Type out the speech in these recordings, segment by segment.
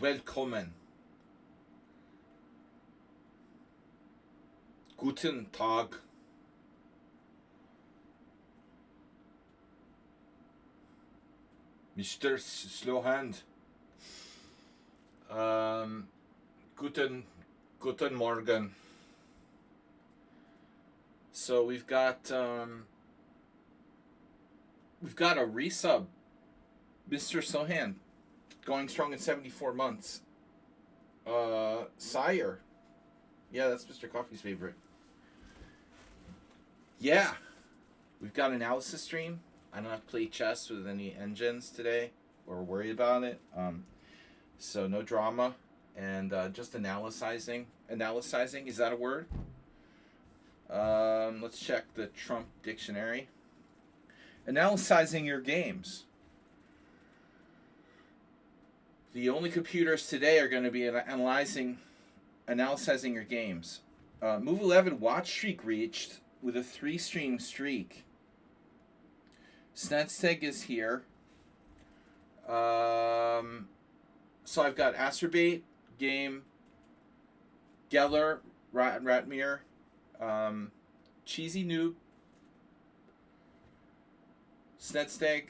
Willkommen. Guten Tag. Mr. Slowhand. Guten Morgen. So we've got a resub, Mr. Sohan, going strong in 74 months. Sire. Yeah, that's Mr. Coffee's favorite. Yeah. We've got an analysis stream. I don't have to play chess with any engines today or worry about it. So no drama and just analyzing. Analyzing, is that a word? Let's check the Trump dictionary. Analyzing your games. The only computers today are going to be analyzing your games. Move 11 watch streak reached with a 3-stream streak. Snedsteg is here. So I've got Asterbait, Game, Geller, Ratmere, Cheesy Noob, Snedsteg.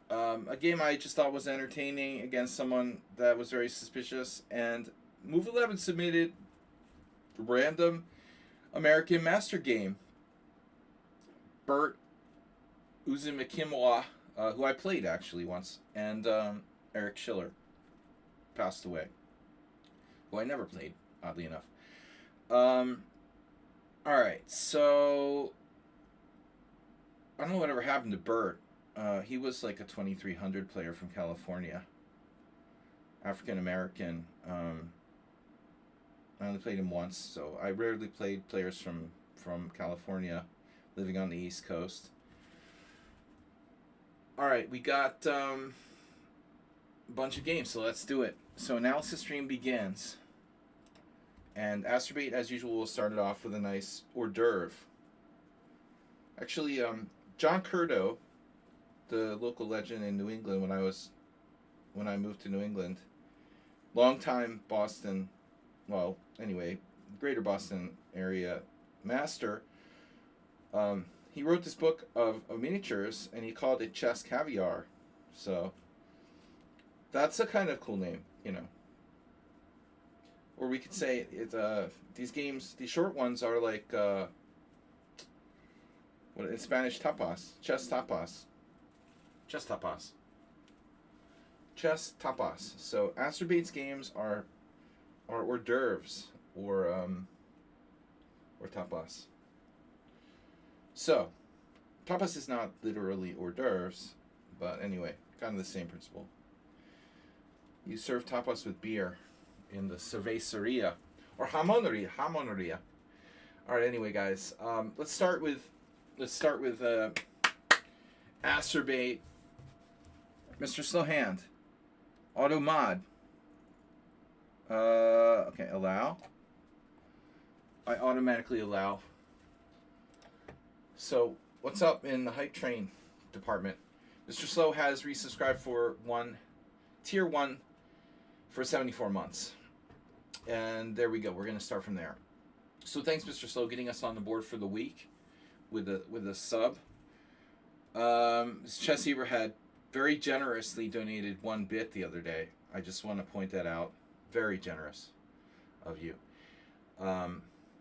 A game I just thought was entertaining against someone that was very suspicious. And Move 11 submitted random American Master Game. Bert Uzumikimwa, who I played actually once, and Eric Schiller passed away, who I never played, oddly enough. Alright, so I don't know whatever happened to Bert. He was like a 2300 player from California. African American. I only played him once, so I rarely played players from California living on the East Coast. Alright, we got a bunch of games, so let's do it. So analysis stream begins. And Asterbait, as usual, will start it off with a nice hors d'oeuvre. Actually, John Curdo, the local legend in New England when I moved to New England, longtime Boston, well, anyway, greater Boston area master, he wrote this book of miniatures, and he called it Chess Caviar. So that's a kind of cool name, you know. Or we could say these games, these short ones are like what in Spanish, tapas, chess tapas. Chess tapas. Chess tapas. So Asterbait's games are hors d'oeuvres or tapas. So, tapas is not literally hors d'oeuvres, but anyway, kind of the same principle. You serve tapas with beer in the cerveceria or jamoneria. All right, anyway, guys, let's start with Asterbait, Mr. Slowhand, auto mod. Okay, allow. I automatically allow. So, what's up in the hype train department? Mr. Slow has resubscribed for tier 1 for 74 months. And there we go. We're going to start from there. So thanks, Mr. Slow, getting us on the board for the week with a sub. Chess Eber had very generously donated 1 bit the other day. I just want to point that out. Very generous of you.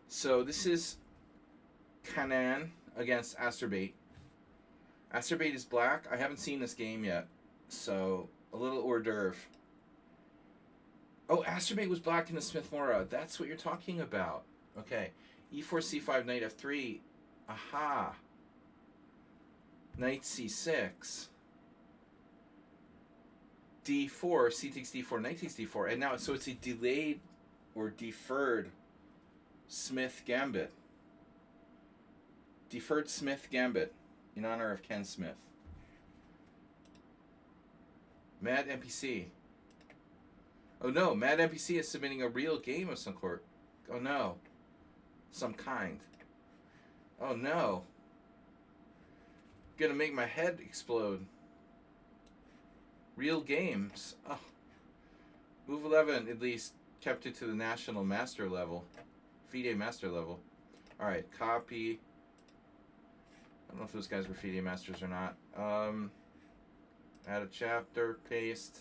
So this is Kanan against Asterbait. Asterbait is black. I haven't seen this game yet, so a little hors d'oeuvre. Oh, Asterbait was black in the Smith-Morra. That's what you're talking about. Okay. E4, C5, knight F3. Aha. Knight C6. D4, C takes D4, knight takes D4. And now, so it's a delayed or deferred Smith Gambit. Deferred Smith Gambit in honor of Ken Smith. Mad NPC. Oh no, Mad NPC is submitting a real game of some sort. Oh no. Some kind. Oh no. Gonna make my head explode. Real games. Oh. Move 11 at least kept it to the national master level. FIDE master level. Alright, copy. I don't know if those guys were FIDE masters or not. Add a chapter, paste.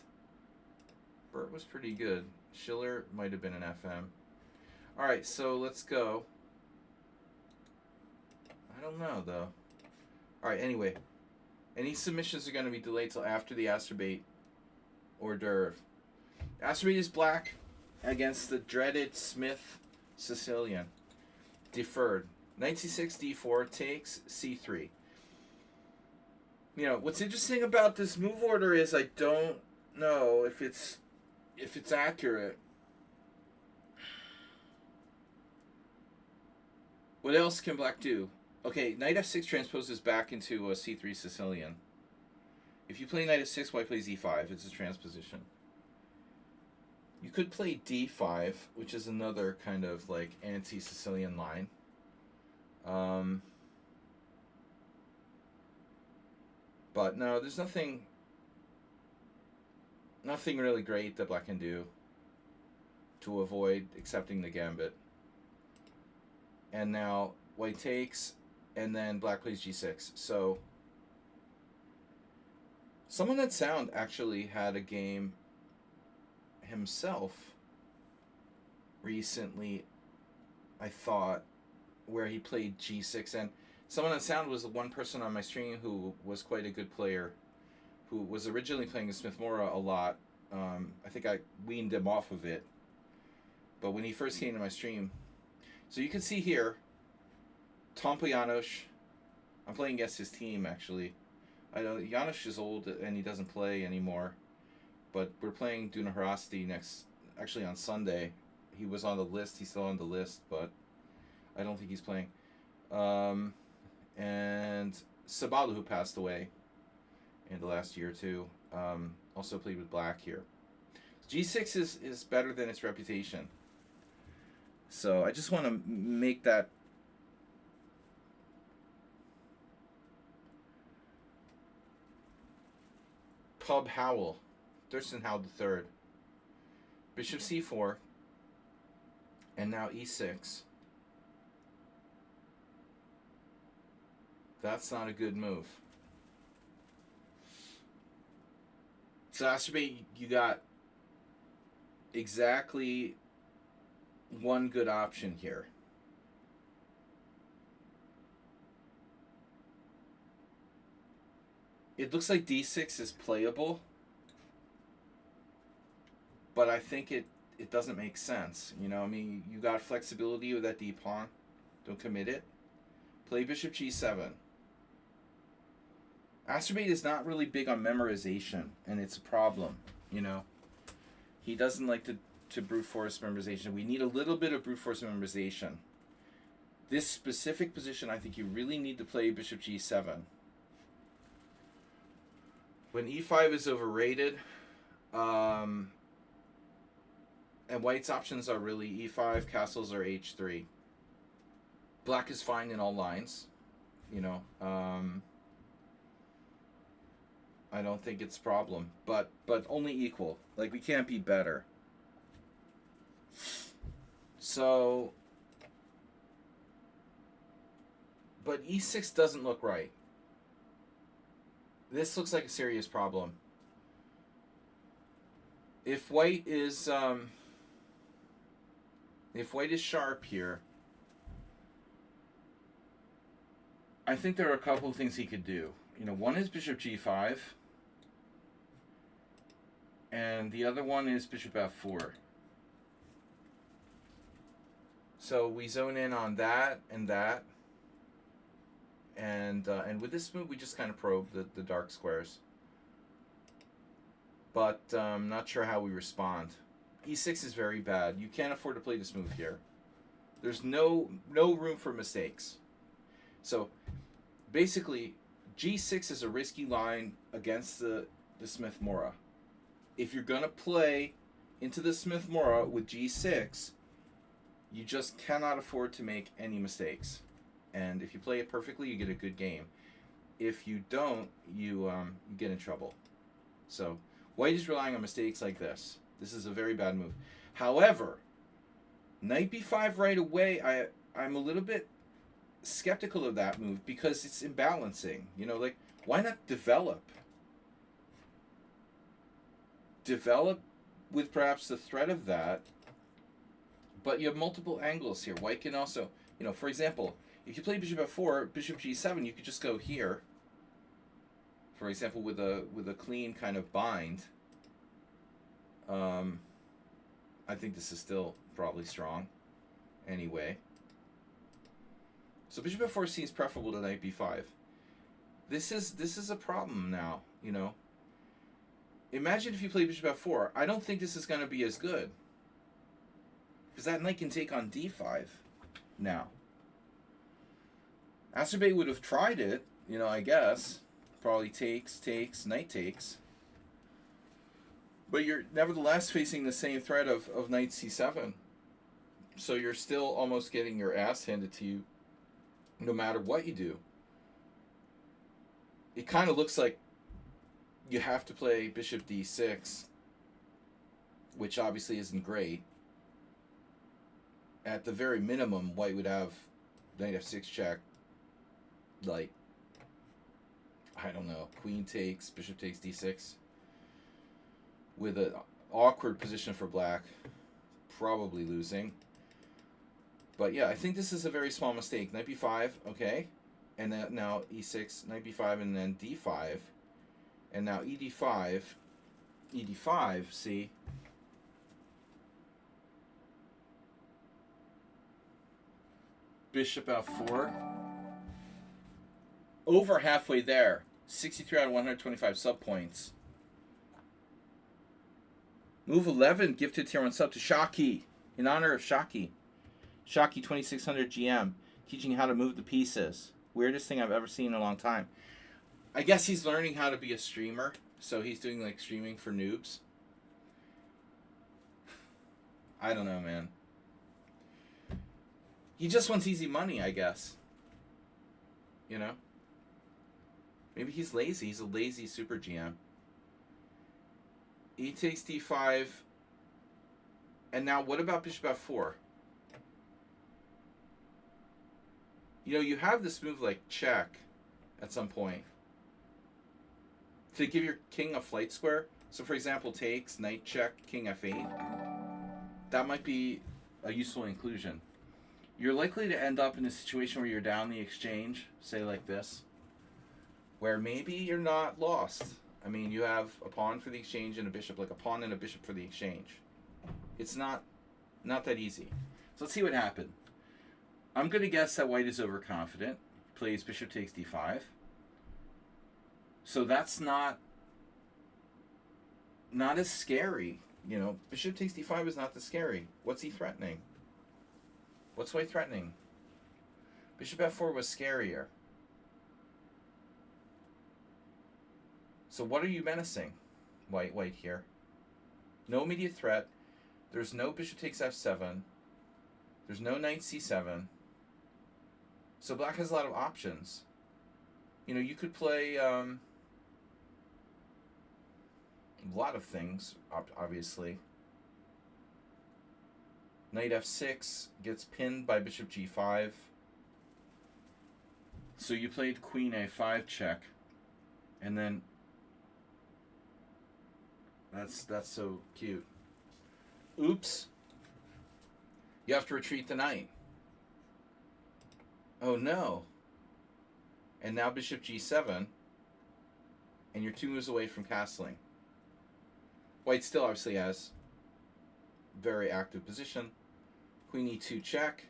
Bert was pretty good. Schiller might have been an FM. Alright, so let's go. I don't know, though. Alright, anyway. Any submissions are going to be delayed till after the Astrobate hors d'oeuvre. Astrobate is black against the dreaded Smith Sicilian. Deferred. Knight c6, d4, takes, c3. You know, what's interesting about this move order is I don't know if it's accurate. What else can black do? Okay, knight f6 transposes back into a c3 Sicilian. If you play knight f6, white plays e5. It's a transposition. You could play d5, which is another kind of like anti-Sicilian line. But no, there's nothing really great that black can do to avoid accepting the gambit. And now white takes, and then black plays g6. So someone that sound actually had a game himself recently, I thought, where he played g6, and someone on sound was the one person on my stream who was quite a good player, who was originally playing Smith Mora a lot. I think I weaned him off of it, but when he first came to my stream, so you can see here, Tompa Janos. I'm playing against his team actually. I know Janos is old and he doesn't play anymore, but we're playing Duna Harasti actually on Sunday. He was on the list. He's still on the list, but I don't think he's playing. And Sabalu, who passed away in the last year or two, also played with black here. G6 is better than its reputation. So I just want to make that Pub Howell, Thurston Howell III. Bishop c4, and now e6. That's not a good move. So Astrobate, you got exactly one good option here. It looks like d6 is playable, but I think it doesn't make sense. You know, I mean, you got flexibility with that d pawn. Don't commit it. Play bishop g7. Astrobate is not really big on memorization, and it's a problem, you know. He doesn't like to brute force memorization. We need a little bit of brute force memorization. This specific position, I think you really need to play bishop g7. When e5 is overrated, and white's options are really e5, castles, or h3. Black is fine in all lines, you know. I don't think it's a problem, but only equal. Like, we can't be better. So, but e6 doesn't look right. This looks like a serious problem. If white is sharp here, I think there are a couple of things he could do. You know, one is bishop g5, and the other one is bishop f4. So we zone in on that and that, and with this move we just kind of probe the dark squares. But not sure how we respond. e6 is very bad. You can't afford to play this move here. There's no room for mistakes. So basically, g6 is a risky line against the Smith Mora. If you're going to play into the Smith Mora with g6, you just cannot afford to make any mistakes. And if you play it perfectly, you get a good game. If you don't, you get in trouble. So white is relying on mistakes like this. This is a very bad move. However, knight b5 right away, I'm a little bit skeptical of that move because it's imbalancing. You know, like, why not develop? Develop with perhaps the threat of that, but you have multiple angles here. White can also, you know, for example, if you play bishop f4, bishop g7, you could just go here. For example, with a clean kind of bind. I think this is still probably strong. Anyway. So bishop f4 seems preferable to knight b5. This is a problem now, you know. Imagine if you play bishop f4. I don't think this is going to be as good. Because that knight can take on d5 now. Asterbate would have tried it, you know, I guess. Probably takes, knight takes. But you're nevertheless facing the same threat of knight c7. So you're still almost getting your ass handed to you no matter what you do. It kind of looks like you have to play bishop d6, which obviously isn't great. At the very minimum, white would have knight f6 check, like, I don't know, queen takes, bishop takes d6, with an awkward position for black, probably losing. But yeah, I think this is a very small mistake. Knight b5, okay, and then now e6, knight b5, and then d5, and now ed5, see. Bishop f4. Over halfway there. 63 out of 125 sub points. Move 11 gifted tier 1 sub to Shaki in honor of Shaki. Shaki 2600 GM, teaching how to move the pieces. Weirdest thing I've ever seen in a long time. I guess he's learning how to be a streamer, so he's doing like streaming for noobs. I don't know, man. He just wants easy money, I guess. You know? Maybe he's lazy. He's a lazy super GM. E takes d5. And now what about bishop f4? You know, you have this move like check at some point to give your king a flight square. So for example, takes, knight check, king f8. That might be a useful inclusion. You're likely to end up in a situation where you're down the exchange, say like this, where maybe you're not lost. I mean, you have a pawn for the exchange and a bishop, like a pawn and a bishop for the exchange. It's not that easy. So let's see what happened. I'm going to guess that white is overconfident. Plays bishop takes d5. So that's not as scary. You know, bishop takes d5 is not that scary. What's he threatening? What's white threatening? Bishop f4 was scarier. So what are you menacing, white here? No immediate threat. There's no bishop takes f7. There's no knight c7. So black has a lot of options. You know, you could play a lot of things, obviously. Knight f6 gets pinned by bishop g5. So you played queen a5 check. And then that's so cute. Oops. You have to retreat the knight. Oh no. And now bishop g7. And you're 2 moves away from castling. White still obviously has very active position. Queen e2 check.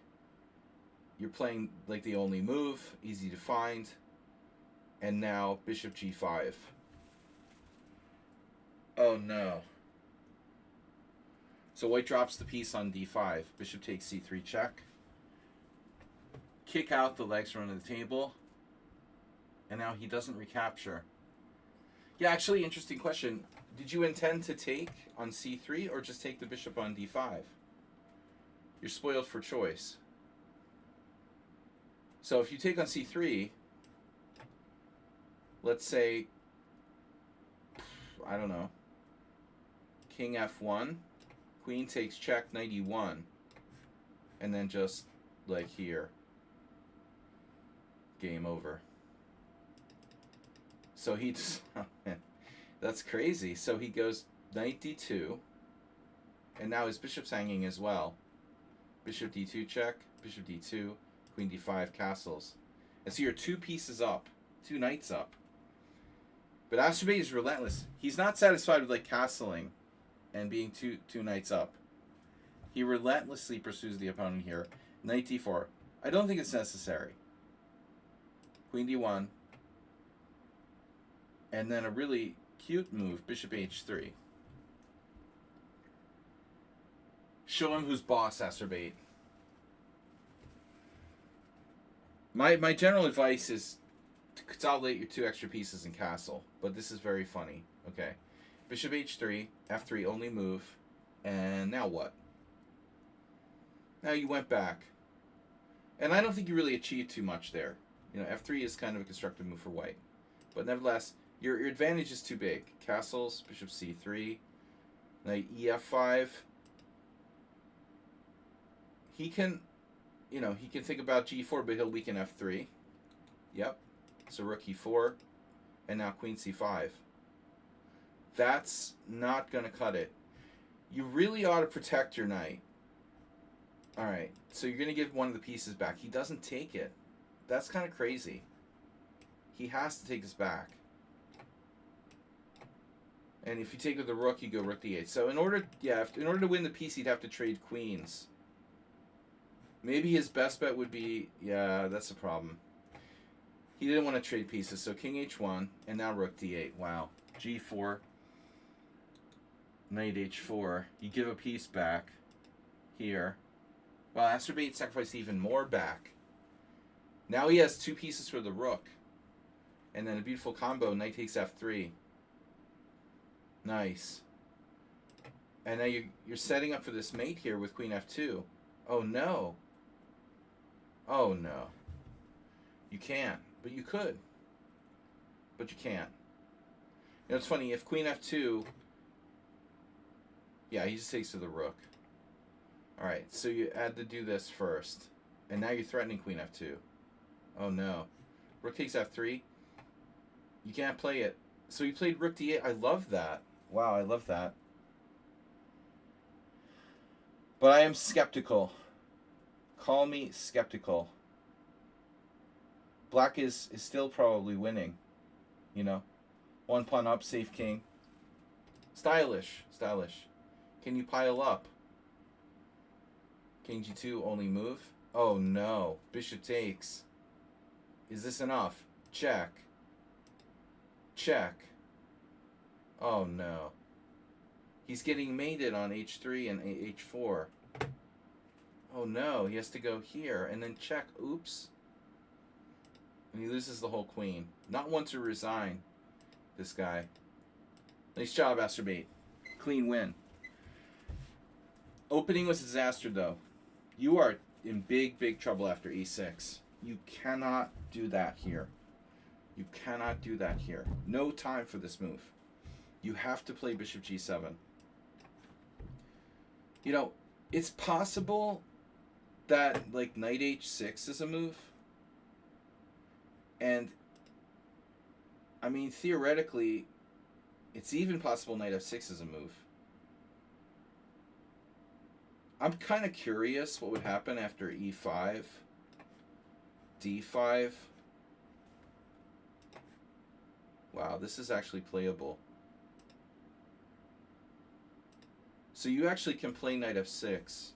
You're playing like the only move. Easy to find. And now bishop g5. Oh no. So white drops the piece on d5. Bishop takes c3 check. Kick out the legs from under the table. And now he doesn't recapture. Yeah, actually, interesting question. Did you intend to take on c3 or just take the bishop on d5? You're spoiled for choice. So if you take on c3, let's say, I don't know, king f1, queen takes check, knight e1, and then just like here, game over. So he just, oh man, that's crazy. So he goes knight d2, and now his bishop's hanging as well. Bishop d2 check, bishop d2, queen d5, castles. And so you're 2 pieces up, 2 knights up. But Astrobate is relentless. He's not satisfied with like castling and being two knights up. He relentlessly pursues the opponent here. Knight d4. I don't think it's necessary. Queen d1. And then a really cute move, bishop h3. Show him who's boss, Astrobate. My general advice is to consolidate your 2 extra pieces and castle. But this is very funny. Okay. Bishop h3, f3 only move. And now what? Now you went back. And I don't think you really achieved too much there. You know, f3 is kind of a constructive move for white. But nevertheless, your advantage is too big. Castles, bishop c3, knight ef5. He can, you know, he can think about g4, but he'll weaken f3. Yep. So rook e4, and now queen c5. That's not going to cut it. You really ought to protect your knight. All right, so you're going to give one of the pieces back. He doesn't take it. That's kind of crazy. He has to take this back. And if you take with the rook, you go rook d8. So in order to win the piece, he'd have to trade queens. Maybe his best bet would be, yeah, that's a problem. He didn't want to trade pieces, so king h1, and now rook d8. Wow. g4, knight h4. You give a piece back here. Well, Astrobate sacrificed even more back. Now he has 2 pieces for the rook. And then a beautiful combo, knight takes f3. Nice. And now you're setting up for this mate here with queen f2. Oh no. Oh no. You can't. But you could. But you can't. You know, it's funny, if queen f2... Yeah, he just takes to the rook. Alright, so you had to do this first. And now you're threatening queen f2. Oh no. Rook takes f3. You can't play it. So he played rook d8. I love that. Wow, I love that. But I am skeptical. Call me skeptical. Black is still probably winning. You know? 1 pawn up, safe king. Stylish. Stylish. Can you pile up? King g2, only move. Oh no. Bishop takes. Is this enough? Check. Check. Oh no. He's getting mated on h3 and h4. Oh no, he has to go here and then check. Oops. And he loses the whole queen. Not one to resign, this guy. Nice job, Astrobate. Clean win. Opening was a disaster, though. You are in big, big trouble after e6. You cannot do that here. You cannot do that here. No time for this move. You have to play bishop g7. You know, it's possible that, like, knight h6 is a move. And, I mean, theoretically, it's even possible knight f6 is a move. I'm kind of curious what would happen after e5, d5. Wow, this is actually playable. So you actually can play knight f6.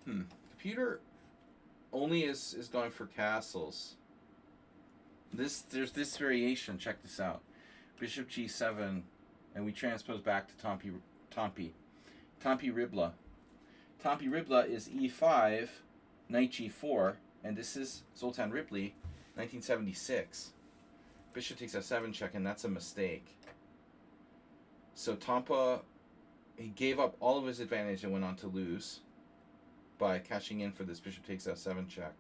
Computer only is going for castles. There's this variation. Check this out. Bishop g7, and we transpose back to Tompi Ribla. Tompi Ribla is e5, knight g4, and this is Zoltan Ripley, 1976. Bishop takes f7 check, and that's a mistake. So Tompa, he gave up all of his advantage and went on to lose by cashing in for this bishop takes f7 check.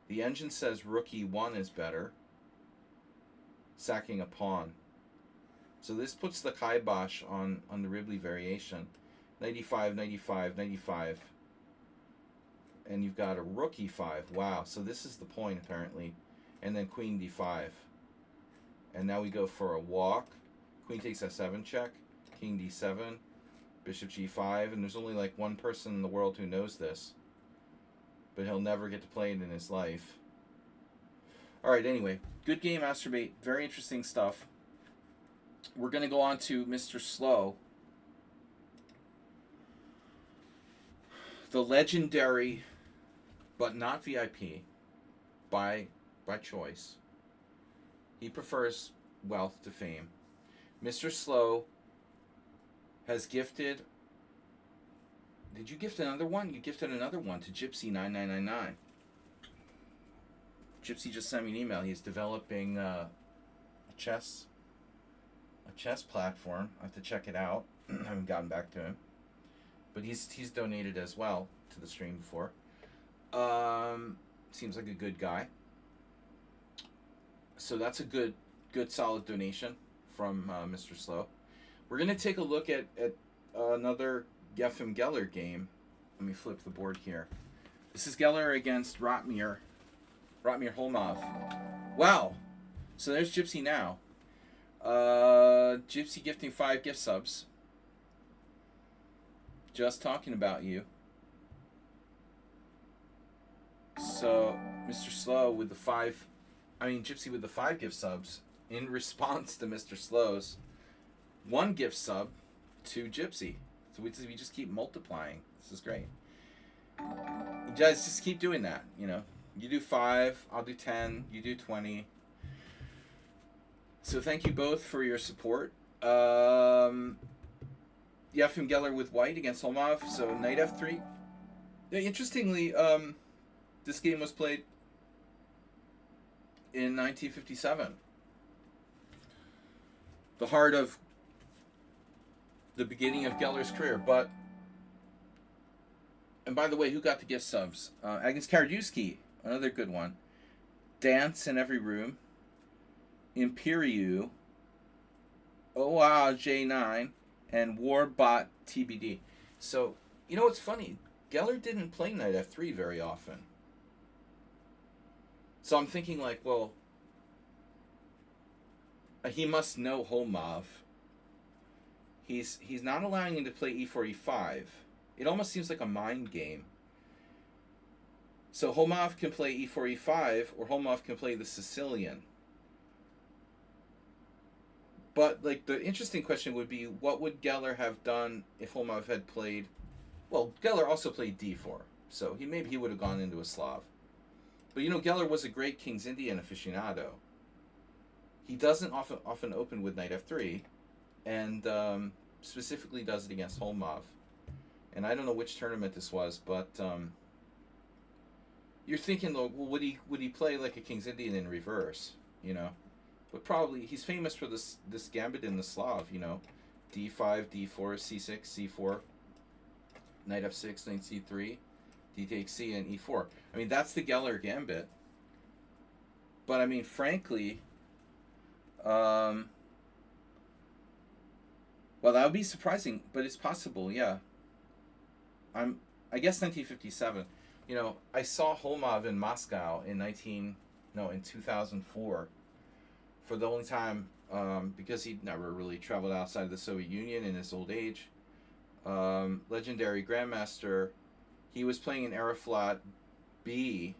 The engine says rook e1 is better, sacking a pawn. So this puts the kibosh on the Ribley variation. 95, 95, 95. And you've got a rook e5. Wow. So this is the point, apparently. And then queen d5. And now we go for a walk. Queen takes f7 check. King d7. Bishop g5. And there's only like one person in the world who knows this. But he'll never get to play it in his life. Alright, anyway. Good game, Masturbate. Very interesting stuff. We're going to go on to Mr. Slow. The legendary, but not VIP, by choice. He prefers wealth to fame. Mr. Slow has gifted... Did you gift another one? You gifted another one to Gypsy9999. Gypsy just sent me an email. He's developing a chess platform. I have to check it out. I haven't gotten back to him. But he's donated as well to the stream before. Seems like a good guy. So that's a good solid donation from Mr. Slow. We're going to take a look at another Yefim Geller game. Let me flip the board here. This is Geller against Ratmir Holmov. Wow. So there's Gypsy now. Gypsy gifting 5 gift subs. Just talking about you. So, Mr. Slow with the 5... Gypsy with the 5 gift subs in response to Mr. Slow's 1 gift sub to Gypsy. So we just keep multiplying. This is great. You guys just keep doing that, you know. You do 5, I'll do 10, you do 20. So thank you both for your support. Yefim Geller with white against Holmov. So knight f3. Yeah, interestingly, this game was played in 1957. The heart of the beginning of Geller's career. But, and by the way, who got the gift subs? Agnes Karadewski, another good one. Dance in Every Room. Imperiu. OA J9. And Warbot TBD. So, you know what's funny? Geller didn't play knight f3 very often. So I'm thinking like, well, he must know Holmov. He's not allowing him to play e4, e5. It almost seems like a mind game. So Holmov can play e4, e5, or Holmov can play the Sicilian. But like the interesting question would be, what would Geller have done if Holmov had played? Well, Geller also played d4, so maybe he would have gone into a Slav. But you know, Geller was a great King's Indian aficionado. He doesn't often open with knight f3, and specifically does it against Holmov. And I don't know which tournament this was, but you're thinking, well, would he play like a King's Indian in reverse? You know, but probably he's famous for this gambit in the Slav. You know, d5, d4, c6, c4, knight f6, knight c3. D takes C and E4. I mean, that's the Geller gambit. But I mean, frankly, well, that would be surprising, but it's possible, yeah. I guess 1957. You know, I saw Holmov in Moscow in 2004 for the only time, because he'd never really traveled outside of the Soviet Union in his old age. Legendary Grandmaster. He was playing in Aeroflot B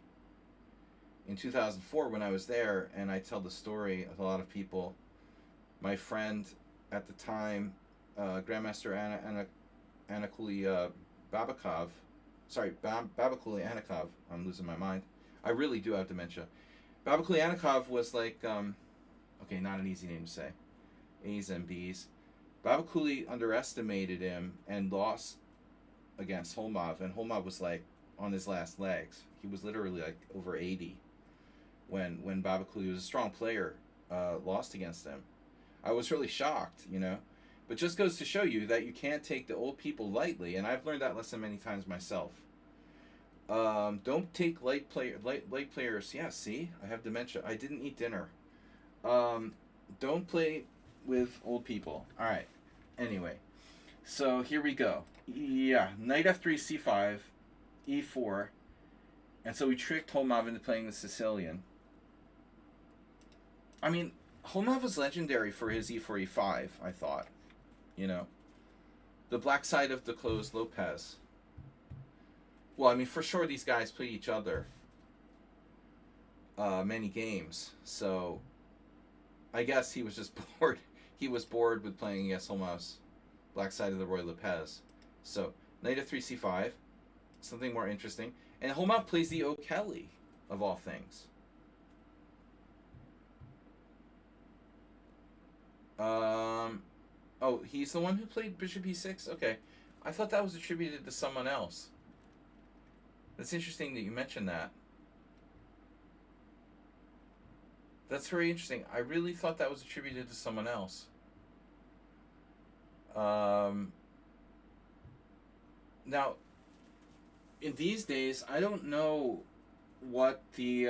in 2004 when I was there, and I tell the story with a lot of people. My friend at the time, Grandmaster Anakuli Babakov, Babakuli Anakov, I'm losing my mind. I really do have dementia. Babakuli Anakov was like, okay, not an easy name to say. A's and B's. Babakuli underestimated him and lost against Holmov, and Holmov was like on his last legs. He was literally like over 80 when Babakuli, was a strong player, lost against him. I was really shocked, you know, but just goes to show you that you can't take the old people lightly, and I've learned that lesson many times myself. Don't take light players. Yeah, see, I have dementia. I didn't eat dinner. Don't play with old people. All right. Anyway, so here we go. Yeah, knight f3, c5, e4, and so we tricked Holmov into playing the Sicilian. I mean, Holmov was legendary for his e4, e5. I thought, you know, the black side of the closed Lopez. Well, I mean, for sure these guys played each other many games, so I guess he was just bored. He was bored with playing against Holmov's black side of the Roy Lopez. So, knight f3, c5, something more interesting. And Holmov plays the O'Kelly, of all things. Oh, he's the one who played bishop e6? Okay. I thought that was attributed to someone else. That's interesting that you mentioned that. That's very interesting. I really thought that was attributed to someone else. Now, in these days, I don't know what the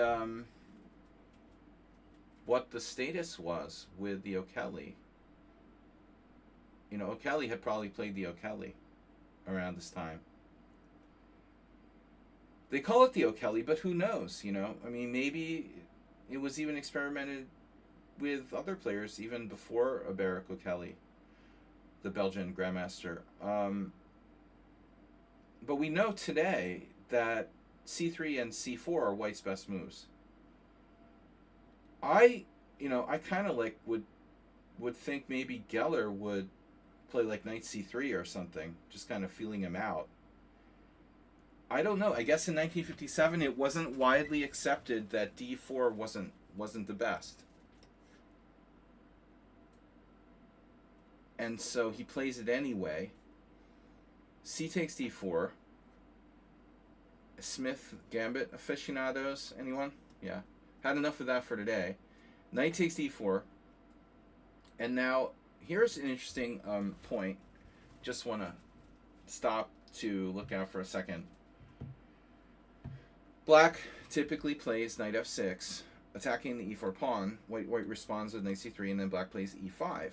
status was with the O'Kelly. You know, O'Kelly had probably played the O'Kelly around this time. They call it the O'Kelly, but who knows, you know? I mean, maybe it was even experimented with other players even before Barack O'Kelly, the Belgian Grandmaster. But we know today that c3 and c4 are White's best moves. I kind of like would think maybe Geller would play like knight c3 or something, just kind of feeling him out. I don't know. I guess in 1957 it wasn't widely accepted that d4 wasn't the best. And so he plays it anyway. C takes d4. Smith Gambit aficionados, anyone? Yeah. Had enough of that for today. Knight takes d4. And now, here's an interesting point. Just want to stop to look out for a second. Black typically plays knight f6, attacking the e4 pawn. White responds with knight c3, and then black plays e5.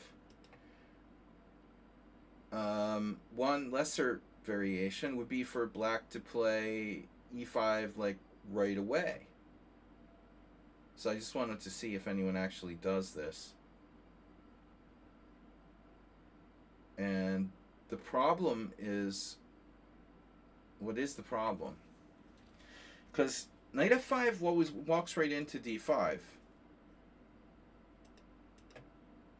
One lesser variation would be for black to play e5 like right away. So I just wanted to see if anyone actually does this. And the problem is, what is the problem? Because knight f5 walks right into d5.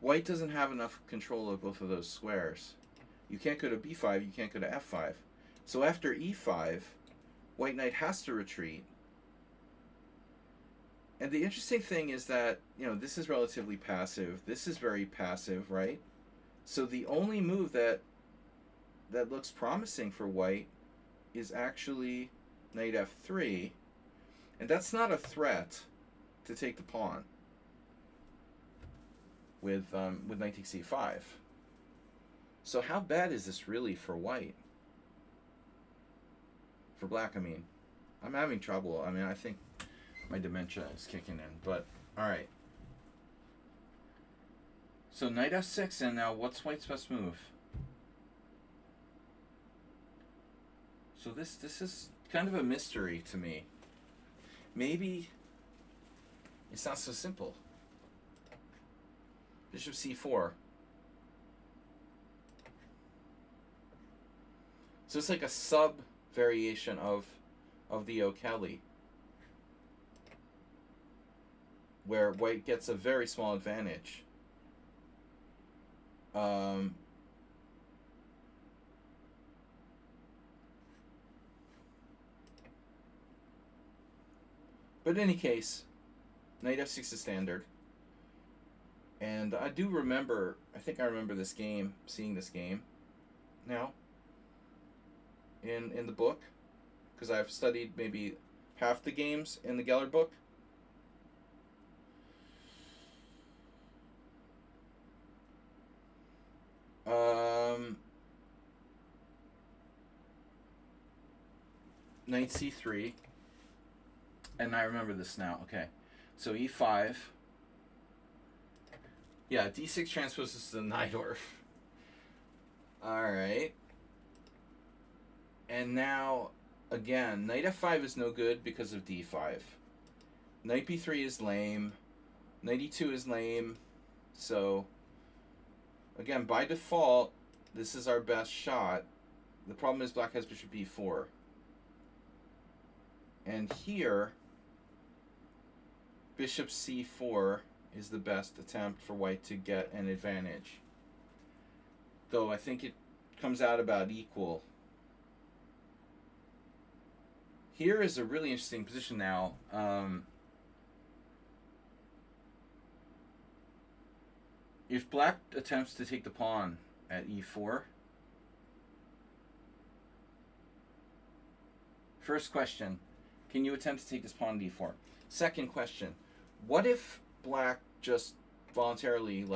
White doesn't have enough control of both of those squares. You can't go to b5, you can't go to f5. So after e5, white knight has to retreat. And the interesting thing is that, you know, this is relatively passive. This is very passive, right? So the only move that looks promising for white is actually knight f3. And that's not a threat to take the pawn with knight takes c5. So how bad is this really for white? For black, I mean. I'm having trouble. I mean, I think my dementia is kicking in. But, alright. So knight f6, and now what's white's best move? So this is kind of a mystery to me. Maybe it's not so simple. Bishop c4. So it's like a sub variation of the O'Kelly, where white gets a very small advantage. But in any case, knight f6 is standard. And I do remember, I think I remember this game, seeing this game now in the book, because I've studied maybe half the games in the Geller book. Knight c3, and I remember this now. Okay, so e5, Yeah, d6 transposes to the Najdorf. Alright. And now, again, knight f5 is no good because of d5. Knight b3 is lame. Knight e2 is lame. So, again, by default, this is our best shot. The problem is black has bishop b4. And here, bishop c4 is the best attempt for white to get an advantage. Though I think it comes out about equal. Here is a really interesting position now. If black attempts to take the pawn at e4, first question, can you attempt to take this pawn at e4? Second question, what if black just voluntarily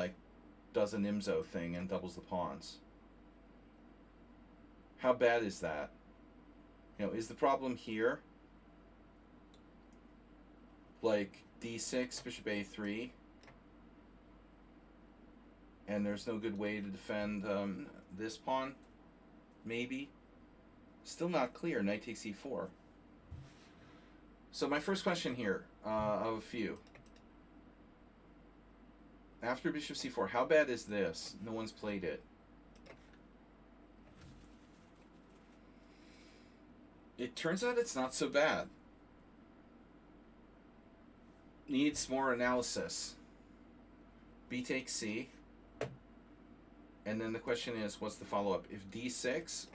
does a Nimzo thing and doubles the pawns? How bad is that? Is the problem here d6, bishop a3, and there's no good way to defend this pawn? Maybe. Still not clear. Knight takes e4. So my first question here, of a few. After bishop c4, how bad is this? No one's played it. It turns out it's not so bad. Needs more analysis. B takes c. And then the question is, what's the follow-up? If d6,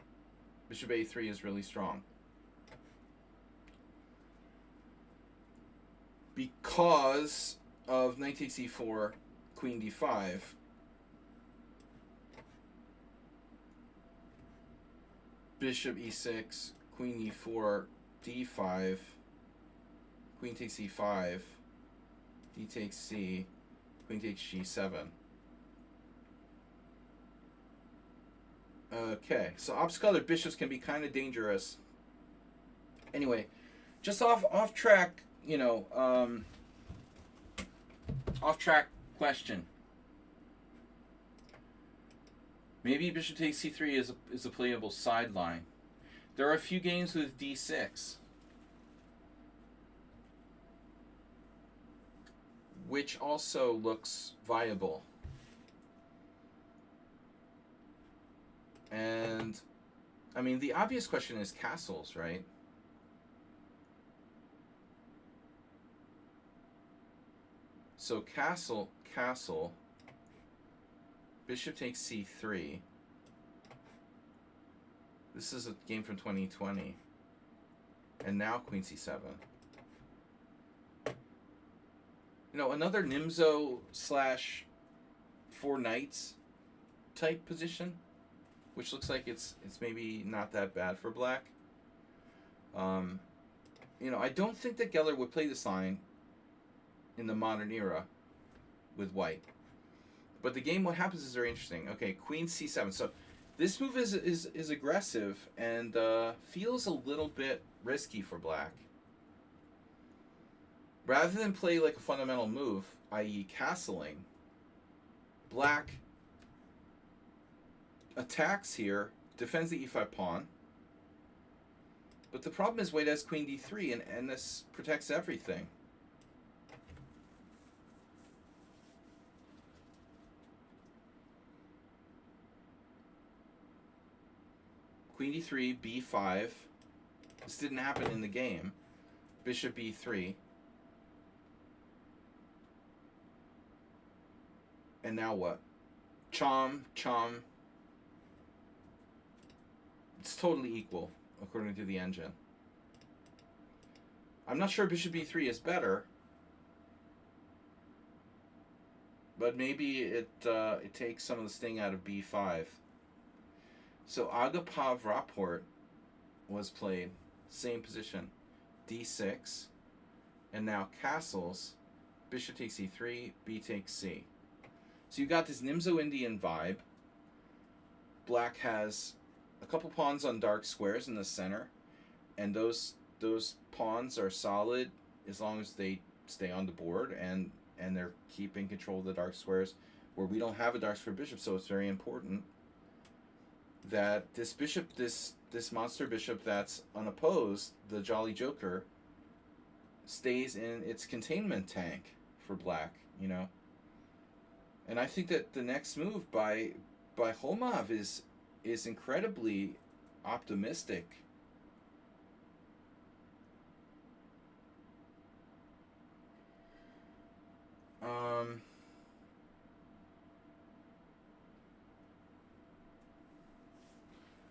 bishop a3 is really strong. Because of knight takes e4, queen d5, bishop e6, queen e4, d5, queen takes e5, d takes c, queen takes g7. Okay, so opposite-colored bishops can be kind of dangerous. Anyway, just off track, off track question. Maybe bishop takes c3 is a playable sideline. There are a few games with d6, which also looks viable. And, I mean, the obvious question is castles, right? So castle, bishop takes c3. This is a game from 2020. And now queen c7. Another Nimzo / 4 knights type position, which looks like it's maybe not that bad for black. I don't think that Geller would play this line in the modern era with white. But the game, what happens is very interesting. Okay, queen c7. So this move is aggressive and feels a little bit risky for black. Rather than play a fundamental move, i.e. castling, black attacks here, defends the e5 pawn. But the problem is white has queen d3, and this protects everything. Queen d3, b5. This didn't happen in the game. Bishop b3. And now what? Chom. It's totally equal, according to the engine. I'm not sure bishop b3 is better, but maybe it takes some of the sting out of b5. So Agapov Rapport was played, same position, d6, and now castles, bishop takes e3, b takes c. So you got this Nimzo Indian vibe. Black has a couple pawns on dark squares in the center, and those pawns are solid as long as they stay on the board and they're keeping control of the dark squares. where we don't have a dark square bishop, so it's very important that this bishop, this monster bishop that's unopposed, the Jolly Joker, stays in its containment tank for black, you know. And I think that the next move by Holmov is incredibly optimistic.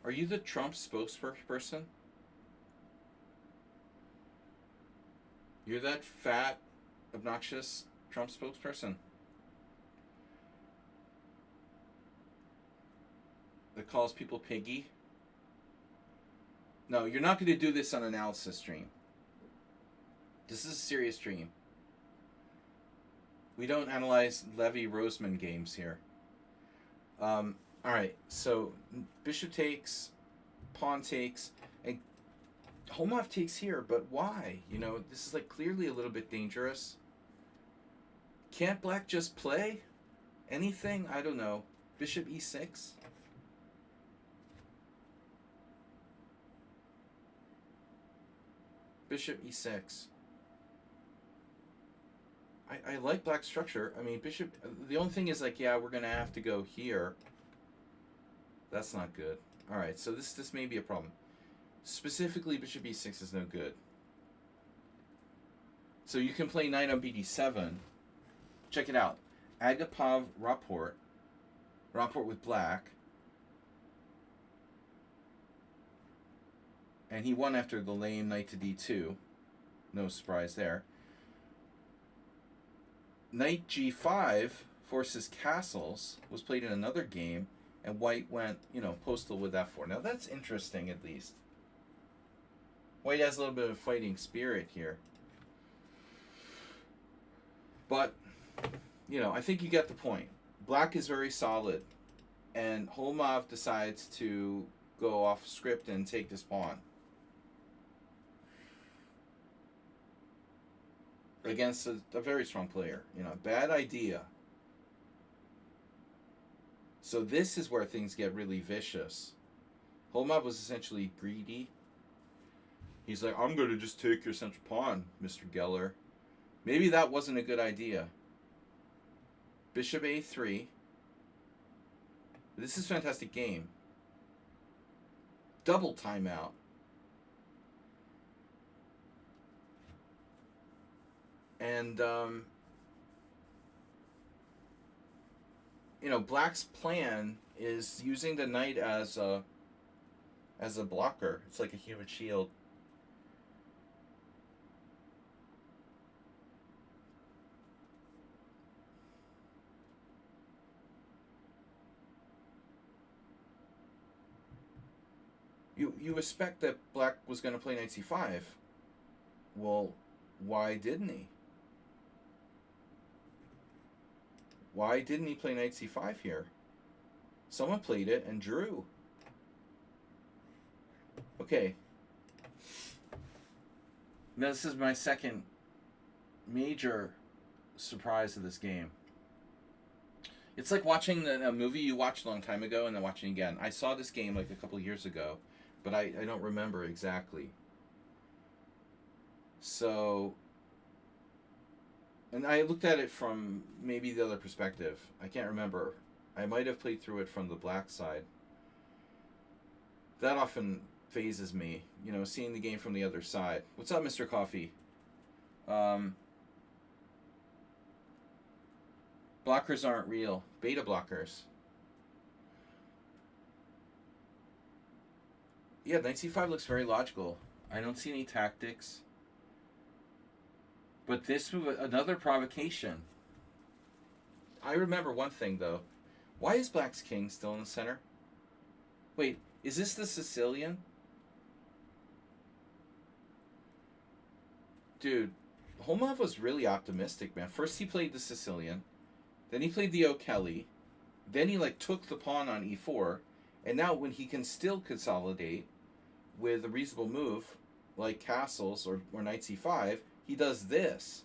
Are you the Trump spokesperson? You're that fat, obnoxious Trump spokesperson that calls people piggy? No, you're not going to do this on analysis stream. This is a serious stream. We don't analyze Levy Roseman games here. Alright, so bishop takes, pawn takes, and Holmov takes here, but why? You know, this is like clearly a little bit dangerous. Can't black just play anything? I don't know. Bishop e6? Bishop e6. I like black structure. I mean, bishop... The only thing is, like, yeah, we're going to have to go here. That's not good. Alright, so this may be a problem. Specifically, bishop e6 is no good. So you can play knight on bd7. Check it out. Agapov rapport. Rapport with black. And he won after the lame knight to d2. No surprise there. Knight g5 forces castles was played in another game, and white went, you know, postal with f4. Now that's interesting, at least. White has a little bit of fighting spirit here. But, you know, I think you get the point. Black is very solid, and Holmov decides to go off script and take this pawn against a very strong player. You know, bad idea. So this is where things get really vicious. Holmov was essentially greedy. He's like, I'm going to just take your central pawn, Mr. Geller. Maybe that wasn't a good idea. Bishop a3. This is a fantastic game. Double timeout. And, you know, black's plan is using the knight as a blocker. It's like a human shield. You expect that black was going to play knight c5. Well, why didn't he? Why didn't he play knight c5 here? Someone played it and drew. Okay. Now this is my second major surprise of this game. It's like watching a movie you watched a long time ago and then watching again. I saw this game like a couple years ago, but I don't remember exactly. So... And I looked at it from maybe the other perspective. I can't remember. I might have played through it from the black side. That often phases me, you know, seeing the game from the other side. What's up, Mr. Coffee? Blockers aren't real. Beta blockers. Yeah, knight c5 looks very logical. I don't see any tactics. But this move, another provocation. I remember one thing, though. Why is black's king still in the center? Wait, is this the Sicilian? Dude, Holmov was really optimistic, man. First he played the Sicilian. Then he played the O'Kelly. Then he, like, took the pawn on e4. And now when he can still consolidate with a reasonable move, like castles or knight c5... he does this.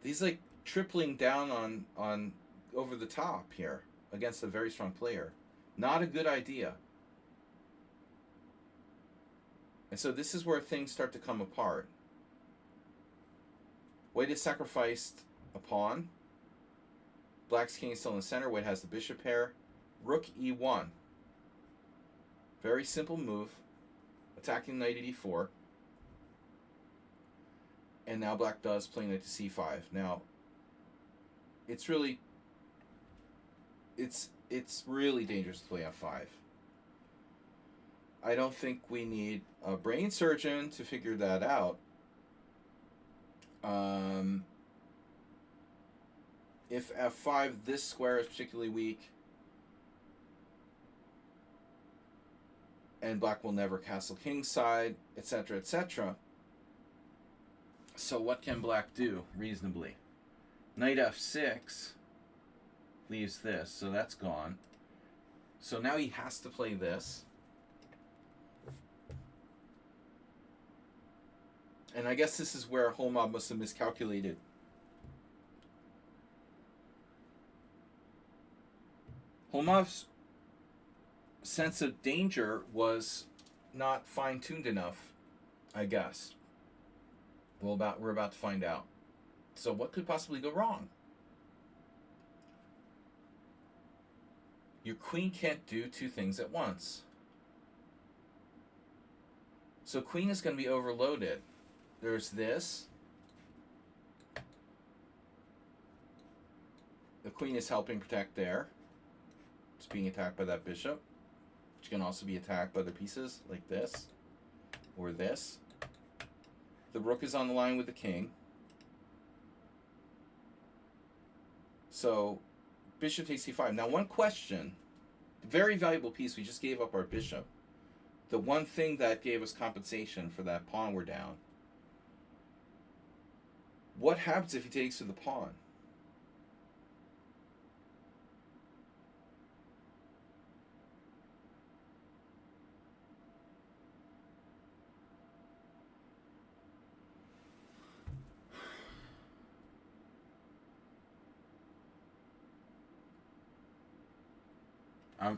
These, like, tripling down on over the top here against a very strong player. Not a good idea. And so this is where things start to come apart. White has sacrificed a pawn. Black's king is still in the center. White has the bishop pair. Rook e1. Very simple move. Attacking knight at e4. And now black does play knight to c5. Now, it's really dangerous to play f5. I don't think we need a brain surgeon to figure that out. If f5, this square is particularly weak, and black will never castle kingside, etc., etc. So what can black do reasonably? Knight f6 leaves this, so that's gone. So now he has to play this. And I guess this is where Holmob must have miscalculated. Holmob's sense of danger was not fine-tuned enough, I guess. We're about to find out. So what could possibly go wrong? Your queen can't do two things at once. So queen is going to be overloaded. There's this. The queen is helping protect there. It's being attacked by that bishop. Which can also be attacked by other pieces like this. Or this. The rook is on the line with the king. So, bishop takes c5. Now, one question. Very valuable piece. We just gave up our bishop. The one thing that gave us compensation for that pawn we're down. What happens if he takes with the pawn?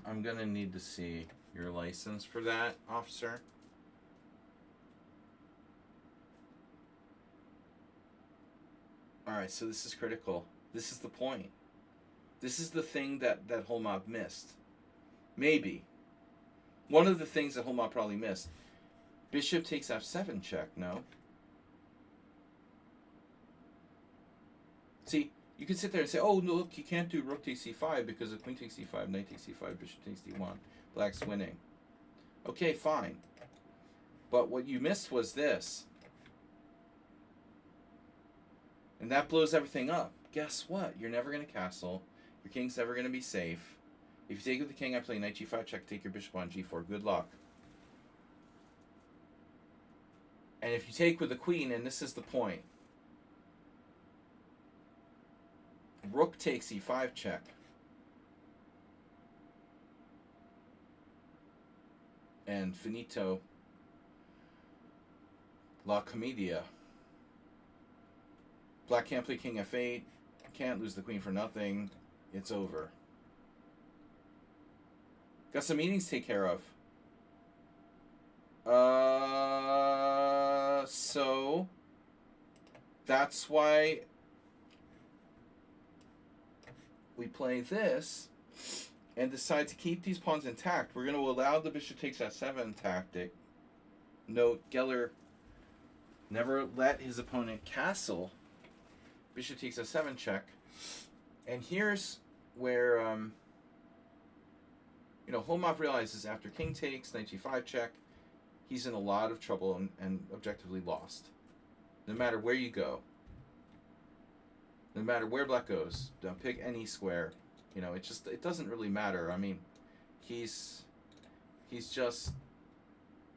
I'm going to need to see your license for that, officer. Alright, so this is critical. This is the point. This is the thing that Holmob missed. Maybe. One of the things that Holmob probably missed. Bishop takes f7 check, no? See, you can sit there and say, oh, no, look, you can't do rook takes c5 because if queen takes c5, knight takes c5, bishop takes d1. Black's winning. Okay, fine. But what you missed was this. And that blows everything up. Guess what? You're never going to castle. Your king's never going to be safe. If you take with the king, I play knight g5 check, take your bishop on g4. Good luck. And if you take with the queen, and this is the point, rook takes e5 check. And finito la commedia. Black can't play king f8. Can't lose the queen for nothing. It's over. Got some meetings to take care of. So that's why we play this and decide to keep these pawns intact. We're going to allow the bishop takes f7 tactic. Note, Geller never let his opponent castle. Bishop takes f7 check. And here's where, Holmob realizes after king takes, knight g5 check, he's in a lot of trouble and objectively lost. No matter where you go. No matter where black goes, don't pick any square. It doesn't really matter. I mean, he's just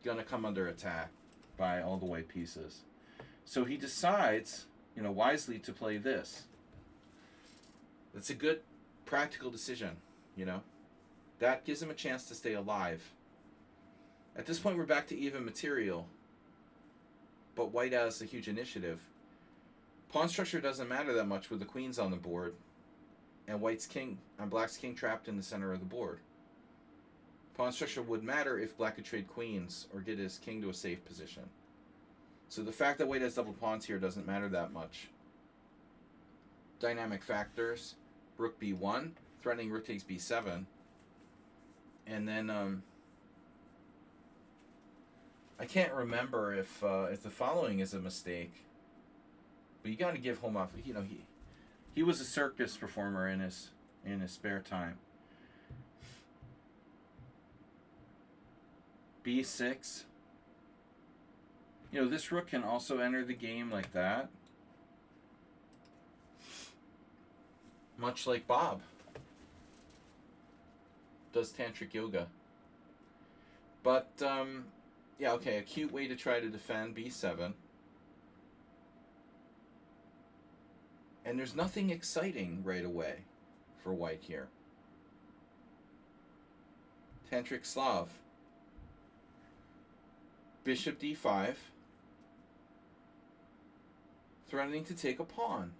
gonna come under attack by all the white pieces. So he decides, wisely to play this. That's a good practical decision, That gives him a chance to stay alive. At this point, we're back to even material. But white has a huge initiative. Pawn structure doesn't matter that much with the queens on the board, and white's king and black's king trapped in the center of the board. Pawn structure would matter if black could trade queens or get his king to a safe position. So the fact that white has double pawns here doesn't matter that much. Dynamic factors: rook b1, threatening rook takes b7, and then I can't remember if the following is a mistake, but you got to give Holmoff. You know, he was a circus performer in his spare time. b6. You know, this rook can also enter the game like that, much like Bob does tantric yoga. But yeah, okay, a cute way to try to defend b7. And there's nothing exciting right away for white here. Tantric Slav. Bishop d5. Threatening to take a pawn.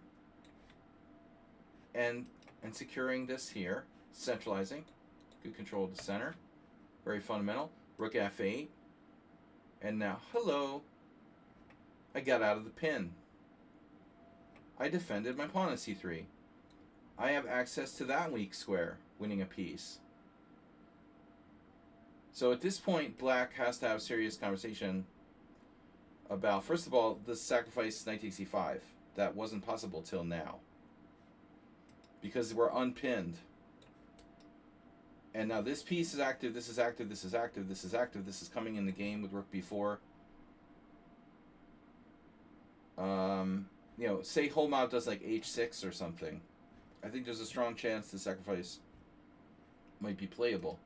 And securing this here. Centralizing. Good control of the center. Very fundamental. Rook f8. And now, hello. I got out of the pin. I defended my pawn at c3. I have access to that weak square, winning a piece. So at this point, black has to have a serious conversation about, first of all, the sacrifice knight takes e5. That wasn't possible till now, because we're unpinned. And now this piece is active, this is active, this is active, this is active, this is coming in the game with rook b4. You know, say Holmoff does like h6 or something. I think there's a strong chance the sacrifice might be playable.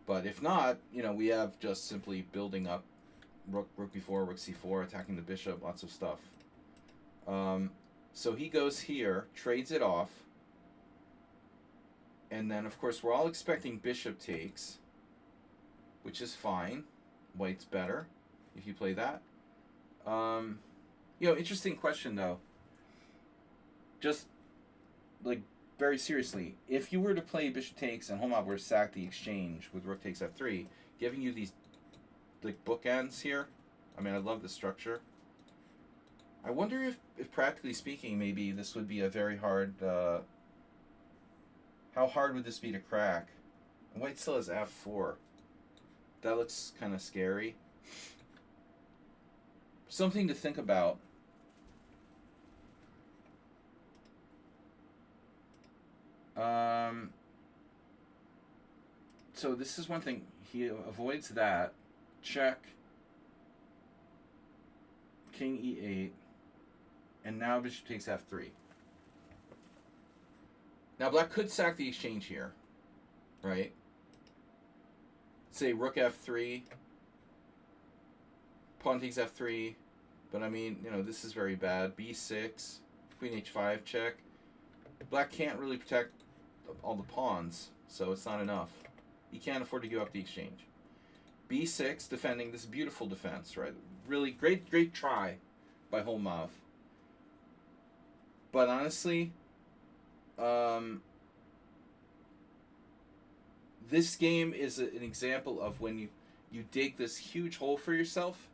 But if not, you know, we have just simply building up rook b4, rook c4, attacking the bishop, lots of stuff. So he goes here, trades it off. And then, of course, we're all expecting bishop takes, which is fine. White's better if you play that. You know, interesting question, though. Just, like, very seriously, if you were to play bishop takes and Holmoff were to sack the exchange with rook takes f3, giving you these, like, bookends here, I mean, I love the structure. I wonder if practically speaking, maybe this would be a very hard... how hard would this be to crack? And white still has f4. That looks kind of scary. Something to think about. So this is one thing. He avoids that. Check. King e8. And now bishop takes f3. Now black could sack the exchange here, right? Say rook f3, pawn takes f3, but I mean, you know, this is very bad. b6, queen h5 check. Black can't really protect all the pawns, so it's not enough. He can't afford to give up the exchange. b6, defending this beautiful defense, right? Really great try by Holmoff. But honestly, this game is an example of when you dig this huge hole for yourself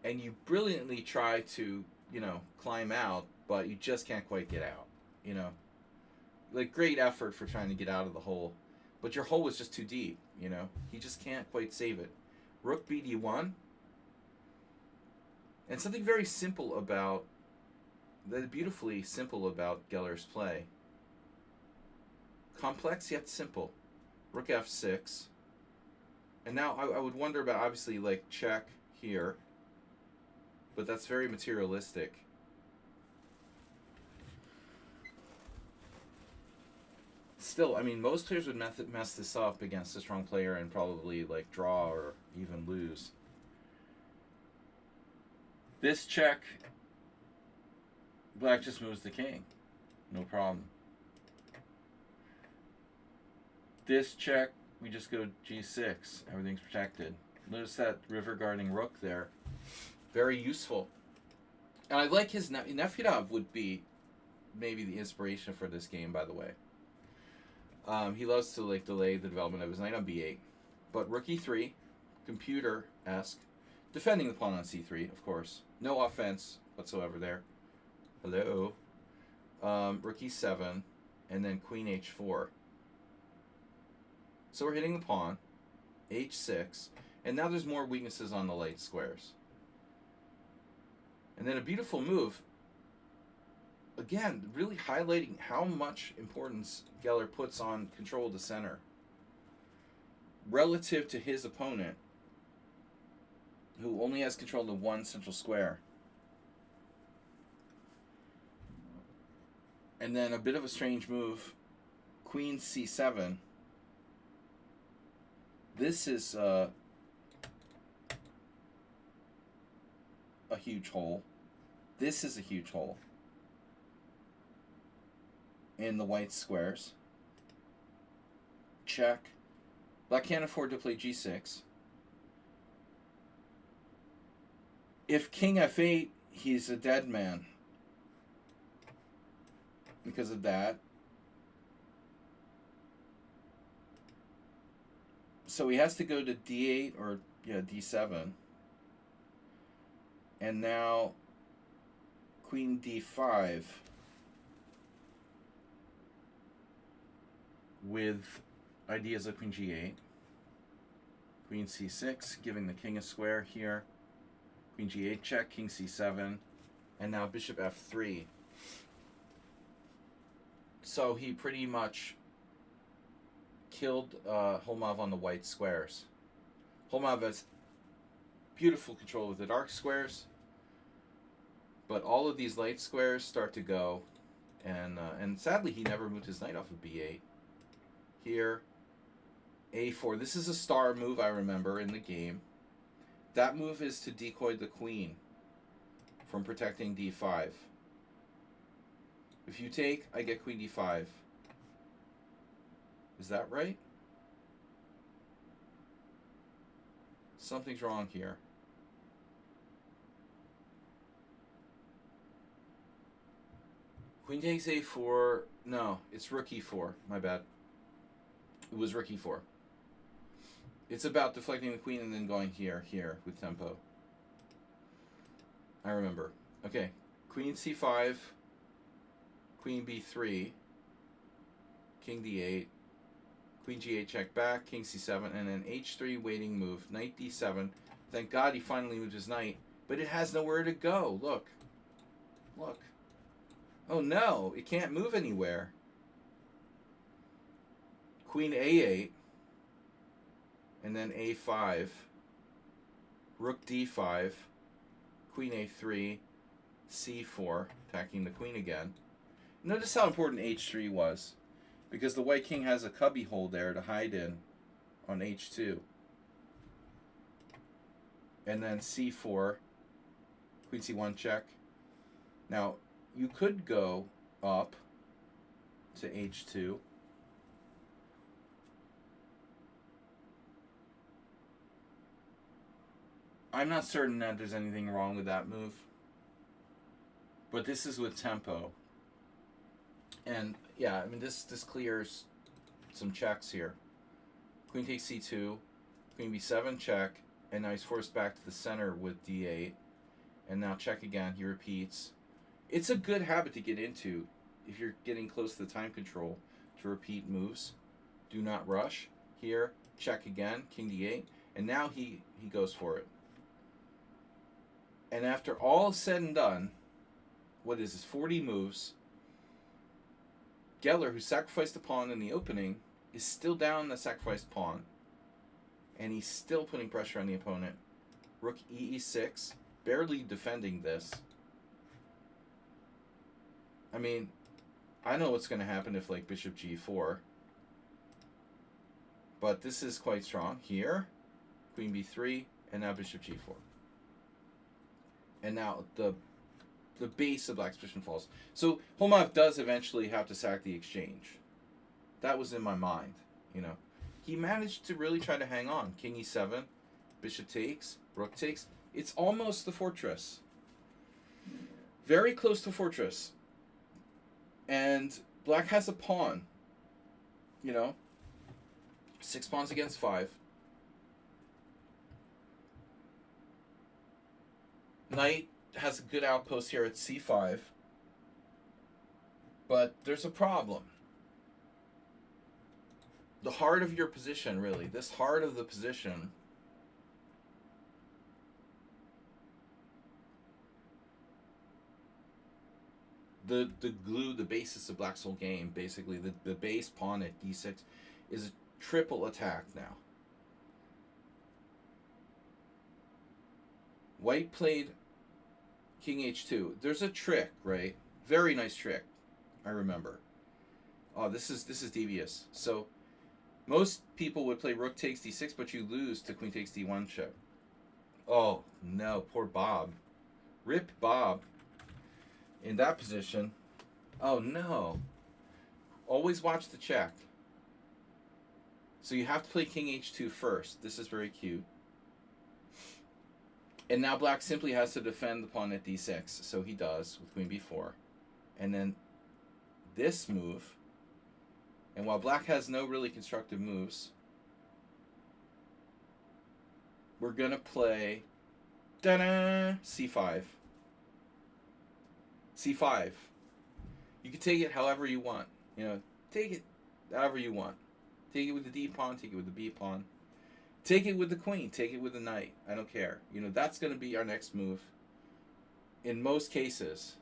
and you brilliantly try to, you know, climb out, but you just can't quite get out, you know. Like, great effort for trying to get out of the hole, but your hole was just too deep, you know. He just can't quite save it. Rook bd1. And something very simple about, beautifully simple about Geller's play. Complex yet simple. Rook f6. And now I would wonder about, obviously, like, check here. But that's very materialistic. Still, I mean, most players would mess this up against a strong player and probably, like, draw or even lose. This check, black just moves the king. No problem. This check, we just go g6. Everything's protected. Notice that river guarding rook there. Very useful. And I like his Nefyadov would be maybe the inspiration for this game, by the way. He loves to like delay the development of his knight on b8. But rook e3, computer-esque, defending the pawn on c3, of course. No offense whatsoever there. Hello. Rook e7, and then queen h4. So we're hitting the pawn, h6, and now there's more weaknesses on the light squares. And then a beautiful move, again, really highlighting how much importance Geller puts on control of the center relative to his opponent, who only has control of the one central square. And then a bit of a strange move, queen c7. This is a huge hole. This is a huge hole in the white squares. Check. Black can't afford to play g6. If king f8, he's a dead man because of that. So he has to go to d8 or d7. And now queen d5 with ideas of queen g8. Queen c6, giving the king a square here. Queen g8 check, king c7, and now bishop f3. So he pretty much killed Holmov on the white squares. Holmov has beautiful control of the dark squares, but all of these light squares start to go, and sadly he never moved his knight off of b8. Here, a4. This is a star move, I remember, in the game. That move is to decoy the queen from protecting d5. If you take, I get queen d5. Is that right? Something's wrong here. Queen takes a4. No, it's rook e4. My bad. It was rook e4. It's about deflecting the queen and then going here with tempo. I remember. Okay, queen c5, queen b3, king d8, queen g8 check back, king c7, and then h3 waiting move, knight d7. Thank God he finally moved his knight, but it has nowhere to go. Look. Look. Oh no, it can't move anywhere. Queen a8, and then a5, rook d5, queen a3, c4, attacking the queen again. Notice how important h3 was, because the white king has a cubby hole there to hide in on h2. And then c4, queen c1 check. Now, you could go up to h2. I'm not certain that there's anything wrong with that move, but this is with tempo. And yeah, I mean this clears some checks here. Queen takes c2, queen b7 check, and now he's forced back to the center with d8, and now check again. He repeats. It's a good habit to get into if you're getting close to the time control, to repeat moves. Do not rush. Here, check again, king d8, and now he goes for it. And after all said and done, what is this, 40 moves, Geller, who sacrificed a pawn in the opening, is still down the sacrificed pawn. And he's still putting pressure on the opponent. Rook e6, barely defending this. I mean, I know what's going to happen if, like, bishop g4. But this is quite strong. Here, queen b3, and now bishop g4. And now the base of black's position falls. So Holmov does eventually have to sack the exchange. That was in my mind, you know. He managed to really try to hang on. King e7, bishop takes, rook takes. It's almost the fortress. very close to fortress. And black has a pawn. You know, 6 pawns against 5. Knight has a good outpost here at c5. But there's a problem. The heart of your position, really. This heart of the position. The glue, the basis of black's whole game, basically, the base pawn at d6 is a triple attack now. White played king h2. There's a trick, right? Very nice trick, I remember. Oh, this is devious. So most people would play rook takes d6, but you lose to queen takes d1 check. Oh, no, poor Bob. Rip Bob. In that position. Oh, no. Always watch the check. So you have to play king h2 first. This is very cute. And now black simply has to defend the pawn at d6. So he does with queen b4. And then this move. And while black has no really constructive moves, we're going to play c5. c5. You can take it however you want. You know, take it however you want. Take it with the D pawn, take it with the B pawn. Take it with the queen, take it with the knight. I don't care. You know, that's going to be our next move. In most cases,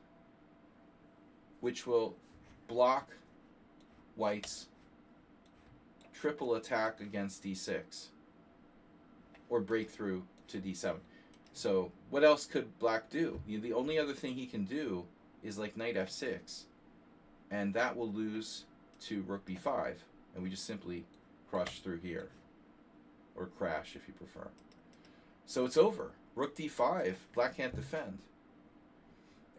which will block white's triple attack against d6 or break through to d7. So what else could black do? You know, the only other thing he can do is like knight f6, and that will lose to rook b5, and we just simply crush through here, or crash if you prefer. So it's over. Rook d5, black can't defend.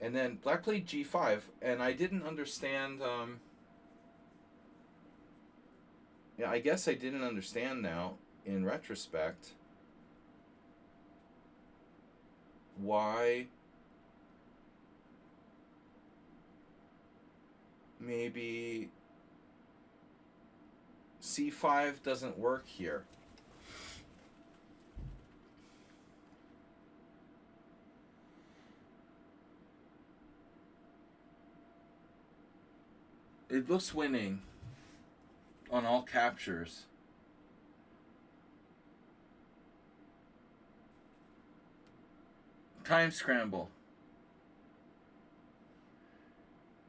And then black played g5, and I didn't understand. Yeah, I guess I didn't understand now in retrospect why maybe c5 doesn't work here. It looks winning on all captures. Time scramble.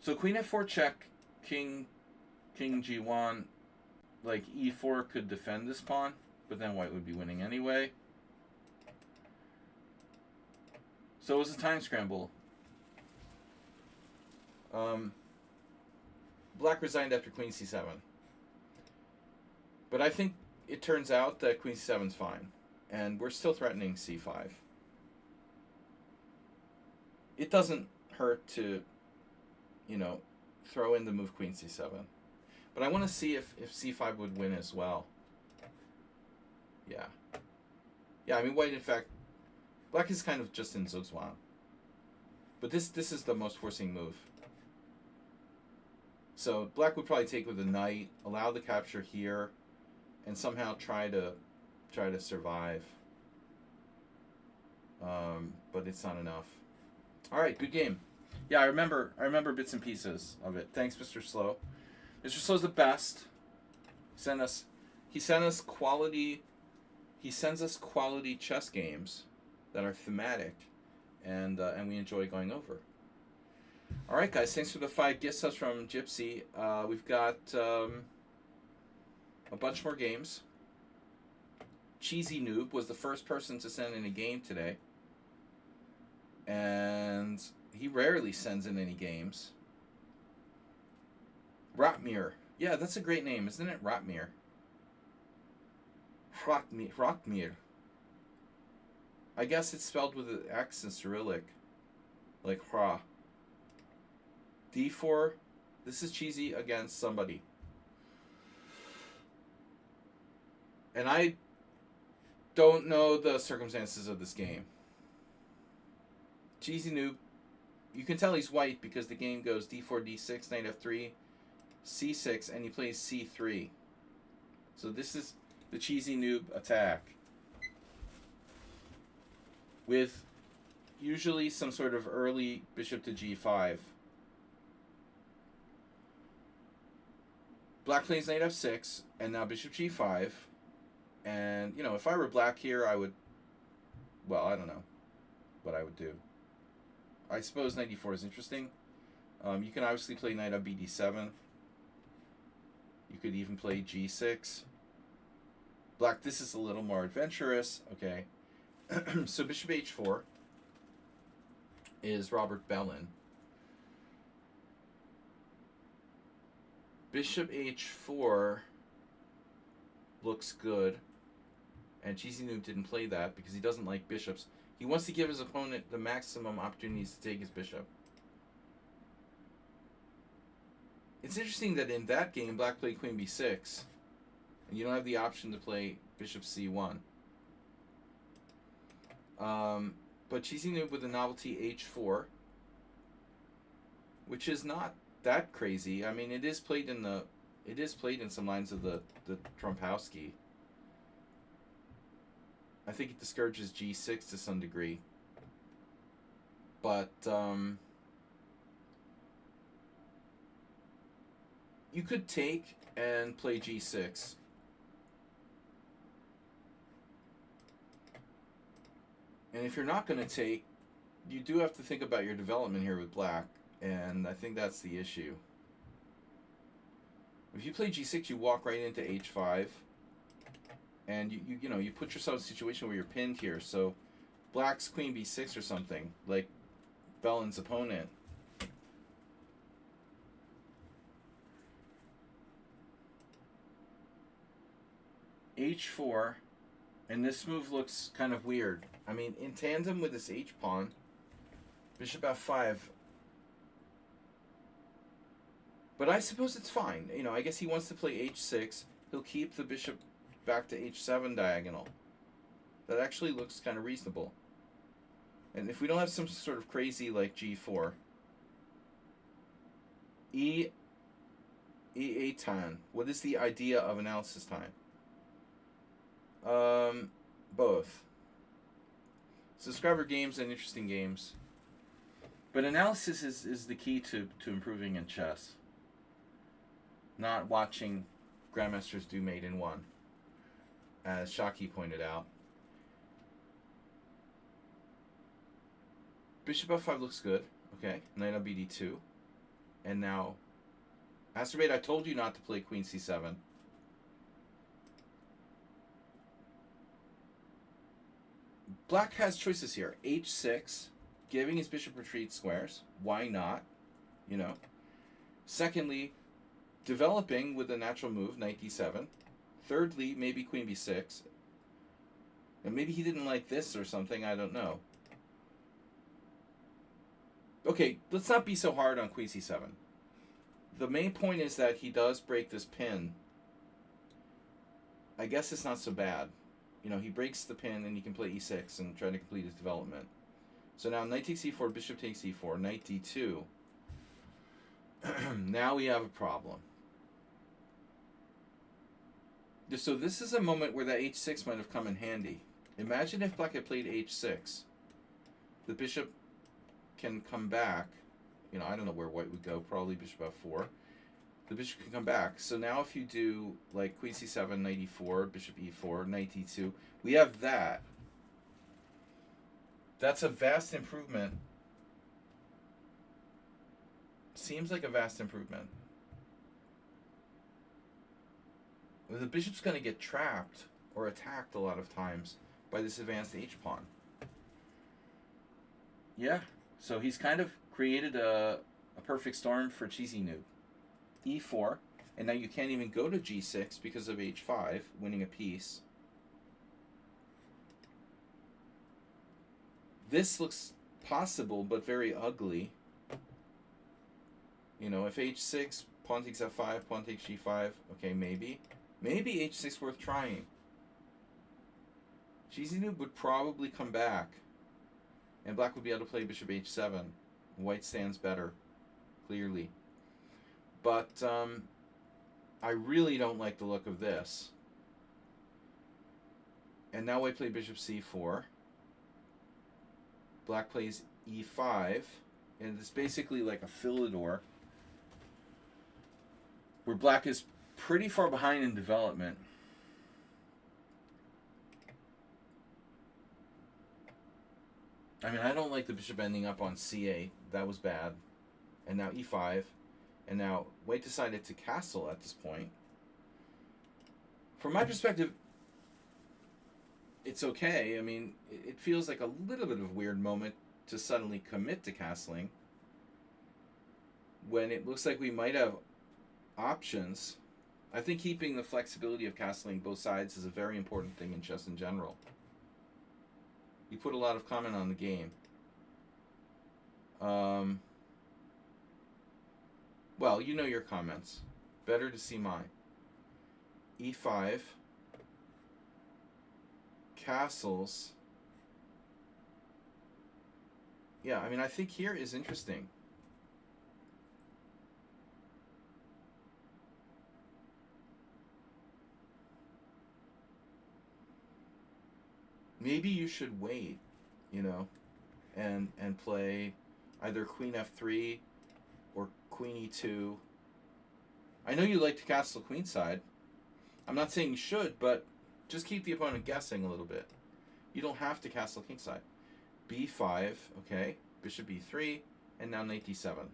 So queen f4 check, king g1, like e4 could defend this pawn, but then white would be winning anyway. So it was a time scramble. Black resigned after queen c7. But I think it turns out that queen c7 is fine. And we're still threatening c5. It doesn't hurt to, you know, throw in the move queen c7. But I want to see if c5 would win as well. Yeah. Yeah, I mean, white, in fact, black is kind of just in Zugzwang. But this is the most forcing move. So black would probably take with the knight, allow the capture here, and somehow try to survive. But it's not enough. All right, good game. Yeah, I remember bits and pieces of it. Thanks, Mr. Slow. Mr. Slow's the best. He sends us quality chess games that are thematic, and we enjoy going over. All right, guys. Thanks for the 5 gift subs from Gypsy. We've got a bunch more games. Cheesy Noob was the first person to send in a game today, and he rarely sends in any games. Rotmir. Yeah, that's a great name, isn't it? Rotmir. Rotmir. I guess it's spelled with an X in Cyrillic, like Hra. D4. This is cheesy against somebody. And I don't know the circumstances of this game. Cheesy Noob You can tell he's white because the game goes d4, d6, knight f3, c6, and he plays c3. So this is the cheesy noob attack, with usually some sort of early bishop to g5. Black plays knight f6, and now bishop g5. And, you know, if I were black here, I would... Well, I don't know what I would do. I suppose knight e4 is interesting. You can obviously play knight on bd7. You could even play g6. Black, this is a little more adventurous. Okay. So bishop h4 is Robert Bellin. Bishop h4 looks good. And Cheesy Noob didn't play that because he doesn't like bishops. He wants to give his opponent the maximum opportunities to take his bishop. It's interesting that in that game, Black played queen b6. And you don't have the option to play bishop c1. But Cheesy Noob with the novelty h4, which is not that crazy. I mean, it is played in some lines of the Trumpowski. I think it discourages g6 to some degree. But you could take and play g6. And if you're not going to take, you do have to think about your development here with black. And I think that's the issue. If you play g6, you walk right into h5. And you put yourself in a situation where you're pinned here. So black's queen b6 or something, like Bellin's opponent. h4, and this move looks kind of weird. I mean, in tandem with this h-pawn, bishop f5. But I suppose it's fine. You know, I guess he wants to play h6. He'll keep the bishop back to h7 diagonal. That actually looks kind of reasonable. And if we don't have some sort of crazy like g4, e8 time. What is the idea of analysis time? Both. Subscriber games and interesting games. But analysis is the key to improving in chess. Not watching grandmasters do mate in one, as Shaki pointed out. Bishop f5 looks good. Okay, knight on bd2. And now, Astrobate, I told you not to play queen c7. Black has choices here. h6, giving his bishop retreat squares. Why not? You know. Secondly, developing with a natural move, knight d7. Thirdly, maybe queen b6. And maybe he didn't like this or something, I don't know. Okay, let's not be so hard on queen c7. The main point is that he does break this pin. I guess it's not so bad. You know, he breaks the pin and he can play e6 and try to complete his development. So now knight takes e4, bishop takes e4, knight d2. Now we have a problem. So this is a moment where that h6 might have come in handy. Imagine if black had played h6. The bishop can come back. You know, I don't know where white would go. Probably bishop f4. The bishop can come back. So now if you do like queen c7, knight e4, bishop e4, knight e2, we have that. That's a vast improvement. Seems like a vast improvement. The bishop's going to get trapped or attacked a lot of times by this advanced h-pawn. Yeah, so he's kind of created a perfect storm for Cheesy Noob. e4, and now you can't even go to g6 because of h5, winning a piece. This looks possible, but very ugly. You know, if h6, pawn takes f5, pawn takes g5, okay, maybe. Maybe h6 worth trying. Cheesy Noob would probably come back, and black would be able to play bishop h7. White stands better, clearly. But I really don't like the look of this. And now white play bishop c4. Black plays e5. And it's basically like a Philidor, where black is pretty far behind in development. I mean, I don't like the bishop ending up on c8. That was bad. And now e5. And now white decided to castle at this point. From my perspective, it's okay. I mean, it feels like a little bit of a weird moment to suddenly commit to castling when it looks like we might have options. I think keeping the flexibility of castling both sides is a very important thing in chess in general. You put a lot of comment on the game. Well, you know your comments. Better to see mine. e5. Castles. Yeah, I mean, I think here is interesting. Maybe you should wait, you know, and play either queen f3 or queen e2. I know you like to castle queenside. I'm not saying you should, but just keep the opponent guessing a little bit. You don't have to castle kingside. b5, okay, bishop e3, and now knight d7.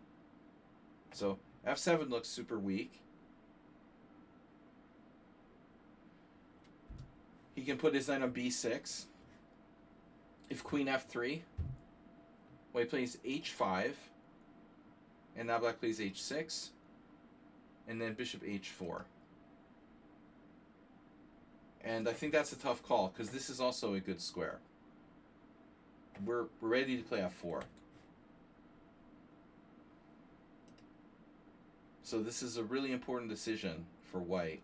So f7 looks super weak. He can put his knight on b6. If queen f3, white plays h5, and now black plays h6, and then bishop h4. And I think that's a tough call, because this is also a good square. We're ready to play f4. So this is a really important decision for white.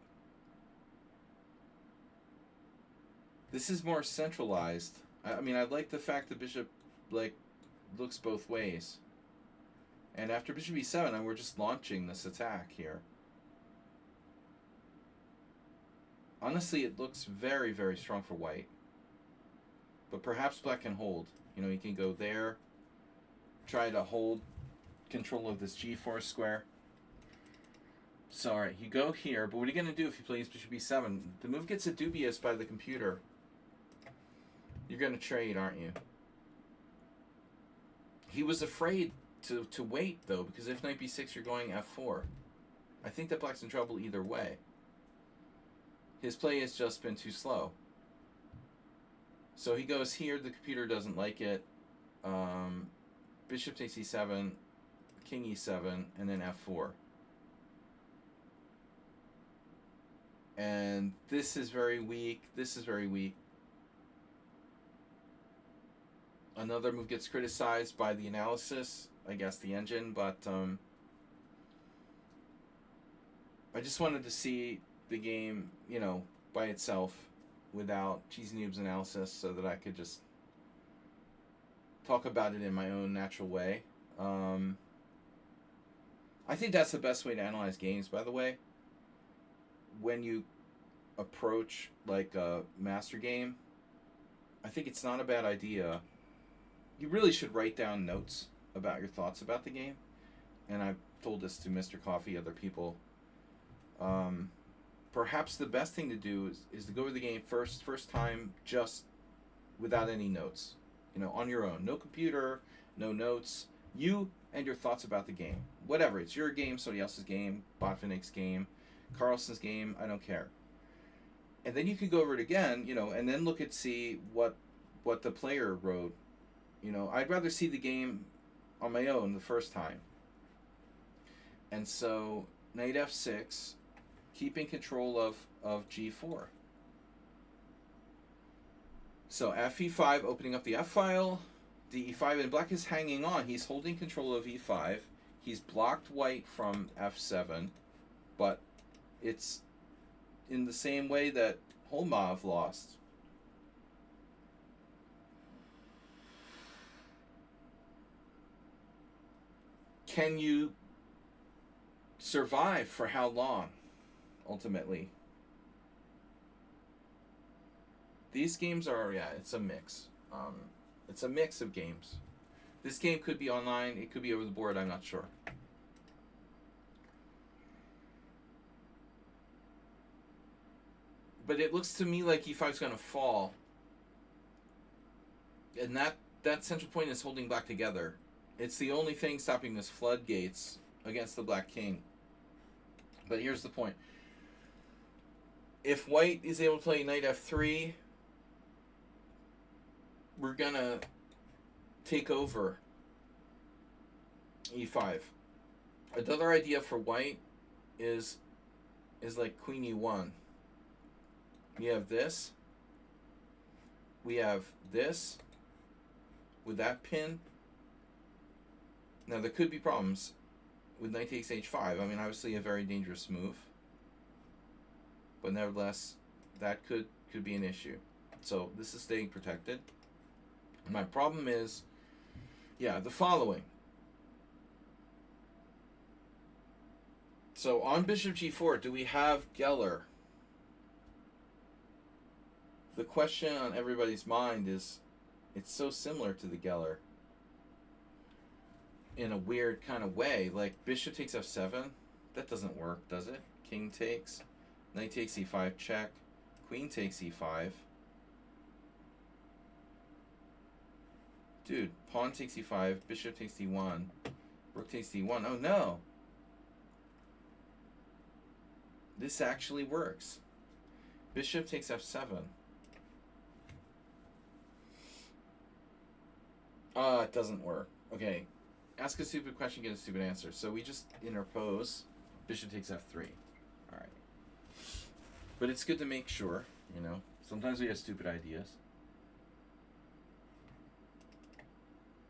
This is more centralized. I mean, I like the fact that bishop looks both ways. And after bishop e7, we're just launching this attack here. Honestly, it looks very, very strong for white. But perhaps black can hold. You know, he can go there, try to hold control of this g4 square. So, alright, you go here, but what are you going to do if he plays bishop e7? The move gets it dubious by the computer. You're going to trade, aren't you? He was afraid to wait, though, because if knight b6, you're going f4. I think that black's in trouble either way. His play has just been too slow. So he goes here, the computer doesn't like it. Bishop takes e7, king e7, and then f4. And this is very weak, this is very weak. Another move gets criticized by the analysis, I guess the engine, but I just wanted to see the game, you know, by itself without Cheesy Noob's analysis so that I could just talk about it in my own natural way. I think that's the best way to analyze games, by the way. When you approach like a master game, I think it's not a bad idea. You really should write down notes about your thoughts about the game. And I've told this to Mr. Coffee, other people. Perhaps the best thing to do is to go over the game first time, just without any notes. You know, on your own. No computer, no notes. You and your thoughts about the game. Whatever. It's your game, somebody else's game, Botvinnik's game, Carlson's game, I don't care. And then you could go over it again, you know, and then look at see what the player wrote. You know, I'd rather see the game on my own the first time. And so, knight f6, keeping control of g4. So fe5, opening up the f file, the e5, and black is hanging on. He's holding control of e5. He's blocked white from f7, but it's in the same way that Holmov lost. can you survive for how long, ultimately? These games are, yeah, it's a mix. It's a mix of games. This game could be online. It could be over the board. I'm not sure. But it looks to me like e5 is going to fall. And that central point is holding black together. It's the only thing stopping this floodgates against the black king. But here's the point. If white is able to play knight f3, we're going to take over e5. Another idea for white is like queen e1. We have this. We have this with that pin. Now there could be problems with knight takes h5. I mean, obviously a very dangerous move, but nevertheless, that could be an issue. So this is staying protected. My problem is, yeah, the following. So on bishop g4, do we have Geller? The question on everybody's mind is, it's so similar to the Geller in a weird kind of way. Like bishop takes f7, that doesn't work, does it? King takes, knight takes e5 check, queen takes e5. Dude, pawn takes e5, bishop takes d1, rook takes d1. Oh no! This actually works. Bishop takes f7. It doesn't work. Okay. Ask a stupid question, get a stupid answer. So we just interpose. Bishop takes f3. Alright. But it's good to make sure, you know. Sometimes we have stupid ideas.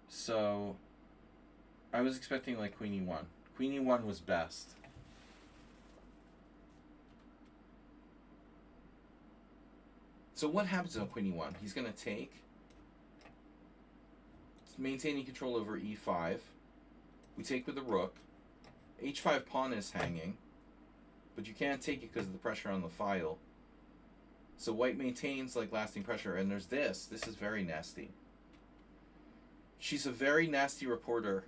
So I was expecting like queen e1. Queen e1 was best. So what happens on queen e1? He's going to take, maintaining control over e5. We take with the rook. h5 pawn is hanging, but you can't take it because of the pressure on the file. So white maintains like lasting pressure, and there's this. This is very nasty. She's a very nasty reporter.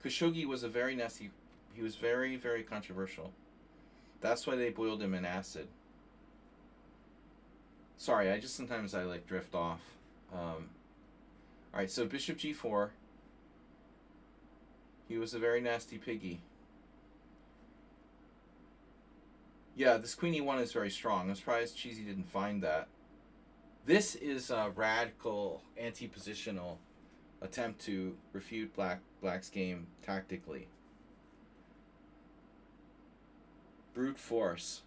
Khashoggi was a very nasty, he was very, very controversial. That's why they boiled him in acid. Sorry, sometimes I like drift off. Alright, so bishop g4. He was a very nasty piggy. Yeah, this queen e1 is very strong. I'm surprised Cheesy didn't find that. This is a radical, anti-positional attempt to refute Black's game tactically. Brute force.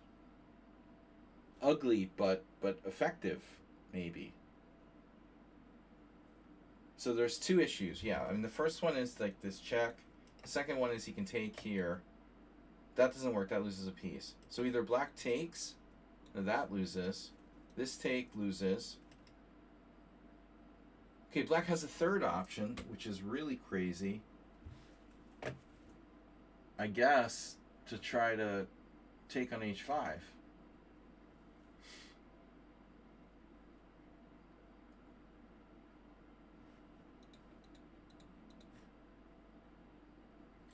Ugly, but effective, maybe. So there's two issues. Yeah, I mean, the first one is like this check. The second one is he can take here. That doesn't work. That loses a piece. So either black takes, or that loses. This take loses. Okay, black has a third option, which is really crazy. I guess to try to take on h5.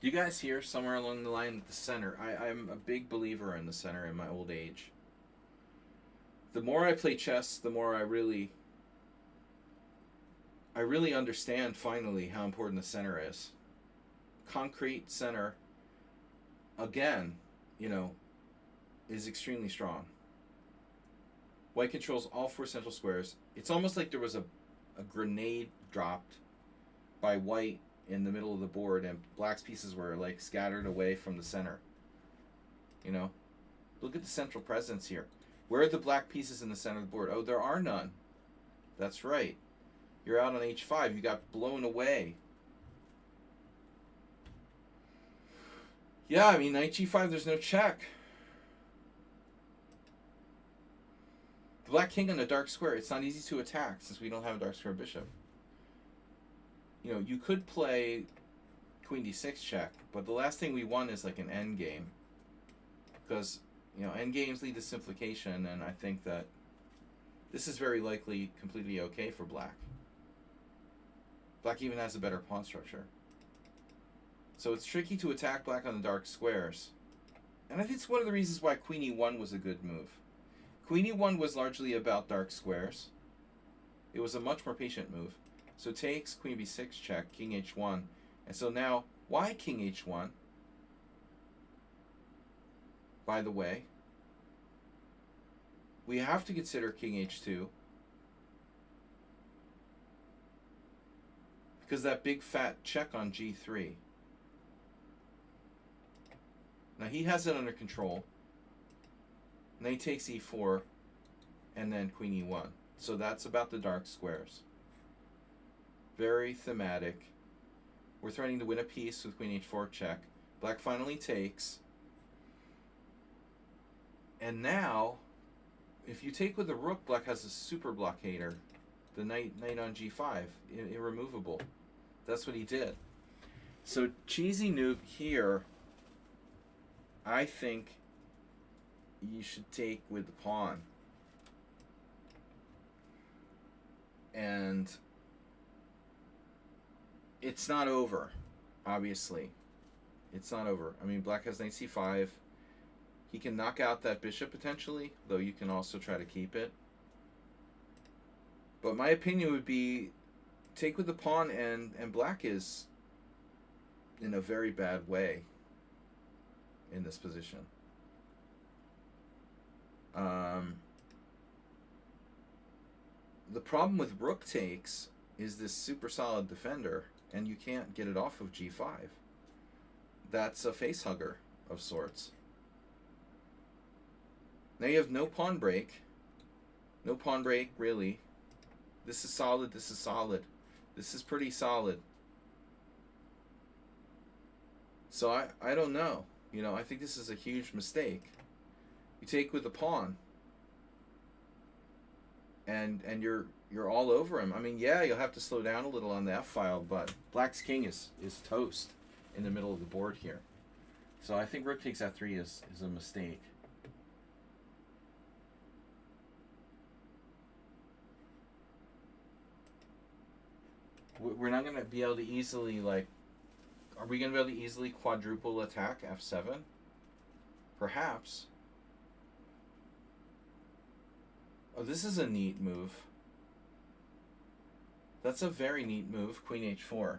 You guys hear somewhere along the line the center? I'm a big believer in the center in my old age. The more I play chess, the more I really understand finally how important the center is. Concrete center, again, you know, is extremely strong. White controls all four central squares. It's almost like there was a grenade dropped by white in the middle of the board, and black's pieces were like scattered away from the center. You know, look at the central presence here. Where are the black pieces in the center of the board? Oh, there are none. That's right. You're out on h5. You got blown away. Yeah, I mean, knight g5, there's no check. The black king on a dark square, it's not easy to attack since we don't have a dark square bishop. You know, you could play queen d6 check, but the last thing we want is like an end game. Because, you know, end games lead to simplification, and I think that this is very likely completely okay for black. Black even has a better pawn structure. So it's tricky to attack black on the dark squares. And I think it's one of the reasons why queen e1 was a good move. Queen e1 was largely about dark squares. It was a much more patient move. So takes, queen b6 check, king h1. And so now, why king h1? By the way, we have to consider king h2. Because that big fat check on g3. Now he has it under control. And then he takes e4, and then queen e1. So that's about the dark squares. Very thematic. We're threatening to win a piece with queen h4 check. Black finally takes. And now, if you take with the rook, black has a super blockader. The knight on g5, irremovable. That's what he did. So cheesy nuke here, I think you should take with the pawn. And it's not over, obviously. It's not over. I mean, black has knight c5. He can knock out that bishop potentially, though you can also try to keep it. But my opinion would be take with the pawn, and black is in a very bad way in this position. The problem with rook takes is this super solid defender, and you can't get it off of g5. That's a face hugger of sorts. Now you have no pawn break. No pawn break, really. This is solid, this is solid. This is pretty solid. So I don't know. You know, I think this is a huge mistake. You take with the pawn. And you're all over him. I mean, yeah, you'll have to slow down a little on the f-file, but black's king is toast in the middle of the board here. So I think rook takes f3 is a mistake. We're not going to be able to easily, like, are we going to be able to easily quadruple attack f7? Perhaps. Oh, this is a neat move. That's a very neat move, queen h4.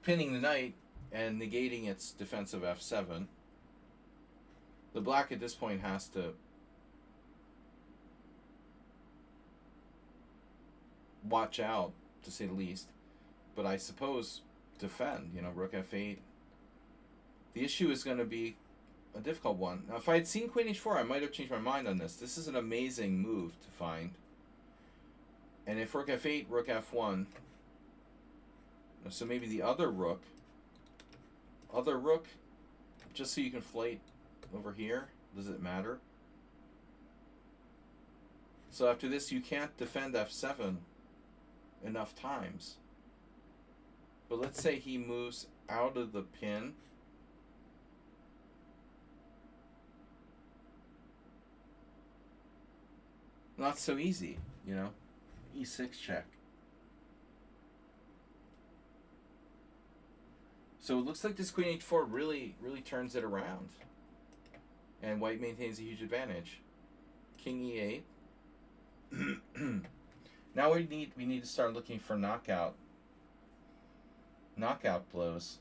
Pinning the knight and negating its defense of f7. The black at this point has to watch out, to say the least. But I suppose defend, you know, rook f8. The issue is going to be a difficult one. Now, if I had seen queen h4, I might have changed my mind on this. This is an amazing move to find. And if rook f8, rook f1, so maybe the other rook, just so you can flight over here, does it matter? So after this, you can't defend f7 enough times. But let's say he moves out of the pin. Not so easy, you know. e6 check. So it looks like this queen h4 really turns it around. And white maintains a huge advantage. King e8. Now we need to start looking for knockout blows.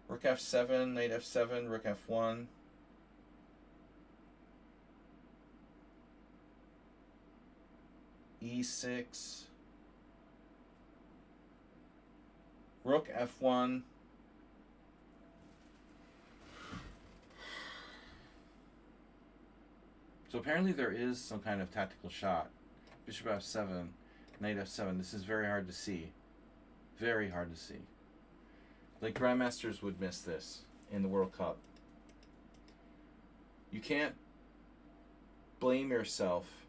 Rook f7, knight f7, rook f1. e6. Rook f1. So apparently there is some kind of tactical shot. Bishop f7, knight f7. This is very hard to see. Very hard to see. Like grandmasters would miss this in the World Cup. You can't blame yourself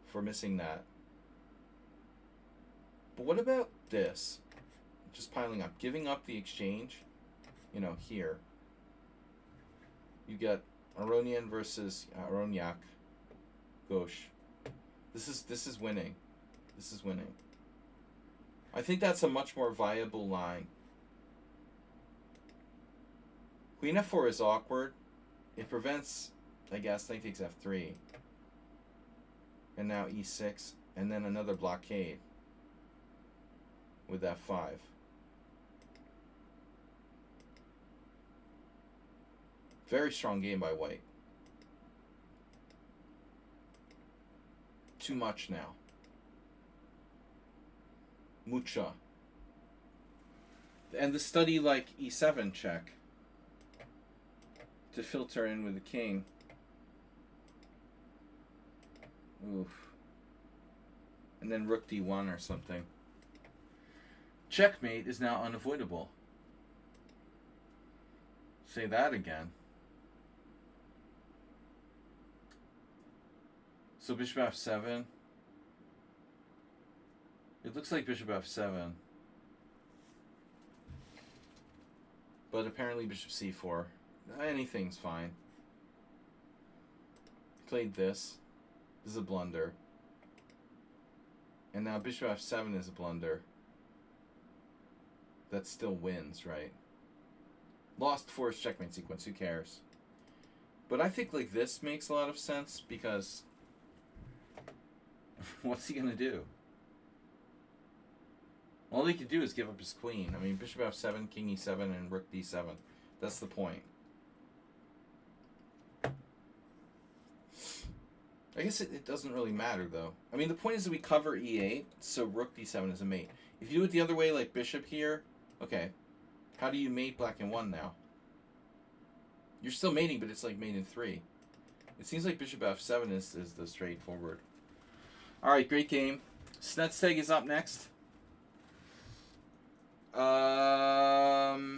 for missing that. But what about this? Just piling up. Giving up the exchange, you know, here. You get Aronian versus Aroniak. Gauche. This is winning. This is winning. I think that's a much more viable line. Queen f4 is awkward. It prevents, I guess, knight takes f3. And now e6. And then another blockade with f5. Very strong game by white. Too much now. Mucha. And the study like e7 check to filter in with the king. Oof. And then rook d1 or something. Checkmate is now unavoidable. Say that again. So bishop f7. It looks like bishop f7. But apparently bishop c4. Anything's fine. Played this. This is a blunder. And now bishop f7 is a blunder. That still wins, right? Lost forced checkmate sequence, who cares? But I think like this makes a lot of sense because what's he gonna do? All he could do is give up his queen. I mean, bishop f7, king e7, and rook d7. That's the point. I guess it doesn't really matter, though. I mean, the point is that we cover e8, so rook d7 is a mate. If you do it the other way, like bishop here, okay. How do you mate black and 1 now? You're still mating, but it's like mate in 3. It seems like bishop f7 is the straightforward. Alright, great game. Snedsteg is up next. Alright,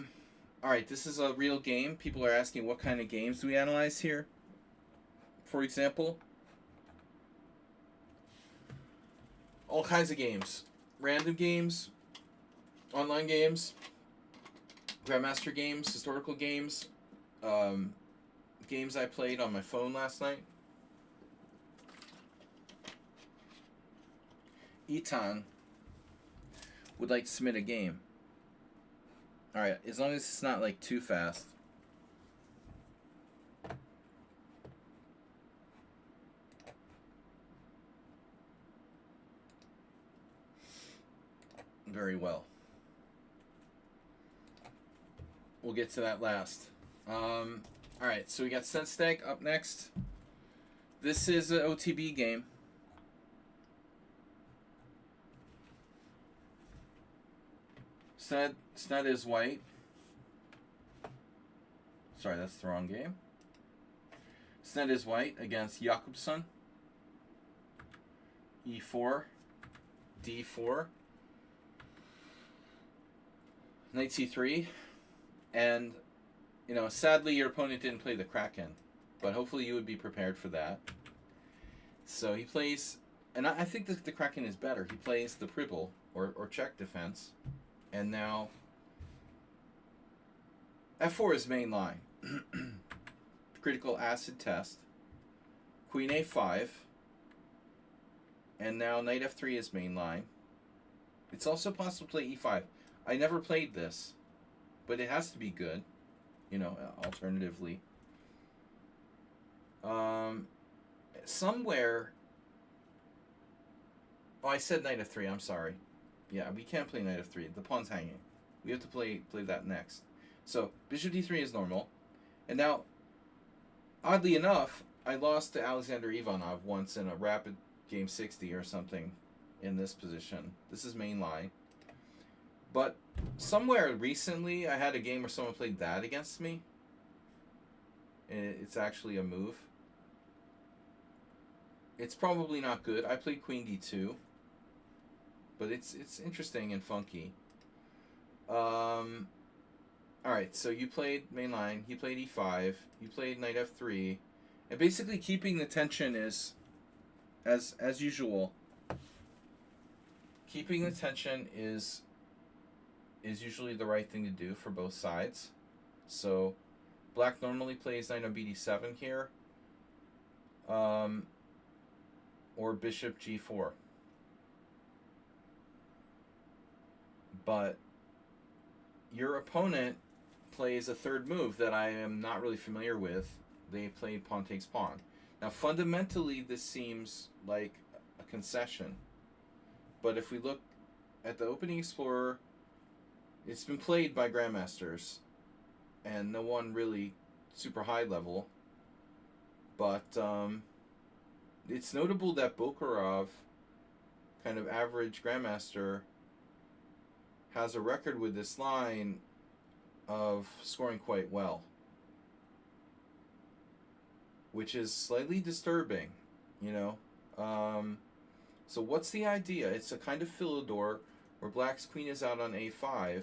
this is a real game. People are asking what kind of games do we analyze here? For example, all kinds of games. Random games, online games, Grandmaster games, historical games, games I played on my phone last night. Etan would like to submit a game. Alright, as long as it's not like too fast. Very well. We'll get to that last. Alright, so we got Snedsteg up next. This is an OTB game. Sned is white. Sorry, that's the wrong game. Sned is white against Jakobsson. E4. D4. Knight c3. And, you know, sadly your opponent didn't play the Kraken. But hopefully you would be prepared for that. So he plays, and I think the Kraken is better. He plays the Pribble, or check defense. And now f4 is main line. Critical acid test. Queen a5. And now knight f3 is main line. It's also possible to play e5. I never played this, but it has to be good, you know, alternatively. Somewhere, oh, I said knight f3, I'm sorry. Yeah, we can't play knight f3. The pawn's hanging. We have to play that next. So, bishop d3 is normal. And now, oddly enough, I lost to Alexander Ivanov once in a rapid game 60 or something in this position. This is main line. But somewhere recently, I had a game where someone played that against me. And it's actually a move. It's probably not good. I played queen d2. But it's interesting and funky. Alright, so you played main line. He played e5. You played knight f3. And basically keeping the tension is, as usual. keeping the tension is usually the right thing to do for both sides. So black normally plays knight on bd7 here, or bishop g4. But your opponent plays a third move that I am not really familiar with. They play pawn takes pawn. Now fundamentally this seems like a concession, but if we look at the opening explorer, it's been played by grandmasters and no one really super high level, but it's notable that Bokarov, kind of average grandmaster, has a record with this line of scoring quite well, which is slightly disturbing, you know. So what's the idea? It's a kind of Philidor where black's queen is out on a5.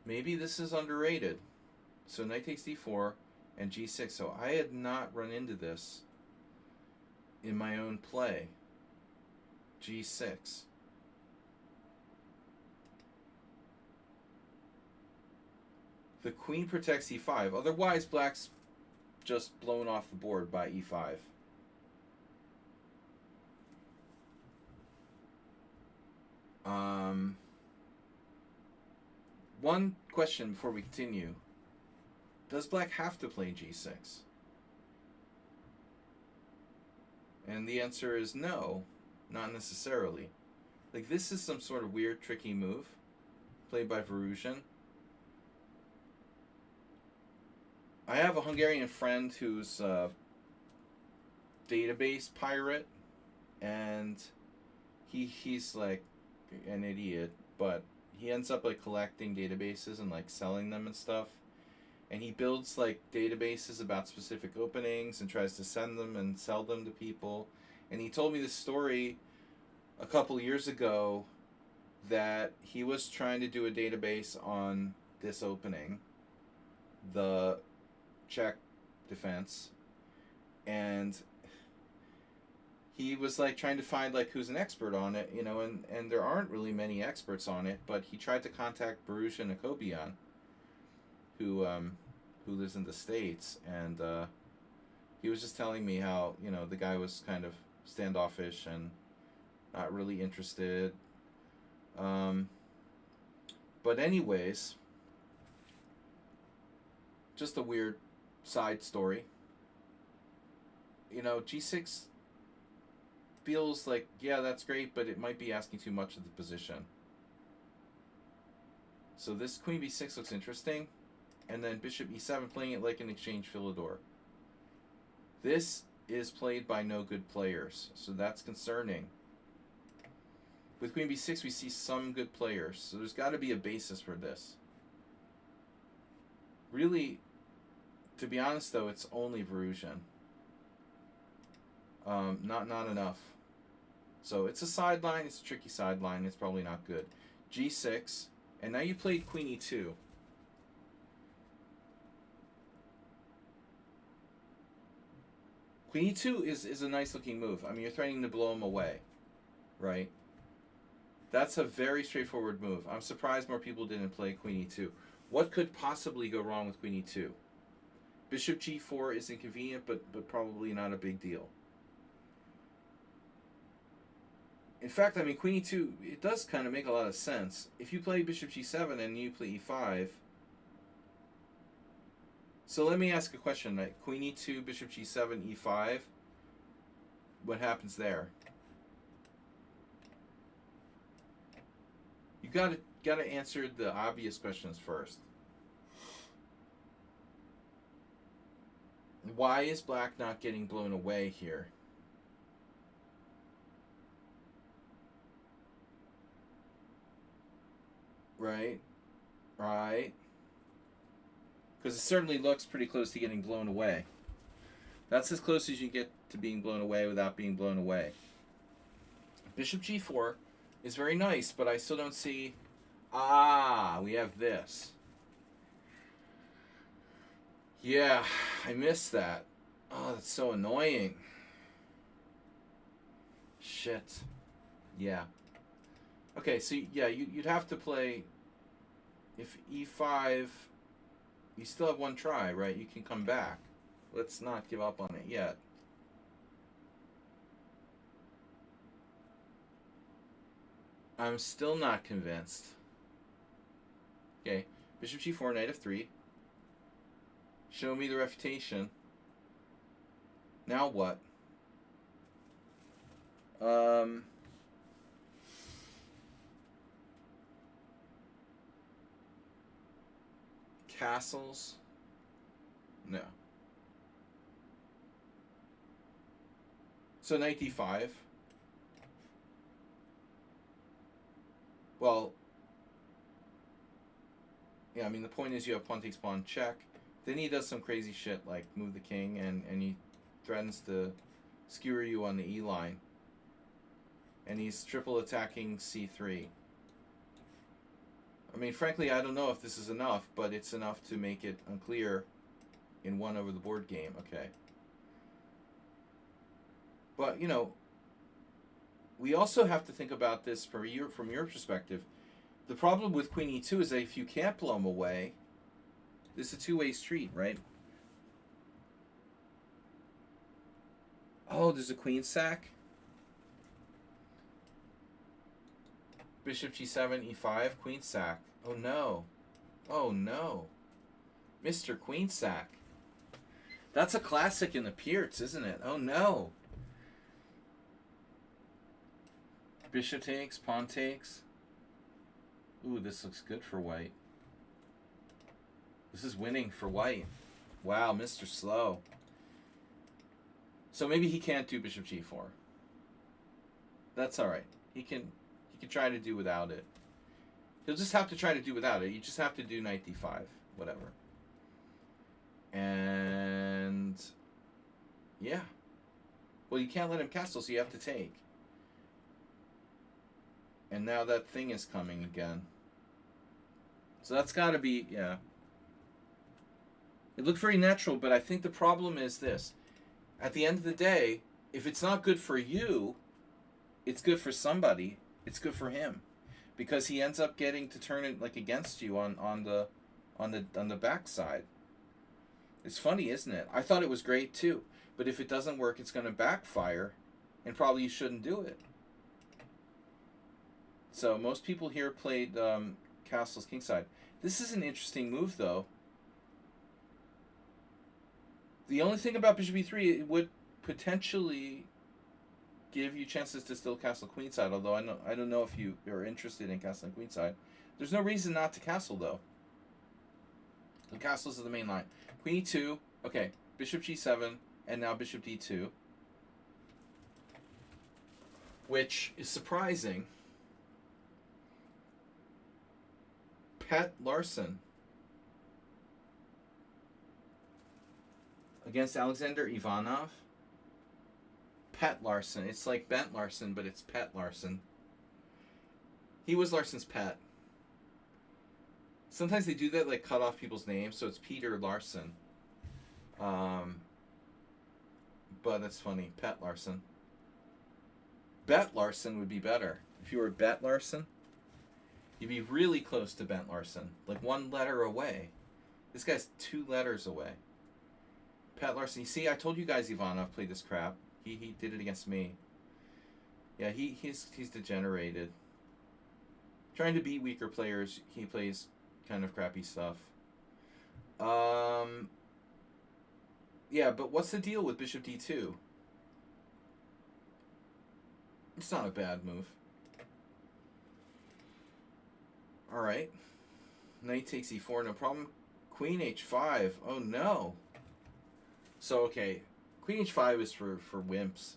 Maybe this is underrated. So knight takes d4 and g6. So I had not run into this in my own play. g6. The queen protects e5. Otherwise, black's just blown off the board by e5. One question before we continue. Does black have to play g6? And the answer is no, not necessarily. Like, this is some sort of weird, tricky move played by Varuzhin. I have a Hungarian friend who's a database pirate, and he's like an idiot, but he ends up like collecting databases and like selling them and stuff. And he builds like databases about specific openings and tries to send them and sell them to people. And he told me this story a couple years ago that he was trying to do a database on this opening, the Czech defense, and he was like trying to find like who's an expert on it, you know, and there aren't really many experts on it, but he tried to contact Varuzhin Akobian, who lives in the States, and he was just telling me how, you know, the guy was kind of standoffish and not really interested. But anyways, just a weird side story. You know, g6 feels like, yeah, that's great, but it might be asking too much of the position. So this queen b6 looks interesting, and then bishop e7 playing it like an exchange Philidor. This is played by no good players, so that's concerning. With queen b6 we see some good players, so there's got to be a basis for this. Really, to be honest though, it's only Varuzhin. Not enough. So it's a sideline, it's a tricky sideline, it's probably not good. g6, and now you played queen e2. Queen e2 is a nice looking move. I mean, you're threatening to blow him away, right? That's a very straightforward move. I'm surprised more people didn't play queen e2. What could possibly go wrong with queen e2? Bishop g4 is inconvenient, but probably not a big deal. In fact, I mean, queen e2, it does kind of make a lot of sense. If you play bishop g7 and you play e5... So let me ask a question, right? Queen e2, bishop g7, e5. What happens there? You gotta answer the obvious questions first. Why is black not getting blown away here? Right? Right? Because it certainly looks pretty close to getting blown away. That's as close as you get to being blown away without being blown away. Bishop g4 is very nice, but I still don't see... Ah, we have this. Yeah, I missed that. Oh, that's so annoying. Shit. Yeah, Okay, so yeah, you'd have to play. If e5, you still have one try, right? You can come back. Let's not give up on it yet. I'm still not convinced. Okay, bishop g4, knight f3. Show me the refutation. Now what? Castles? No. So knight d5. Well, yeah, I mean, the point is you have pawn takes pawn check. Then he does some crazy shit like move the king, and he threatens to skewer you on the e line. And he's triple attacking c3. I mean, frankly, I don't know if this is enough, but it's enough to make it unclear in one over the board game. Okay. But, you know, we also have to think about this from your perspective. The problem with queen e2 is that if you can't blow him away, this is a two-way street, right? Oh, there's a queen sack. Bishop g7, e5, queen sack. Oh no. Oh no. Mr. Queen sack. That's a classic in the Pierts, isn't it? Oh no. Bishop takes, pawn takes. Ooh, this looks good for white. This is winning for white. Wow, Mr. Slow. So maybe he can't do bishop g4. That's all right. He can try to do without it. He'll just have to try to do without it. You just have to do knight d5, whatever. And yeah. Well, you can't let him castle, so you have to take. And now that thing is coming again. So that's got to be, yeah. It looked very natural, but I think the problem is this. At the end of the day, if it's not good for you, it's good for somebody. It's good for him, because he ends up getting to turn it like against you on the backside. It's funny, isn't it? I thought it was great too, but if it doesn't work, it's going to backfire, and probably you shouldn't do it. So most people here played castles kingside. This is an interesting move, though. The only thing about bishop e3, it would potentially give you chances to still castle queenside, although I don't know if you are interested in castling queenside. There's no reason not to castle, though. The castles are the main line. Queen e2, okay, bishop g7, and now bishop d2, which is surprising. Pet Larson against Alexander Ivanov. Pet Larson. It's like Bent Larson, but it's Pet Larson. He was Larson's pet. Sometimes they do that, like cut off people's names, so it's Peter Larson. But that's funny. Pet Larson. Bet Larson would be better. If you were Bet Larson, you'd be really close to Bent Larson. Like one letter away. This guy's 2 letters away. Pet Larson. You see, I told you guys Ivanov played this crap. He did it against me. Yeah, he's degenerated. Trying to beat weaker players, he plays kind of crappy stuff. Yeah, but what's the deal with bishop d2? It's not a bad move. Alright. Knight takes e4, no problem. Queen h5. Oh no. So, okay. Queen h5 is for wimps.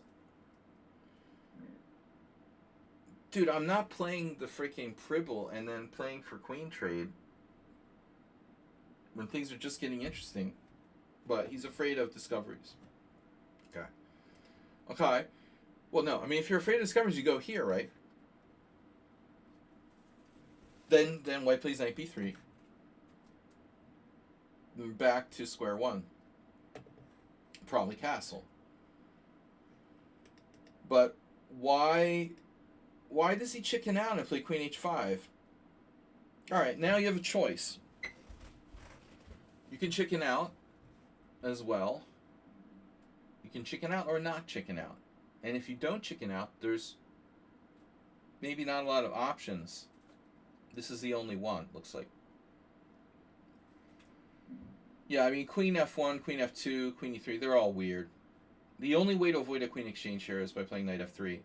Dude, I'm not playing the freaking Pribble and then playing for queen trade when things are just getting interesting. But he's afraid of discoveries. Okay. Okay. Well, no. I mean, if you're afraid of discoveries, you go here, right? Then white plays knight b3. Back to square one. Probably castle. But why why does he chicken out and play queen h5? Alright, now you have a choice. You can chicken out as well. You can chicken out or not chicken out. And if you don't chicken out, there's maybe not a lot of options. This is the only one, looks like. Yeah, I mean, queen f1, queen f2, queen e3, they're all weird. The only way to avoid a queen exchange here is by playing knight f3.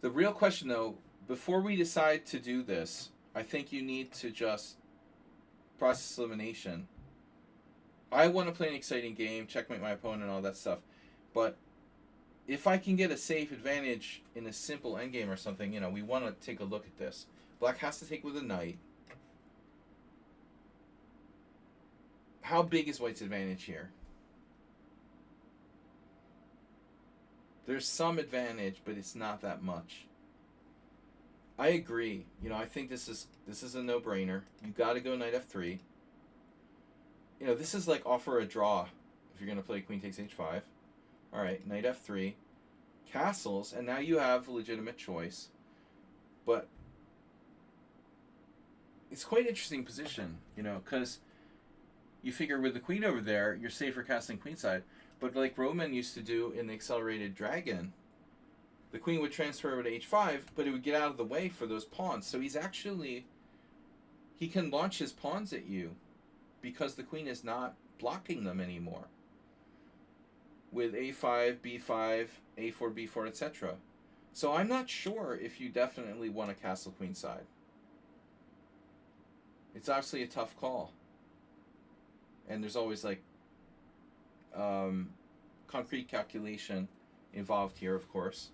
The real question, though, before we decide to do this, I think you need to just process elimination. I want to play an exciting game, checkmate my opponent and all that stuff. But if I can get a safe advantage in a simple endgame or something, we want to take a look at this. Black has to take with a knight. How big is white's advantage here? There's some advantage, but it's not that much. I agree. I think this is a no-brainer. You got to go knight f3. This is like offer a draw if you're going to play queen takes h5. All right, knight f3, castles, and now you have a legitimate choice. But it's quite an interesting position, because you figure with the queen over there, you're safer castling queenside. But like Roman used to do in the accelerated dragon, the queen would transfer over to h5, but it would get out of the way for those pawns. So he can launch his pawns at you because the queen is not blocking them anymore. With a5, b5, a4, b4, etc. So I'm not sure if you definitely want to castle queenside. It's obviously a tough call. And there's always concrete calculation involved here, of course.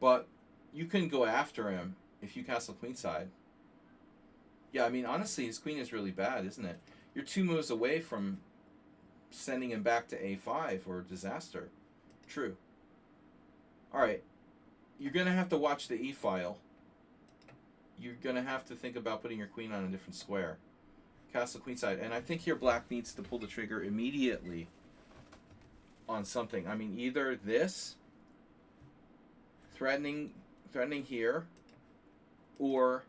But you can go after him if you castle queenside. Yeah, I mean, honestly, his queen is really bad, isn't it? You're 2 moves away from sending him back to a5 or disaster. True. Alright. You're going to have to watch the e-file. You're going to have to think about putting your queen on a different square. Castle queenside. And I think here black needs to pull the trigger immediately on something. I mean, either this, threatening here, or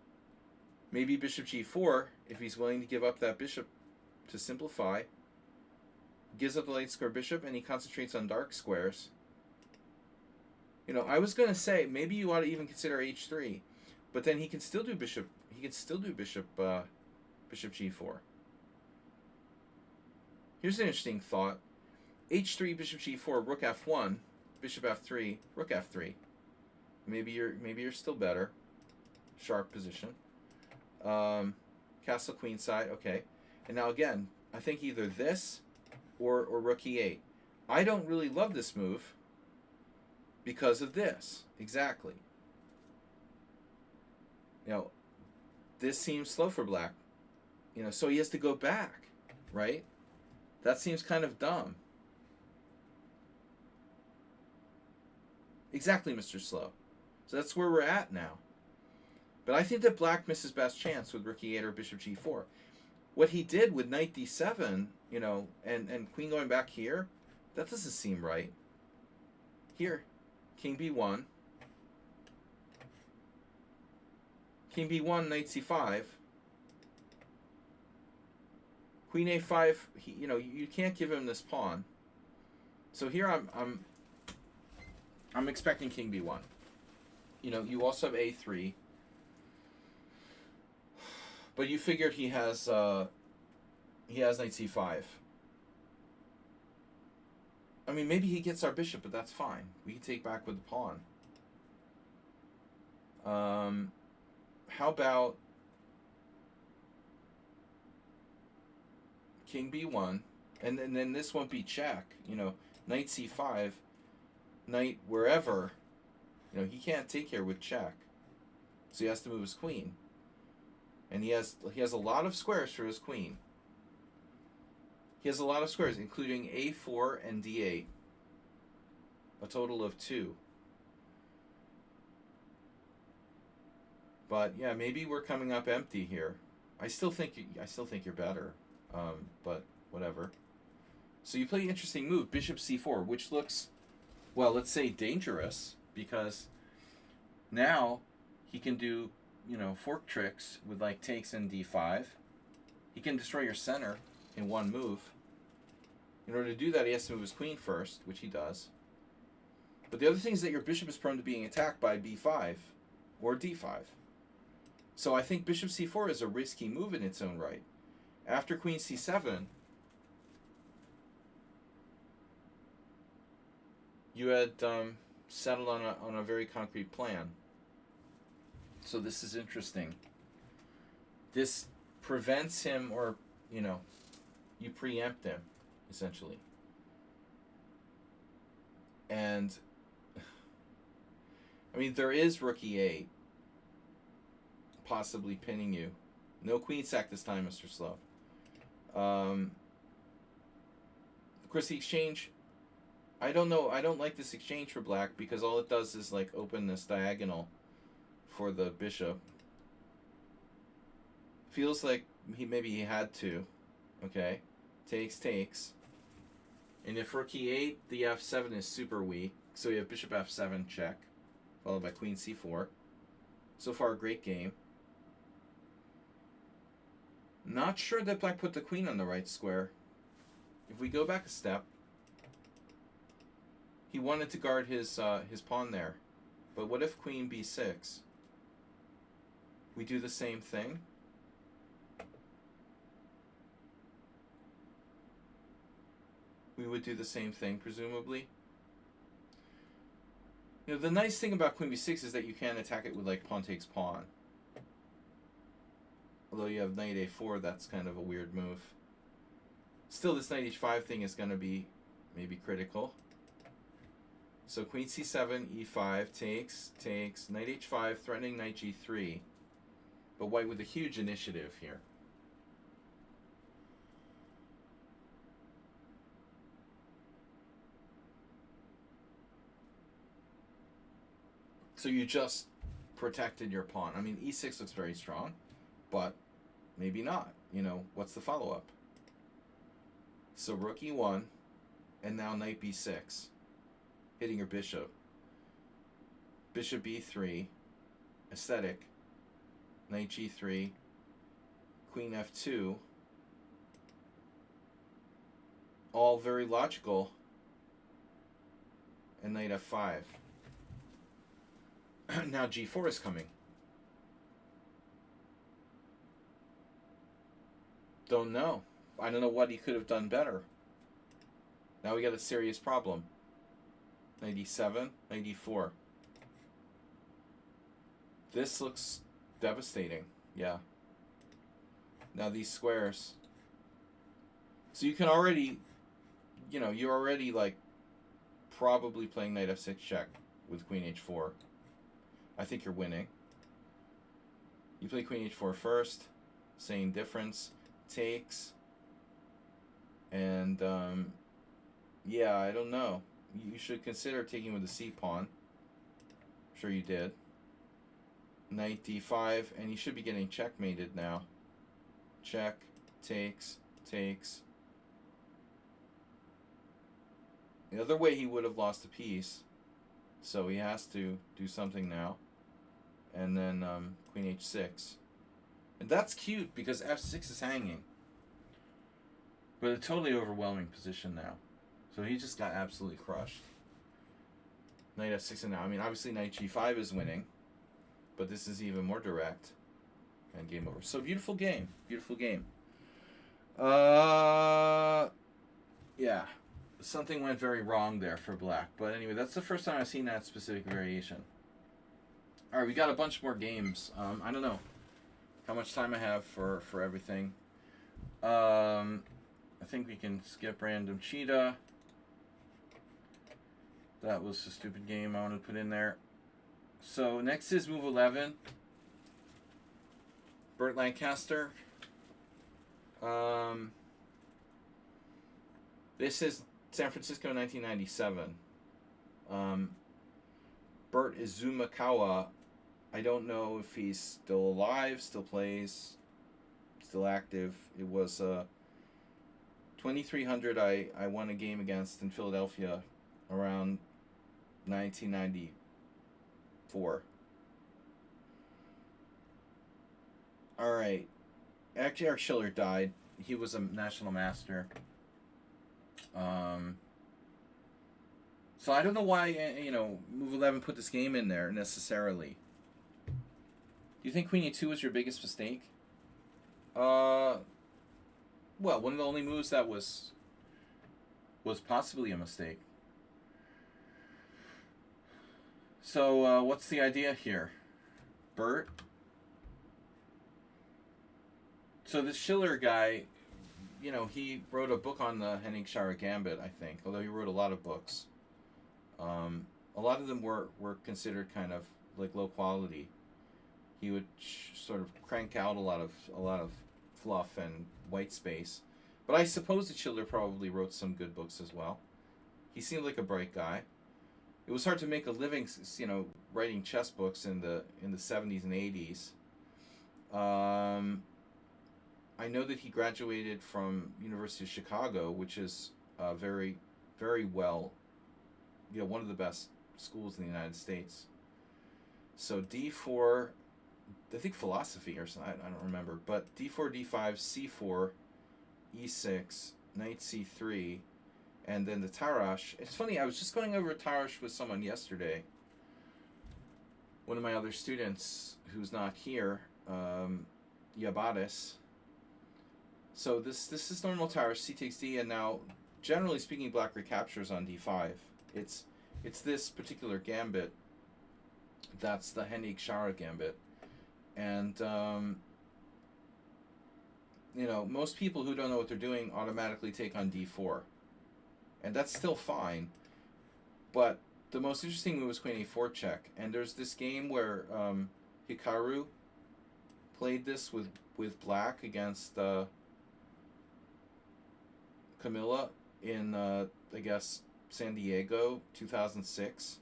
maybe bishop g4, if he's willing to give up that bishop to simplify. Gives up the light square bishop, and he concentrates on dark squares. I was going to say, maybe you ought to even consider h3. But then he can still do bishop. He can still do bishop g4. Here's an interesting thought. h3, bishop g4, rook f1, bishop f3, rook f3. Maybe you're still better. Sharp position. Castle queenside. Okay. And now again, I think either this or rook e8. I don't really love this move because of this. Exactly. This seems slow for black. So he has to go back, right? That seems kind of dumb. Exactly, Mr. Slow. So that's where we're at now. But I think that black misses best chance with rook e8 or bishop g4. What he did with knight d7, and queen going back here, that doesn't seem right. Here, king b1. King b1, knight c5. Queen a5, you can't give him this pawn. So here I'm expecting king b1. You also have a3. But you figured he has knight c5. I mean, maybe he gets our bishop, but that's fine. We can take back with the pawn. How about king b1, and then this won't be check. Knight c5, knight wherever. He can't take here with check, so he has to move his queen. And he has a lot of squares for his queen. He has a lot of squares, including a4 and d8. A total of 2. But yeah, maybe we're coming up empty here. I still think you're better. But whatever. So you play an interesting move, bishop c4, which looks well, let's say dangerous, because now he can do, fork tricks with like takes in d5. He can destroy your center in one move. In order to do that, he has to move his queen first, which he does. But the other thing is that your bishop is prone to being attacked by b5 or d5. So I think bishop c4 is a risky move in its own right. After queen c7, you had settled on a very concrete plan. So this is interesting. This prevents him, or, you preempt him, essentially. And, I mean, there is rook e8, possibly pinning you. No queen sack this time, Mr. Slow. Of course, the exchange, I don't know. I don't like this exchange for black, because all it does is like open this diagonal for the bishop. Feels like maybe he had to. Okay, takes. And if rook e8, the f7 is super weak. So you have bishop f7 check, followed by queen c4. So far, a great game. Not sure that black put the queen on the right square. If we go back a step, he wanted to guard his pawn there. But what if queen b6? We do the same thing. We would do the same thing, presumably. The nice thing about queen b6 is that you can attack it with like pawn takes pawn. Although you have knight a4, that's kind of a weird move. Still, this knight h5 thing is going to be maybe critical. So queen c7, e5, takes, knight h5, threatening knight g3. But white with a huge initiative here. So you just protected your pawn. I mean, e6 looks very strong, but maybe not. What's the follow-up? So rook e1, and now knight b6, hitting your bishop. Bishop b3, aesthetic, knight g3, queen f2, all very logical, and knight f5. Now g4 is coming. Don't know. I don't know what he could have done better. Now we got a serious problem. Knight e7, knight e4. This looks devastating. Yeah. Now these squares. So you can already, you're already like probably playing knight f6 check with queen h4. I think you're winning. You play queen h4 first. Same difference. Takes. And, yeah, I don't know. You should consider taking with the c-pawn. I'm sure you did. Knight d5, and you should be getting checkmated now. Check, takes. The other way he would have lost a piece, so he has to do something now. And then queen h6. And that's cute because f6 is hanging. But a totally overwhelming position now. So he just got absolutely crushed. Knight f6 and now. I mean, obviously knight g5 is winning. But this is even more direct. And game over. So beautiful game. Beautiful game. Yeah. Something went very wrong there for black. But anyway, that's the first time I've seen that specific variation. Alright, we got a bunch more games. I don't know how much time I have for everything. I think we can skip Random Cheetah. That was a stupid game I wanted to put in there. So next is move 11. Burt Lancaster. This is San Francisco 1997. Burt Izumakawa. I don't know if he's still alive, still plays, still active. It was 2300 I won a game against in Philadelphia around 1994. All right. Actually, Eric Schiller died. He was a national master. Um, so I don't know why Move 11 put this game in there necessarily. Do you think Queen E2 was your biggest mistake? Uh, well, one of the only moves that was possibly a mistake. So what's the idea here, Bert? So this Schiller guy, he wrote a book on the Hennig-Schara Gambit, I think. Although he wrote a lot of books, a lot of them were considered kind of like low quality. He would sort of crank out a lot of fluff and white space. But I suppose that Schiller probably wrote some good books as well. He seemed like a bright guy. It was hard to make a living, writing chess books in the 70s and 80s. I know that he graduated from University of Chicago, which is very, very well, one of the best schools in the United States. So D4, I think philosophy or something, I don't remember, but D4, D5, C4, E6, Knight C3, and then the Tarrasch. It's funny, I was just going over Tarrasch with someone yesterday. One of my other students who's not here, Yabatis. So this is normal Tarrasch, C takes D, and now, generally speaking, black recaptures on D5. It's this particular gambit that's the Hennig-Schara Gambit. And, most people who don't know what they're doing automatically take on D4. And that's still fine. But the most interesting move was Queen A4 check. And there's this game where Hikaru played this with black against Camilla in, I guess, San Diego, 2006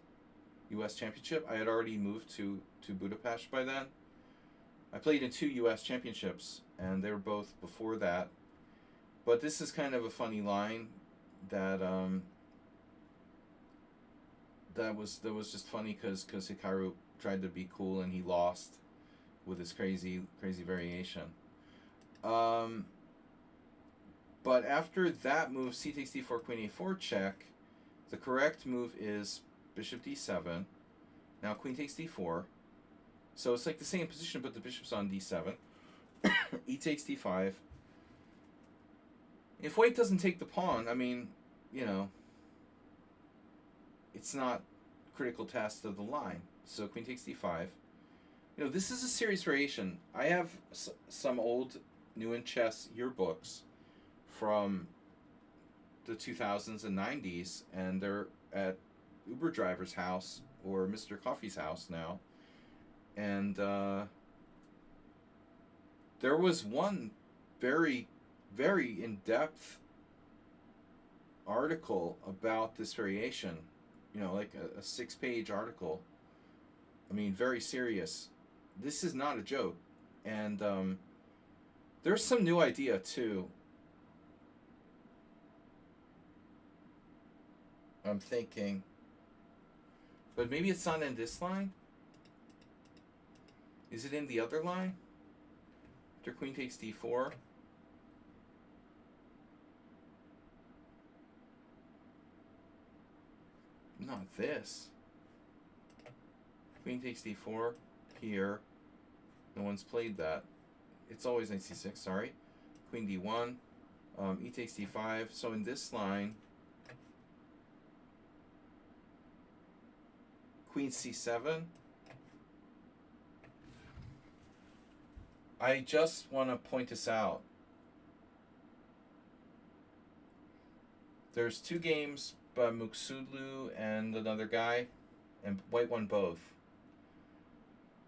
U.S. Championship. I had already moved to Budapest by then. I played in 2 U.S. championships, and they were both before that. But this is kind of a funny line that that was just funny because Hikaru tried to be cool and he lost with his crazy variation. But after that move, C takes D4, Queen A4 check, the correct move is Bishop D7. Now Queen takes D4. So it's like the same position, but the bishop's on D7. E takes D5. If white doesn't take the pawn, I mean, it's not critical test of the line. So Queen takes D5. This is a serious variation. I have some old New in Chess yearbooks from the 2000s and 90s, and they're at Uber driver's house or Mr. Coffee's house now. And there was one very, very in-depth article about this variation, like a 6-page article. I mean, very serious. This is not a joke. And there's some new idea, too. I'm thinking. But maybe it's not in this line? Is it in the other line? After Queen takes D4. Not this. Queen takes D4 here. No one's played that. It's always Knight C6, sorry. Queen D1. E takes D5. So in this line, Queen C7. I just want to point this out. There's 2 games by Muxudlu and another guy, and white won both.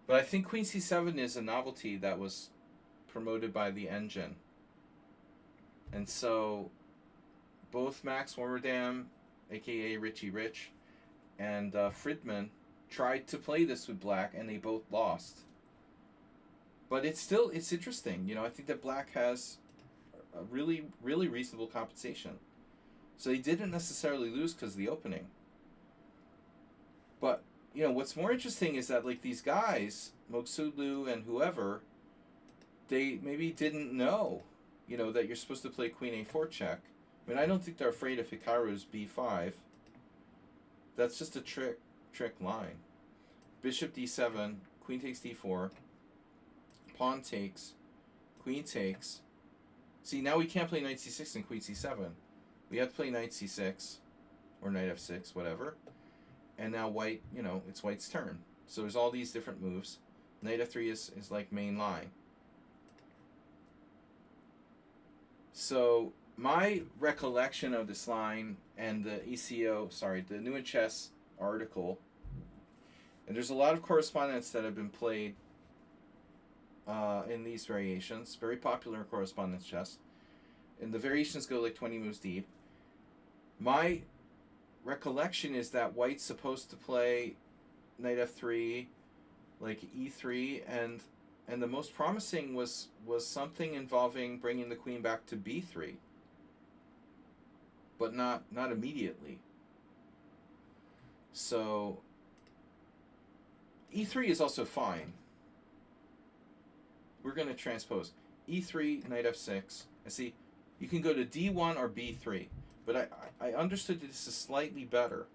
But I think Queen C7 is a novelty that was promoted by the engine. And so both Max Warmerdam, aka Richie Rich, and Friedman tried to play this with black, and they both lost. But it's interesting. I think that black has a really, really reasonable compensation. So they didn't necessarily lose because of the opening. you know, what's more interesting is that, like, these guys, Moksulu and whoever, they maybe didn't know, you know, that you're supposed to play Queen A4 check. I mean, I don't think they're afraid of Hikaru's B5. That's just a trick line. Bishop D7, Queen takes D4, Pawn takes, Queen takes. See, now we can't play Knight C6 and Queen C7. We have to play Knight C6, or Knight F6, whatever. And now white, you know, it's white's turn. So there's all these different moves. Knight F3 is like main line. So my recollection of this line and the ECO, the New in Chess article, and there's a lot of correspondence that have been played in these variations. Very popular in correspondence chess. And the variations go like 20 moves deep. My recollection is that white's supposed to play Knight F3, like E3, and the most promising was something involving bringing the queen back to B3, but not immediately. So E3 is also fine. We're going to transpose E3, Knight F6. I see you can go to D1 or B3, but I understood that this is slightly better.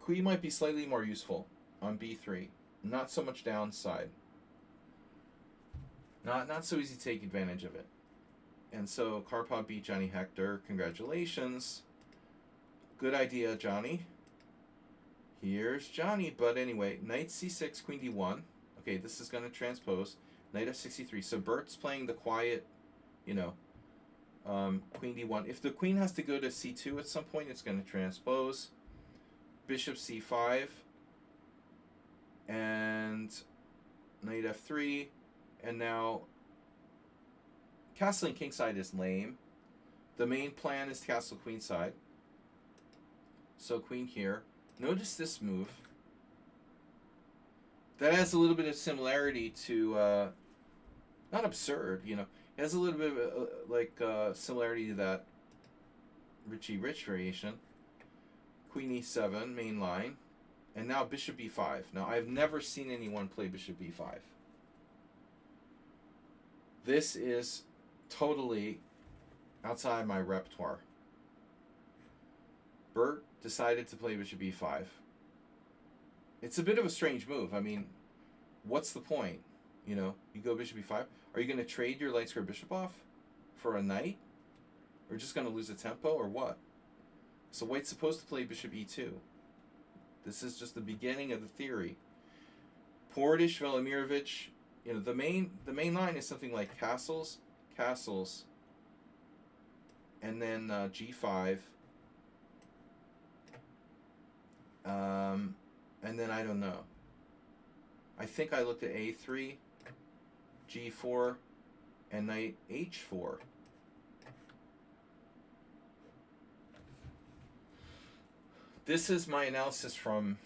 Queen might be slightly more useful on B3. Not so much downside. Not so easy to take advantage of it. And so Karpov beat Johnny Hector. Congratulations. Good idea, Johnny. Here's Johnny. But anyway, Knight C6, Queen D1. Okay, this is going to transpose. Knight F63. So Bert's playing the quiet, you know, Queen D1. If the queen has to go to C2 at some point, it's going to transpose. Bishop C5. And Knight F3. And now castling kingside is lame. The main plan is to castle queenside. So queen here. Notice this move. That has a little bit of similarity to, not absurd, you know. It has a little bit of similarity to that Richie Rich variation. Queen E7, main line. And now Bishop B5. Now, I've never seen anyone play Bishop B5. This is totally outside my repertoire. Bert decided to play Bishop B5. It's a bit of a strange move. I mean, what's the point? You know, you go Bishop B5. Are you going to trade your light square bishop off for a knight? Or just going to lose a tempo, or what? So white's supposed to play Bishop E2. This is just the beginning of the theory. Portish, Velimirovich, you know, the main line is something like castles, castles, and then G5. And then I don't know. I think I looked at A3, G4, and Knight H4. This is my analysis from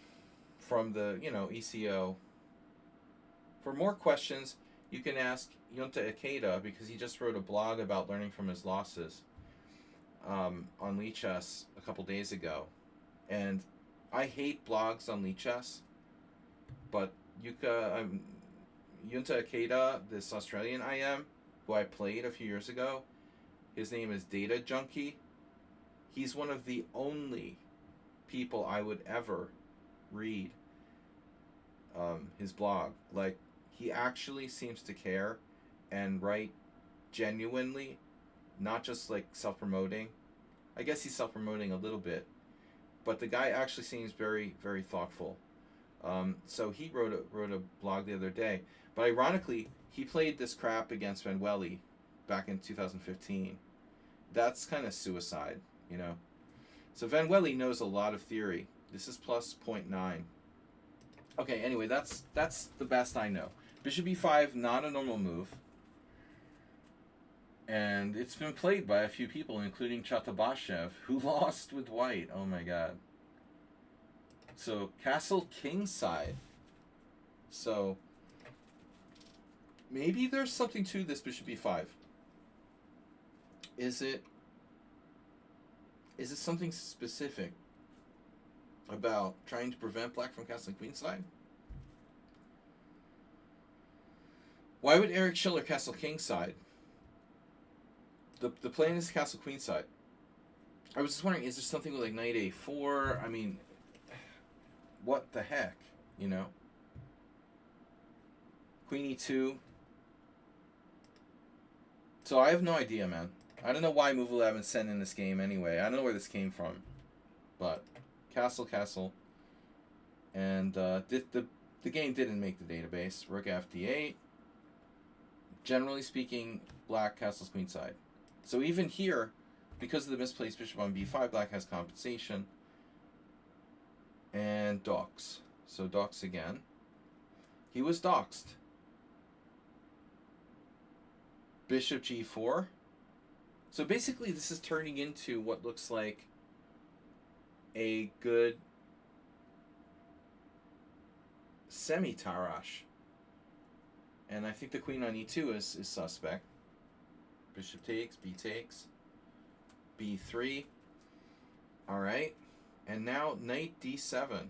the, you know, ECO. For more questions, you can ask Yunta Ikeda, because he just wrote a blog about learning from his losses on Lichess a couple days ago. And I hate blogs on Lichess, but Yunta Ikeda, this Australian IM, who I played a few years ago, his name is Data Junkie. He's one of the only people I would ever read his blog. Like, he actually seems to care and write genuinely, not just like self-promoting. I guess he's self-promoting a little bit, but the guy actually seems very, very thoughtful. So he wrote a blog the other day, but ironically, he played this crap against Van Welly back in 2015. That's kind of suicide, you know. So Van Welly knows a lot of theory. This is plus 0.9. Okay, anyway, that's the best I know. Bishop E5, not a normal move. And it's been played by a few people, including Chatabashev, who lost with white. Oh my god. So, castle kingside. So, maybe there's something to this Bishop E5. Is it Is it something specific about trying to prevent black from castling queenside? Why would Eric Schiller castle kingside? The plan is to castle queenside. I was just wondering, is there something with like knight a4? I mean, what the heck, you know? Queen e2. So I have no idea, man. I don't know why Move 11 sent in this game anyway. I don't know where this came from. But castle. And the game didn't make the database. Rook fd8. Generally speaking, black castles queenside. So even here, because of the misplaced bishop on b5, black has compensation. And docks. So docks again. He was doxed. Bishop g4. So basically this is turning into what looks like a good semi-Tarash. And I think the queen on e2 is suspect. Bishop takes, b takes, b3. Alright. And now knight d7.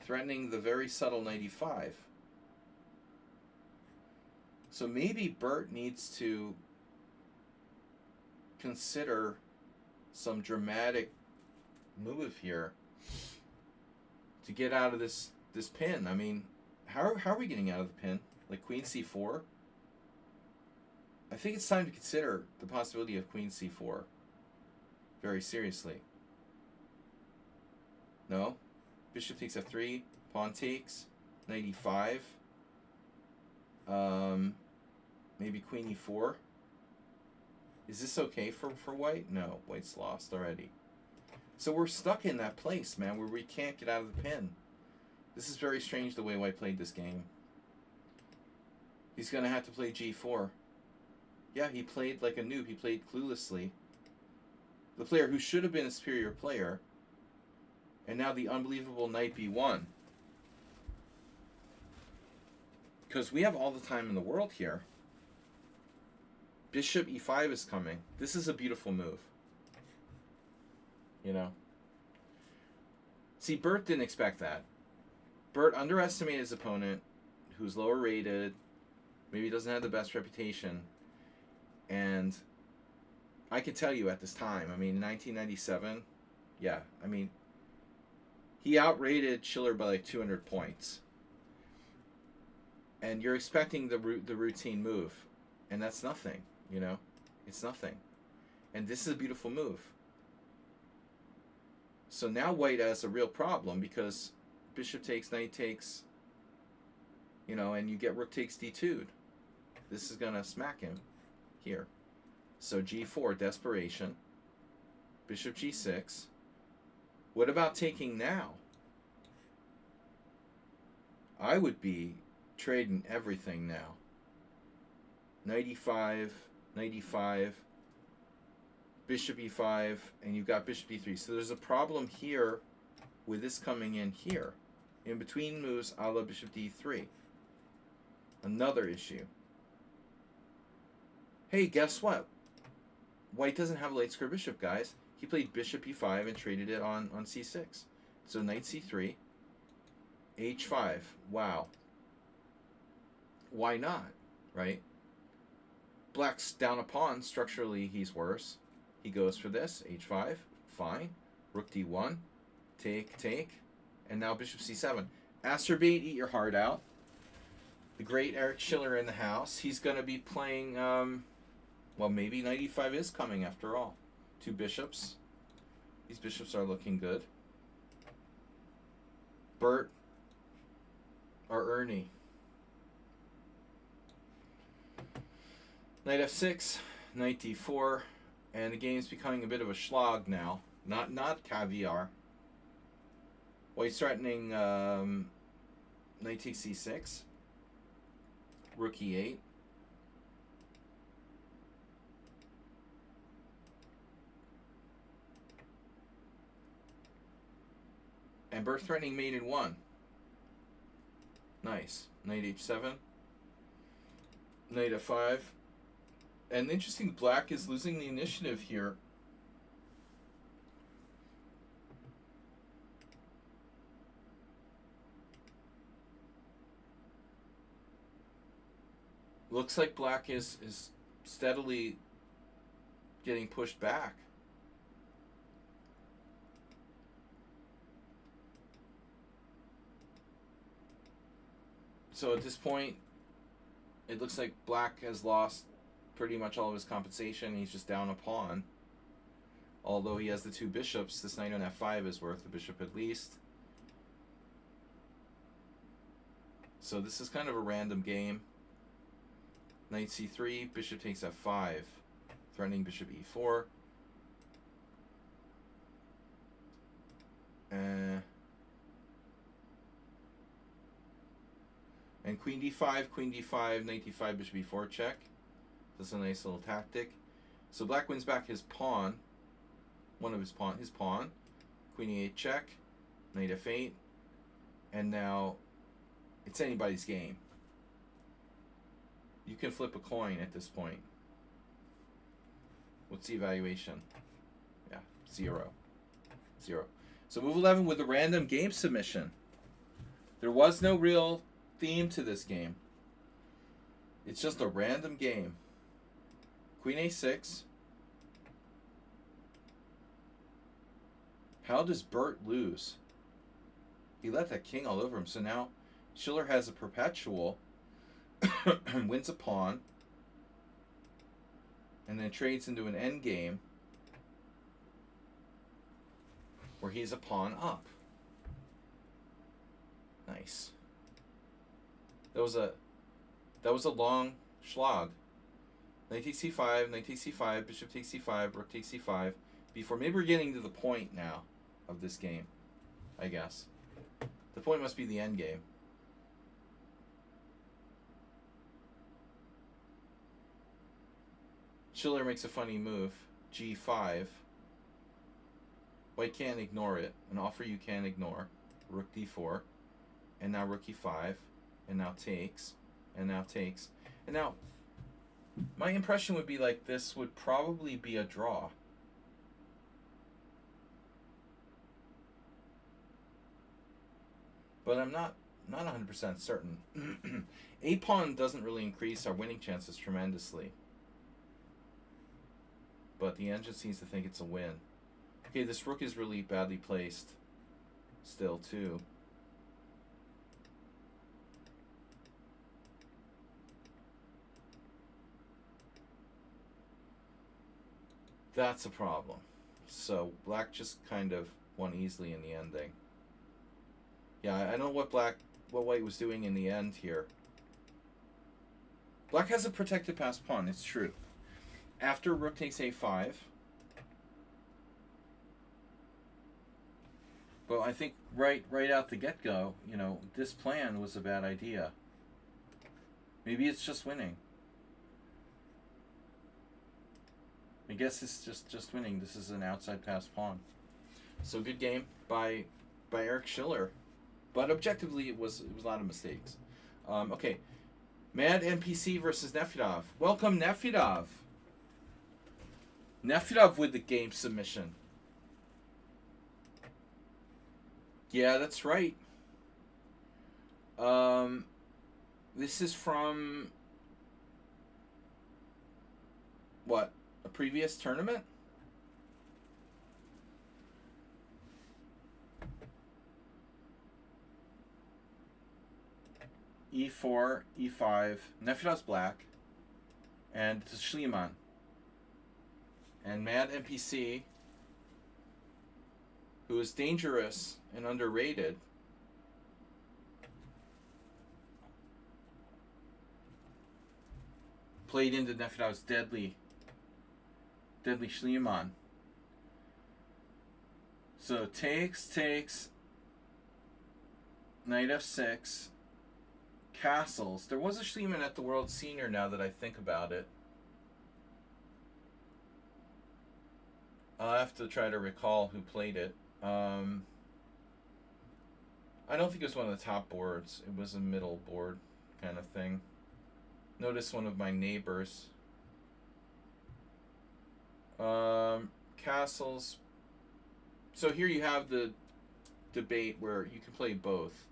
Threatening the very subtle knight e5. So maybe Bert needs to consider some dramatic move here to get out of this pin. I mean, how are we getting out of the pin? Like queen c4? I think it's time to consider the possibility of queen c4 very seriously. No? Bishop takes f3, pawn takes, knight e5. Maybe queen e4. Is this okay for white? No, white's lost already. So we're stuck in that place, man, where we can't get out of the pin. This is very strange the way white played this game. He's going to have to play g4. Yeah, he played like a noob. He played cluelessly. The player who should have been a superior player. And now the unbelievable knight b1. Because we have all the time in the world here. Bishop e5 is coming. This is a beautiful move. You know? See, Bert didn't expect that. Bert underestimated his opponent, who's lower rated, maybe doesn't have the best reputation. And I can tell you at this time, I mean, 1997, yeah, I mean, he outrated Schiller by like 200 points. And you're expecting the routine move. And that's nothing, you know? It's nothing. And this is a beautiful move. So now white has a real problem because bishop takes, knight takes, you know, and you get rook takes d2'd. This is going to smack him here. So g4, desperation. Bishop g6. What about taking now? I would be trading everything now. Knight e5, knight e5, bishop e5, and you've got bishop d3. So there's a problem here with this coming in here. In between moves, a la bishop d3. Another issue. Hey, guess what? White doesn't have a late square bishop, guys. He played bishop e5 and traded it on c6. So knight c3, h5. Wow. Why not, right? Black's down a pawn. Structurally, he's worse. He goes for this. h5. Fine. Rook d1. Take. And now bishop c7. Acerbate, eat your heart out. The great Eric Schiller in the house. He's going to be playing, well, maybe knight e5 is coming after all. Two bishops. These bishops are looking good. Bert or Ernie. Knight f6, knight d4, and the game's becoming a bit of a slog now. Not caviar. White's threatening knight takes c6, rook e8. And Bert threatening mate in 1. Nice. Knight h7, knight f5. And interesting, black is losing the initiative here. Looks like black is steadily getting pushed back. So at this point, it looks like black has lost pretty much all of his compensation. He's just down a pawn. Although he has the two bishops, this knight on f5 is worth the bishop at least. So this is kind of a random game. Knight c3, bishop takes f5, threatening bishop e4. And queen d5, knight d5, bishop e4 check. That's a nice little tactic. So black wins back his pawn, his pawn. Queen e8 check, knight f8, and now it's anybody's game. You can flip a coin at this point. What's the evaluation? Yeah, 0. So move 11 with a random game submission. There was no real theme to this game. It's just a random game. Queen a6. How does Bert lose? He let that king all over him. So now Schiller has a perpetual, wins a pawn, and then trades into an endgame where he's a pawn up. Nice. That was a long schlag. Knight takes c5, knight takes c5, bishop takes c5, rook takes c5. Before, maybe we're getting to the point now of this game, I guess. The point must be the end game. Schiller makes a funny move, g5. White can't ignore it. An offer you can't ignore. Rook d4, and now rook e5, and now takes, and now takes. And now, my impression would be like this would probably be a draw. But I'm not 100% certain. A pawn doesn't really increase our winning chances tremendously. But the engine seems to think it's a win. Okay, this rook is really badly placed still too. That's a problem. So black just kind of won easily in the ending. Yeah, I don't know what white was doing in the end here. Black has a protected passed pawn, it's true. After rook takes a5. But I think right out the get-go, you know, this plan was a bad idea. Maybe it's just winning. I guess it's just winning. This is an outside passed pawn. So good game by Eric Schiller. But objectively, it was a lot of mistakes. Okay, Mad NPC versus Nefyadov. Welcome, Nefyadov. Nefyadov with the game submission. Yeah, that's right. This is from what? A previous tournament? E4, E5, Nefyadov's black, and it's Schliemann. And Mad NPC, who is dangerous and underrated, played into Nefyadov's deadly Schliemann. So takes, knight f6, castles. There was a Schliemann at the World Senior now that I think about it. I'll have to try to recall who played it. I don't think it was one of the top boards. It was a middle board kind of thing. Notice one of my neighbors Castles. So here you have the debate where you can play both.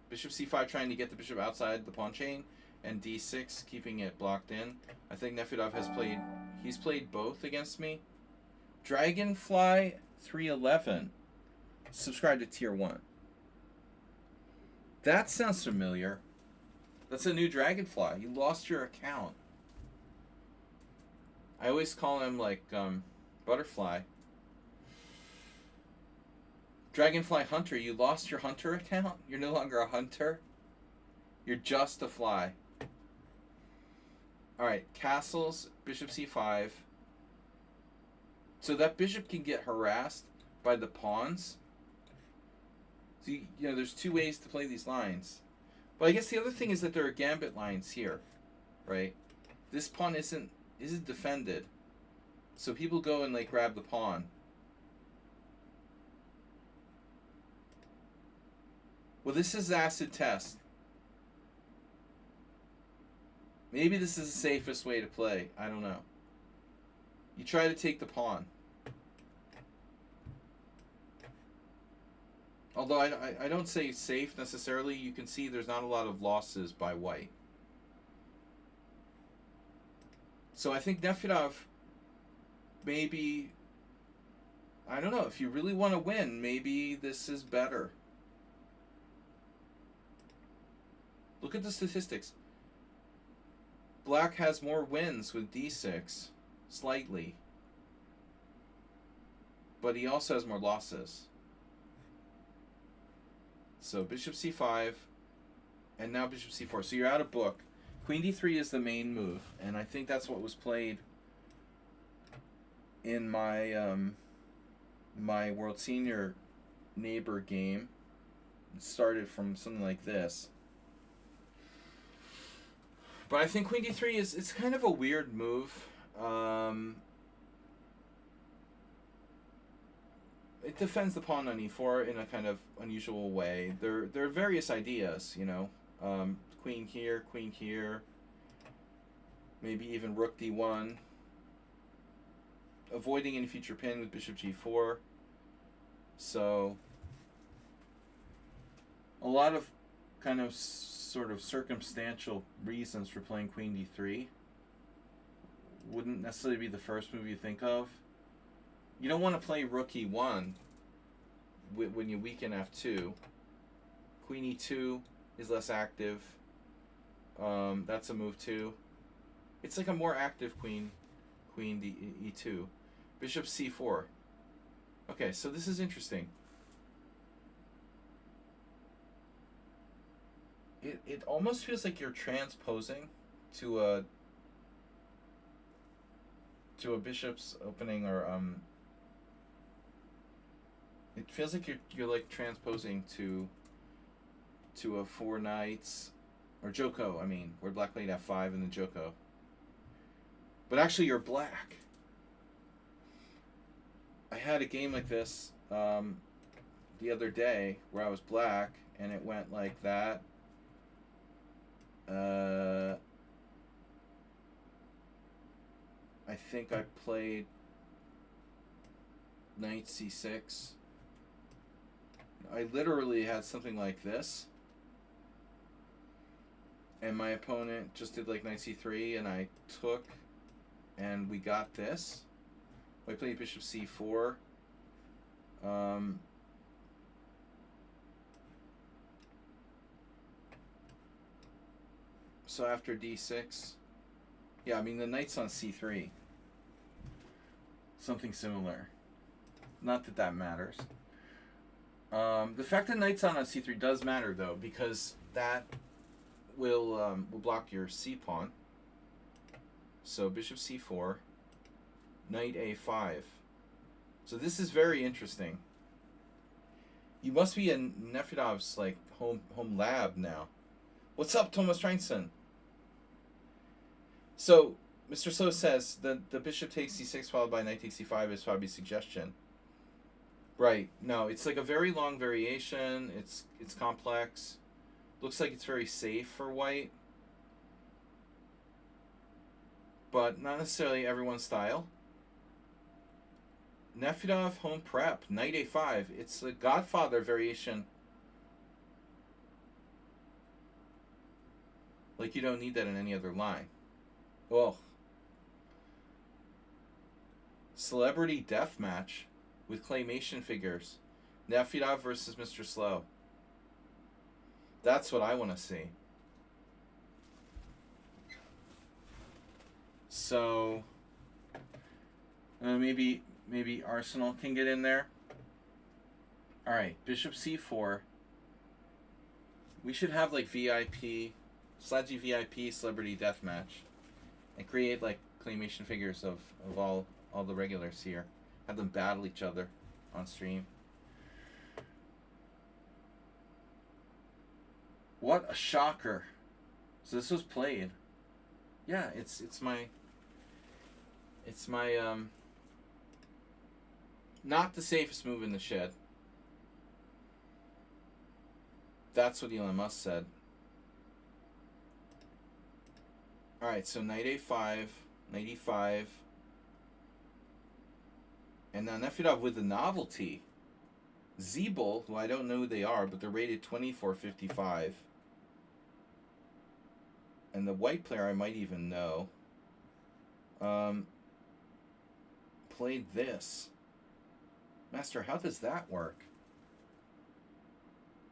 Bishop c5 trying to get the bishop outside the pawn chain, and d6 keeping it blocked in. I think Nefedov he's played both against me. Dragonfly 311. Subscribe to tier 1. That sounds familiar. That's a new Dragonfly. You lost your account. I always call him like Butterfly. Dragonfly Hunter, you lost your Hunter account? You're no longer a hunter? You're just a fly. Alright, castles, bishop c5. So that bishop can get harassed by the pawns. So, you know, there's two ways to play these lines. But I guess the other thing is that there are gambit lines here, right? This pawn isn't defended. So people go and like grab the pawn. Well, this is acid test. Maybe this is the safest way to play. I don't know. You try to take the pawn. Although I don't say safe necessarily. You can see there's not a lot of losses by white. So I think Nefedov maybe, I don't know, if you really want to win, maybe this is better. Look at the statistics. Black has more wins with d6, slightly. But he also has more losses. So bishop c5, and now bishop c4. So you're out of book. Queen d3 is the main move, and I think that's what was played in my my World Senior neighbor game. It started from something like this. But I think queen d3 it's kind of a weird move. It defends the pawn on e4 in a kind of unusual way. There are various ideas, you know. Queen here, maybe even rook d1. Avoiding any future pin with bishop g4. So a lot of kind of sort of circumstantial reasons for playing queen d3. Wouldn't necessarily be the first move you think of. You don't want to play rook e1 when you weaken f2. Queen e2 is less active. That's a move too. It's like a more active queen e2. Bishop c4. Okay, so this is interesting. It almost feels like you're transposing to a bishop's opening, or it feels like you're like transposing to a four knights, or Joko, I mean, where black played f5 and then Joko. But actually you're black. I had a game like this the other day where I was black, and it went like that. I think I played knight c6. I literally had something like this, and my opponent just did like knight c3, and I took, and we got this. I played bishop c4. So after d6, yeah, I mean the knight's on c3. Something similar. Not that that matters. The fact that knight's on c3 does matter though, because that will block your c pawn. So bishop c4, knight a5. So this is very interesting. You must be in Nefedov's like home lab now. What's up, Thomas Reinson? So Mr. So says the bishop takes c6 followed by knight takes c5 is Fabi's suggestion. Right. No, it's like a very long variation. It's complex. Looks like it's very safe for white, but not necessarily everyone's style. Nefedov home prep, knight a5. It's a Godfather variation. Like, you don't need that in any other line. Oh. Celebrity Deathmatch with claymation figures. Nefedov versus Mr. Slow. That's what I want to see. So, maybe Arsenal can get in there. All right, Bishop c4. We should have like VIP, Sledgy VIP Celebrity Deathmatch, and create like claymation figures of all the regulars here. Have them battle each other on stream. What a shocker! So this was played. Yeah, it's my not the safest move in the shed. That's what Elon Musk said. Alright, so knight a5, knight e5. And now Nefedov with the novelty. Zeeble, who I don't know who they are, but they're rated 2455. And the white player I might even know. Played this. Master, how does that work?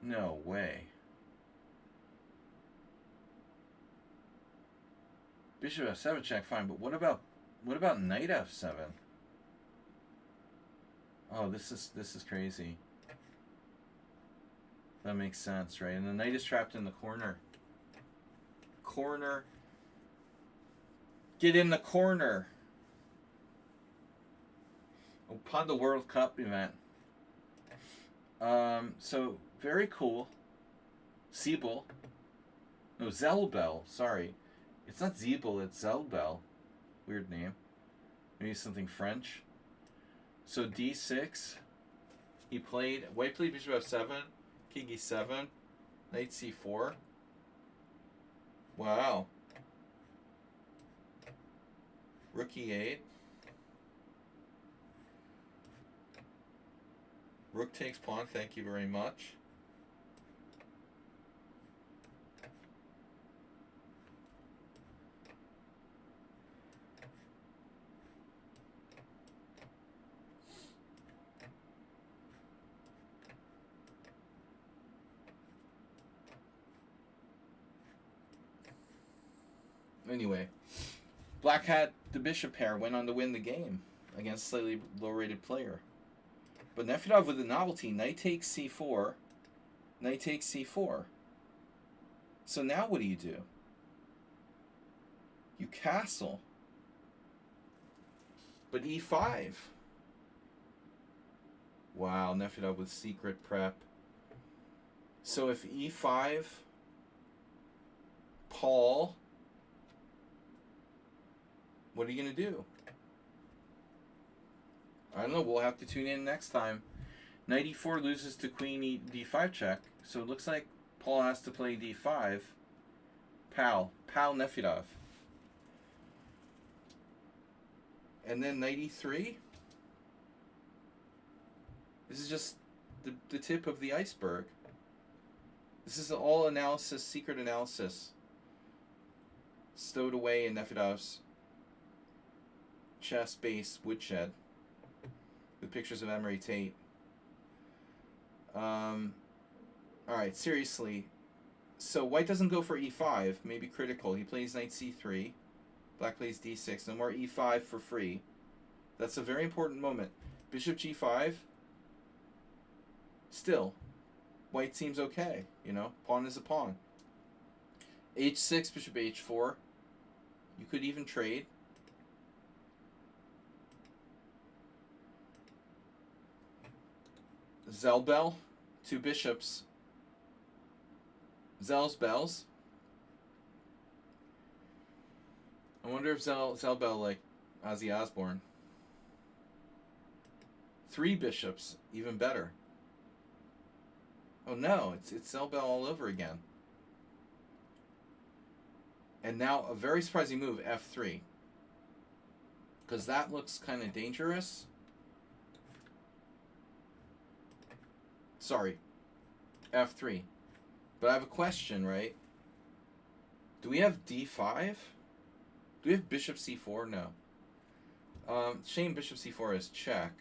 No way. Bishop f7 check, fine, but what about knight f7? Oh, this is crazy. That makes sense, right? And the knight is trapped in the corner. Corner. Get in the corner. Upon the World Cup event. So very cool. Siebel. No, Zelbel. Sorry. It's not Siebel, it's Zelbel. Weird name. Maybe something French. So d6. He played. White played bishop f7. King e7. Knight c4. Wow. Rook e8. Rook takes pawn, thank you very much. Anyway, black had the bishop pair, went on to win the game against a slightly low-rated player. But Nefedov with the novelty, knight takes c4, knight takes c4. So now what do? You castle. But e5. Wow, Nefedov with secret prep. So if e5, Paul, what are you going to do? I don't know. We'll have to tune in next time. Knight e4 loses to queen d5 check. So it looks like Paul has to play d5. Pal Nefedov. And then knight e3. This is just the tip of the iceberg. This is all analysis, secret analysis, stowed away in Nefedov's chess base woodshed with pictures of Emery Tate. Alright, seriously. So white doesn't go for e5, maybe critical. He plays knight c3. Black plays d6. No more e5 for free. That's a very important moment. Bishop g5. Still, white seems okay. You know, pawn is a pawn. h6, bishop h4. You could even trade. Zelbel, two bishops. Zell's bells. I wonder if Zelbel like Ozzy Osbourne. Three bishops, even better. Oh no, it's Zelbel all over again. And now a very surprising move, f3. Because that looks kind of dangerous. Sorry, f3. But I have a question, right? Do we have d5? Do we have bishop c4? No. Shame bishop c4 is check.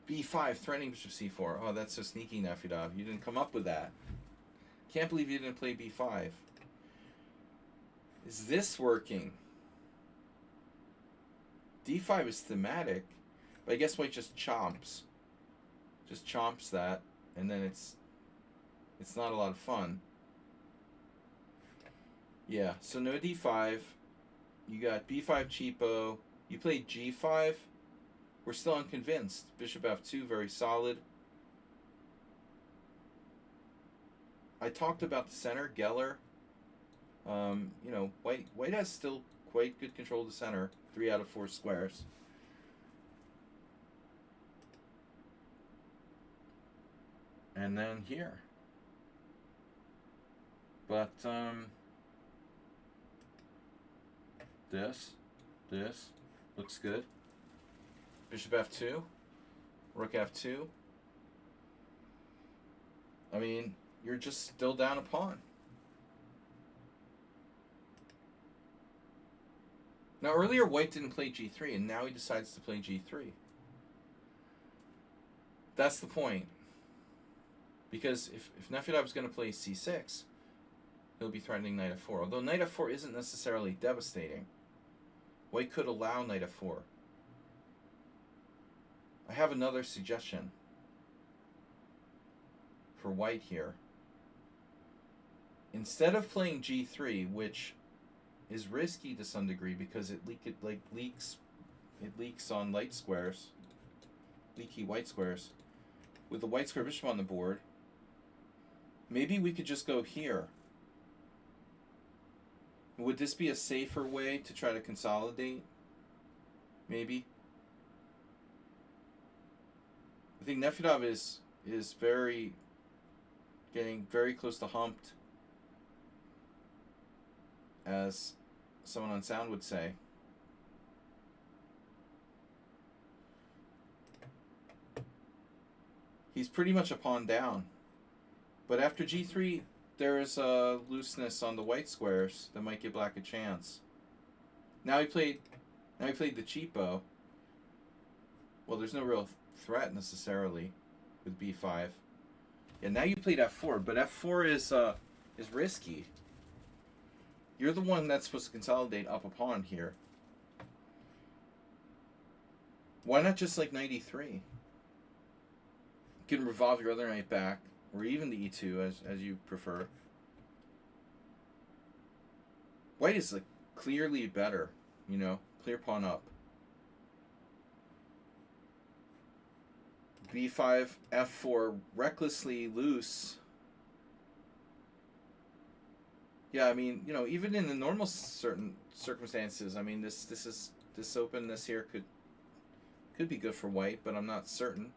b5, threatening bishop c4. Oh, that's so sneaky, Nafidov. You didn't come up with that. Can't believe you didn't play b5. Is this working? d5 is thematic, but I guess white just chomps. Just chomps that, and then it's not a lot of fun. Yeah, so no d5. You got b5 cheapo. You played g5. We're still unconvinced. Bishop f2, very solid. I talked about the center, Geller. You know, white has still quite good control of the center. 3 out of 4 squares. And then here. But, this looks good. Bishop f2, rook f2. I mean, you're just still down a pawn. Now, earlier white didn't play g3, and now he decides to play g3. That's the point. Because if Nefedov is going to play c6, he'll be threatening knight f4. Although knight f4 isn't necessarily devastating. White could allow knight f4. I have another suggestion for white here. Instead of playing g3, which is risky to some degree because it leaks on light squares, leaky white squares. With the white square bishop on the board, maybe we could just go here. Would this be a safer way to try to consolidate? Maybe. I think Nefedov is getting very close to humped, as someone on sound would say. He's pretty much a pawn down. But after g3, there is a looseness on the white squares that might give black a chance. Now he played the cheapo. Well, there's no real threat necessarily with b5. Yeah, now you played f4, but f4 is risky. You're the one that's supposed to consolidate up a pawn here. Why not just like knight e3? You can revolve your other knight back, or even the e2 as you prefer. White is like clearly better, you know, clear pawn up. b5, f4, recklessly loose. Yeah, I mean, you know, even in the normal certain circumstances, I mean, this openness here could be good for white, but I'm not certain.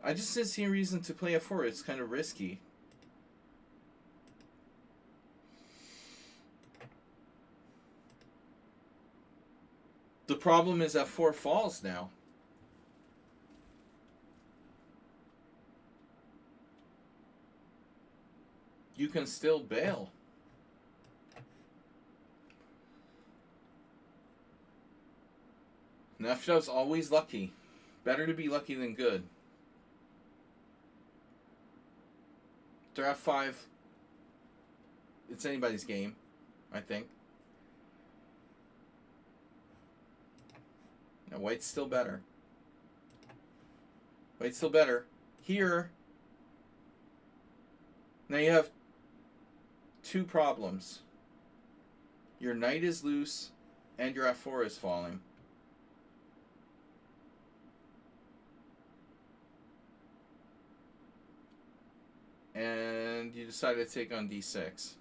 I just didn't see a reason to play f4. It's kind of risky. The problem is f4 falls now. You can still bail. Nefedov's always lucky. Better to be lucky than good. After f5, it's anybody's game, I think. Now white's still better. White's still better. Here, now you have two problems. Your knight is loose and your f4 is falling. And you decided to take on d6,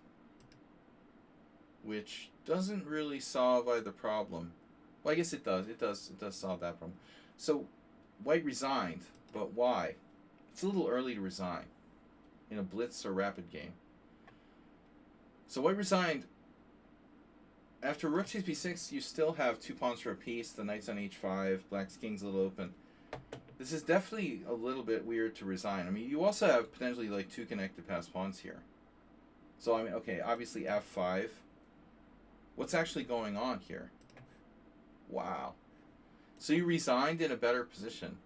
which doesn't really solve either problem. Well, I guess it does. It does solve that problem. So white resigned, but why? It's a little early to resign in a blitz or rapid game. So white resigned. After rook takes b6, you still have 2 pawns for a piece. The knight's on h5. Black's king's a little open. This is definitely a little bit weird to resign. I mean, you also have potentially like two connected passed pawns here. So, I mean, okay, obviously f5. What's actually going on here? Wow. So you resigned in a better position.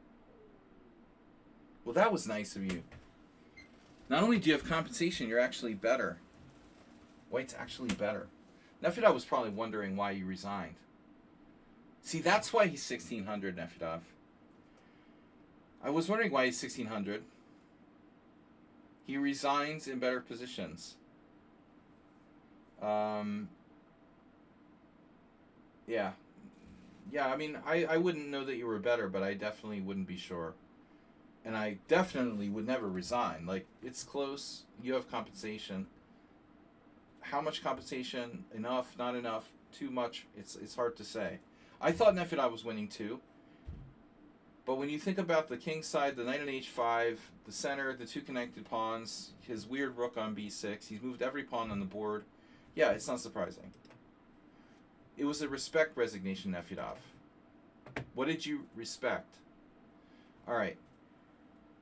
Well, that was nice of you. Not only do you have compensation, you're actually better. White's actually better. Nefedov was probably wondering why you resigned. See, that's why he's 1600, Nefedov. I was wondering why he's 1600. He resigns in better positions. Yeah. Yeah, I mean, I wouldn't know that you were better, but I definitely wouldn't be sure. And I definitely would never resign. Like, it's close. You have compensation. How much compensation? Enough? Not enough? Too much? It's hard to say. I thought Nefedov was winning too. But when you think about the king side, the knight on h5, the center, the two connected pawns, his weird rook on b6, he's moved every pawn on the board. Yeah, it's not surprising. It was a respect resignation, Nefedov. What did you respect? All right.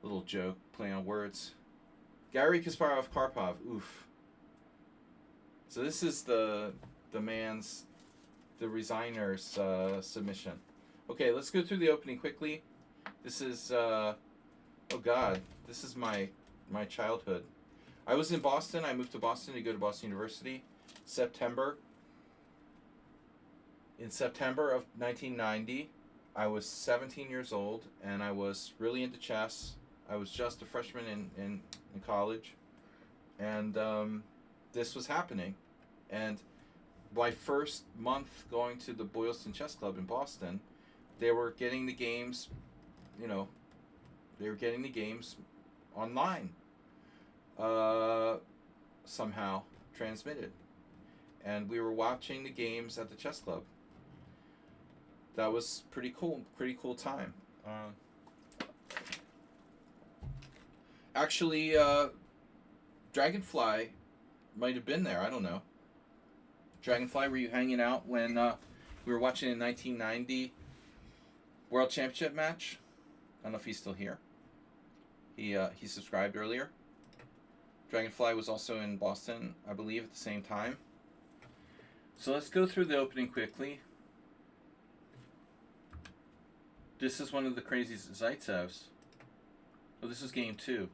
Little joke, playing on words. Garry Kasparov Karpov. Oof. So this is the resigner's submission. Okay, let's go through the opening quickly. This is oh God, this is my childhood. I was in Boston. I moved to Boston to go to Boston University. In September of 1990, I was 17 years old, and I was really into chess. I was just a freshman in college, and this was happening. And my first month going to the Boylston Chess Club in Boston, they were getting the games, online, somehow transmitted. And we were watching the games at the chess club. That was pretty cool time. Actually, Dragonfly might have been there. I don't know. Dragonfly, were you hanging out when we were watching the 1990 World Championship match? I don't know if he's still here. He subscribed earlier. Dragonfly was also in Boston, I believe, at the same time. So let's go through the opening quickly. This is one of the crazy Zaitsevs. Oh, this is game 2.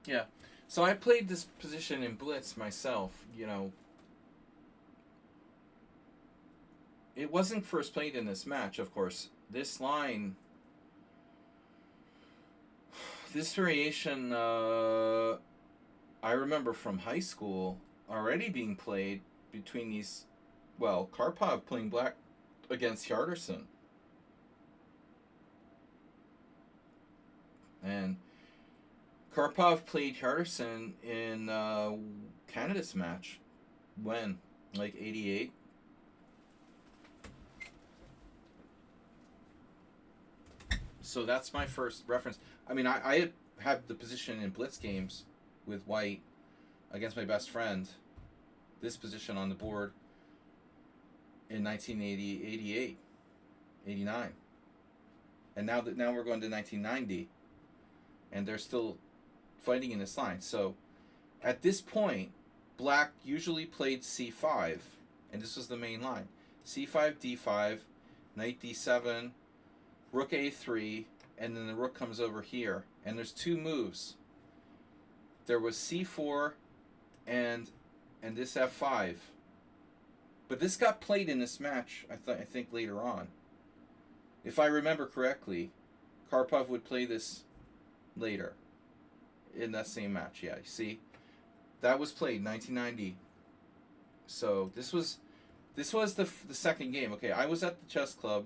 Yeah. So I played this position in Blitz myself, It wasn't first played in this match, of course. This line, this variation, I remember from high school already being played between these, Karpov playing black against Hjartarson. And Karpov played Hjartarson in Canada's match. When? Like 88? So that's my first reference. I mean, I had the position in Blitz games with White against my best friend. This position on the board in 1980, 88, 89. And now we're going to 1990. And they're still fighting in this line. So at this point, Black usually played c5. And this was the main line. c5, d5, knight d7, rook a3, and then the rook comes over here. And there's two moves. There was c4 and this f5. But this got played in this match, I think, later on. If I remember correctly, Karpov would play this later in that same match. Yeah, you see? That was played 1990. So this was the second game. Okay, I was at the chess club.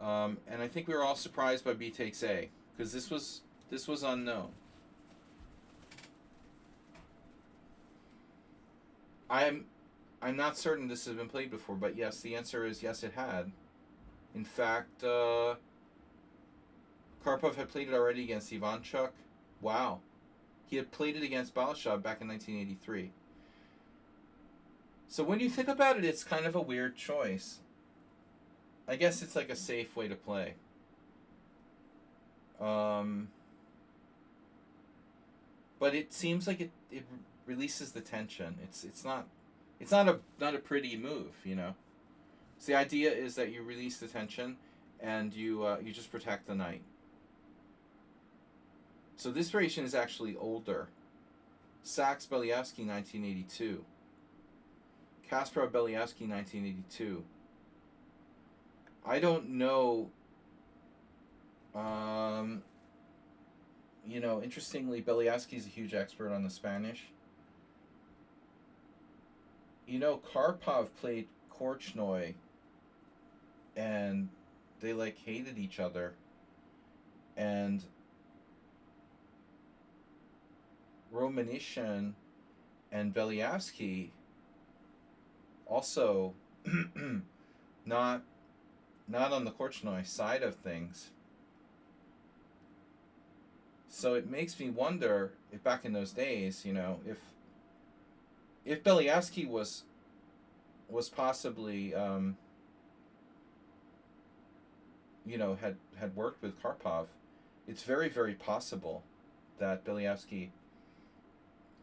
And I think we were all surprised by B takes A, because this was unknown. I'm not certain this has been played before, but yes, the answer is yes, it had. In fact, Karpov had played it already against Ivanchuk. Wow. He had played it against Balashov back in 1983. So when you think about it, it's kind of a weird choice. I guess it's like a safe way to play. But it seems like it releases the tension. It's not a pretty move, you know. So the idea is that you release the tension, and you just protect the knight. So this variation is actually older. Sachs Beliavsky 1982. Kasparov Beliavsky 1982. I don't know. You know, interestingly, Beliavsky is a huge expert on the Spanish. You know, Karpov played Korchnoi, and they like hated each other. And Romanishin and Beliavsky also not on the Korchnoi side of things. So it makes me wonder if back in those days, you know, if Beliavsky was possibly you know, had worked with Karpov, it's very, very possible that Beliavsky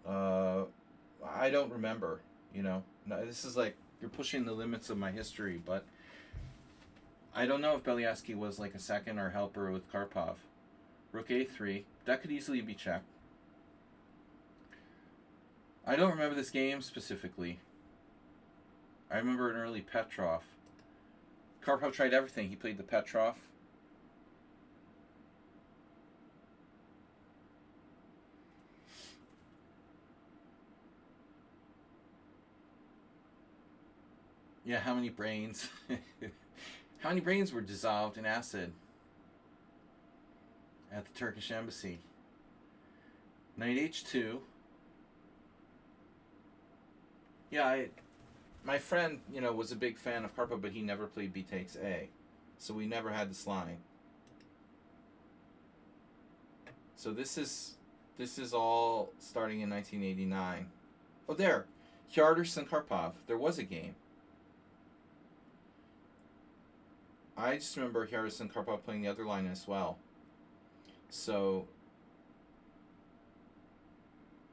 I don't remember, you know. No, this is like you're pushing the limits of my history, but I don't know if Beliavsky was like a second or helper with Karpov. Rook a3. That could easily be checked. I don't remember this game specifically. I remember an early Petrov. Karpov tried everything. He played the Petrov. Yeah, how many brains? How many brains were dissolved in acid at the Turkish embassy? Knight h2. Yeah, my friend, you know, was a big fan of Karpov, but he never played b takes a. So we never had this line. So this is all starting in 1989. Oh, there. Hjartarson Karpov. There was a game. I just remember Hjartarson Karpov playing the other line as well. So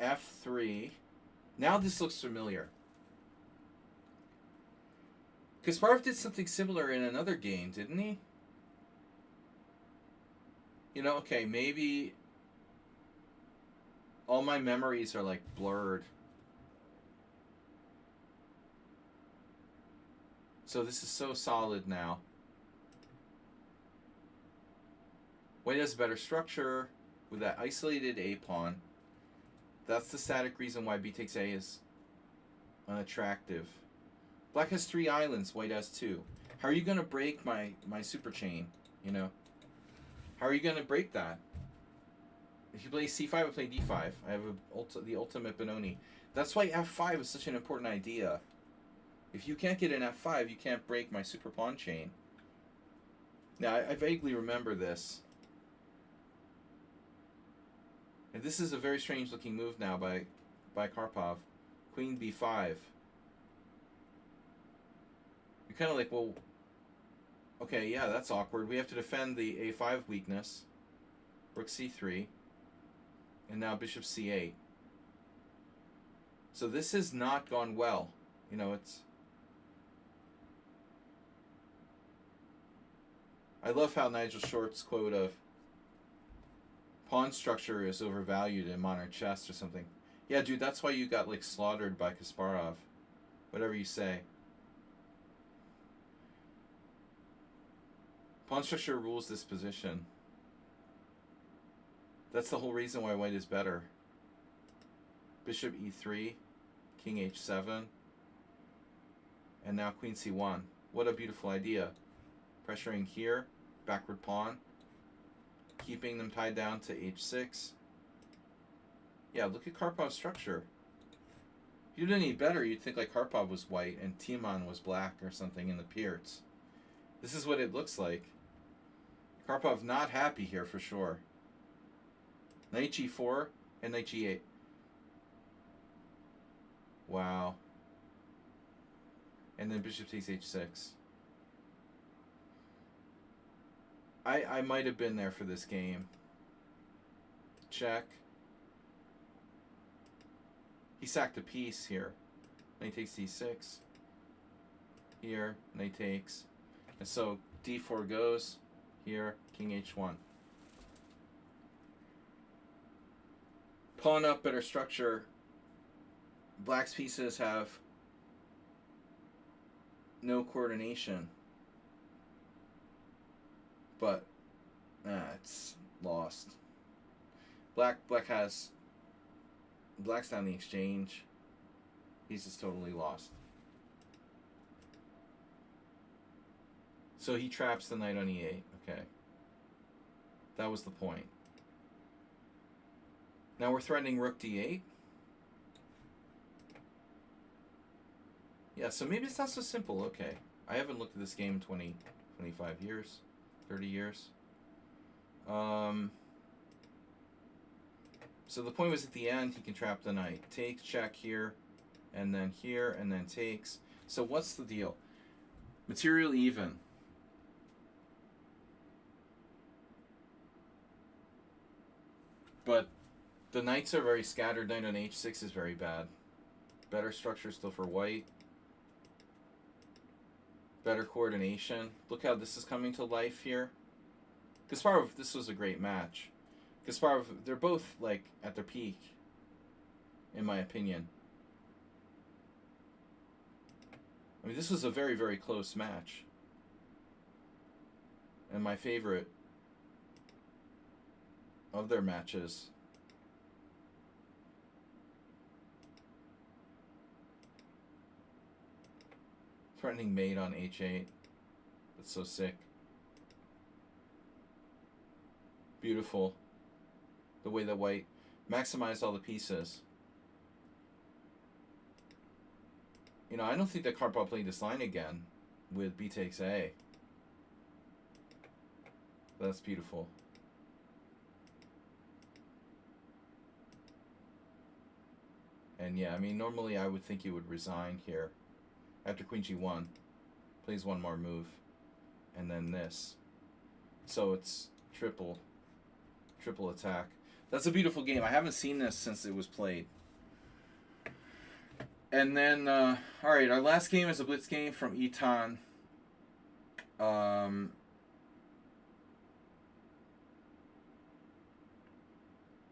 f3. Now this looks familiar. Kasparov did something similar in another game, didn't he? You know, okay, maybe all my memories are like blurred. So this is so solid now. White has a better structure with that isolated A pawn. That's the static reason why b takes a is unattractive. Black has 3 islands, white has 2. How are you going to break my super chain, you know? How are you going to break that? If you play c5, I play d5. I have the ultimate Benoni. That's why f5 is such an important idea. If you can't get an f5, you can't break my super pawn chain. Now, I vaguely remember this. And this is a very strange looking move now by Karpov. Queen b5. You're kind of like, well, okay, yeah, that's awkward. We have to defend the a5 weakness. Rook c3. And now bishop c8. So this has not gone well. You know, it's... I love how Nigel Short's quote of pawn structure is overvalued in modern chess or something. Yeah, dude, that's why you got like slaughtered by Kasparov. Whatever you say. Pawn structure rules this position. That's the whole reason why white is better. Bishop e3, king h7, and now queen c1. What a beautiful idea. Pressuring here, backward pawn, keeping them tied down to h6. Yeah, look at Karpov's structure. If you did any better, you'd think like Karpov was white and Timon was black or something in the Pierts. This is what it looks like. Karpov not happy here for sure. Knight g4 and knight g8. Wow. And then bishop takes h6. I might have been there for this game. Check. He sacked a piece here. Knight takes d6. Here, knight takes. And so d4 goes. Here, king h1. Pawn up, better structure. Black's pieces have no coordination. But it's lost. Black's down the exchange. He's just totally lost. So he traps the knight on e8. Okay. That was the point. Now we're threatening rook d8. Yeah, so maybe it's not so simple. Okay. I haven't looked at this game in 20, 25 years. 30 years. So the point was at the end, he can trap the knight. Takes, check here, and then takes. So what's the deal? Material even. But the knights are very scattered. Knight on h6 is very bad. Better structure still for white. Better coordination. Look how this is coming to life here. Kasparov, this was a great match. Kasparov, they're both like at their peak, in my opinion. I mean, this was a very, very close match. And my favorite of their matches. Threatening mate on h8. That's so sick. Beautiful. The way that white maximized all the pieces. You know, I don't think that Karpov played this line again with b takes a. That's beautiful. And yeah, I mean, normally I would think he would resign here. After queen g1, plays one more move, and then this. So it's triple attack. That's a beautiful game. I haven't seen this since it was played. And then, all right, our last game is a blitz game from Eton.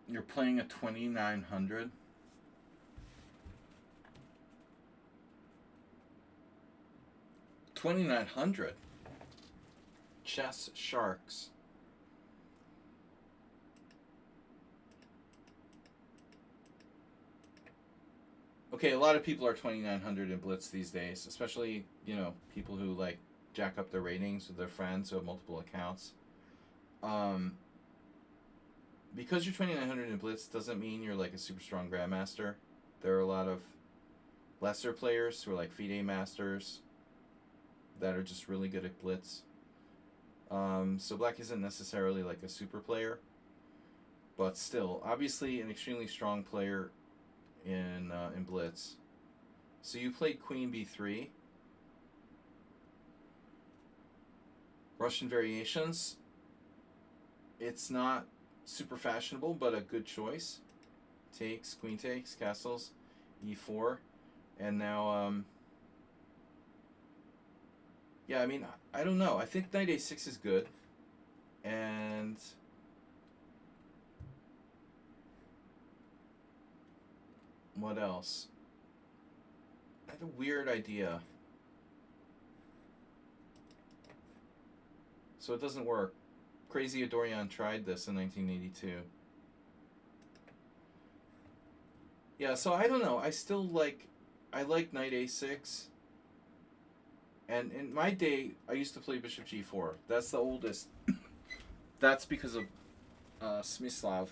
You're playing a 2900. $2,900. Chess Sharks. Okay, a lot of people are 2,900 in Blitz these days, especially, you know, people who like jack up their ratings with their friends who have multiple accounts. Because you're 2,900 in Blitz doesn't mean you're like a super strong grandmaster. There are a lot of lesser players who are like FIDE masters that are just really good at Blitz. So Black isn't necessarily like a super player, but still, obviously an extremely strong player in Blitz. So you played Queen B3. Russian variations. It's not super fashionable, but a good choice. Takes, queen takes, castles, E4, and now yeah, I mean, I don't know. I think knight a6 is good. And what else? I had a weird idea. So it doesn't work. Crazy Adorian tried this in 1982. Yeah, so I don't know. I like knight a6. And in my day, I used to play bishop g4. That's the oldest. That's because of Smyslov.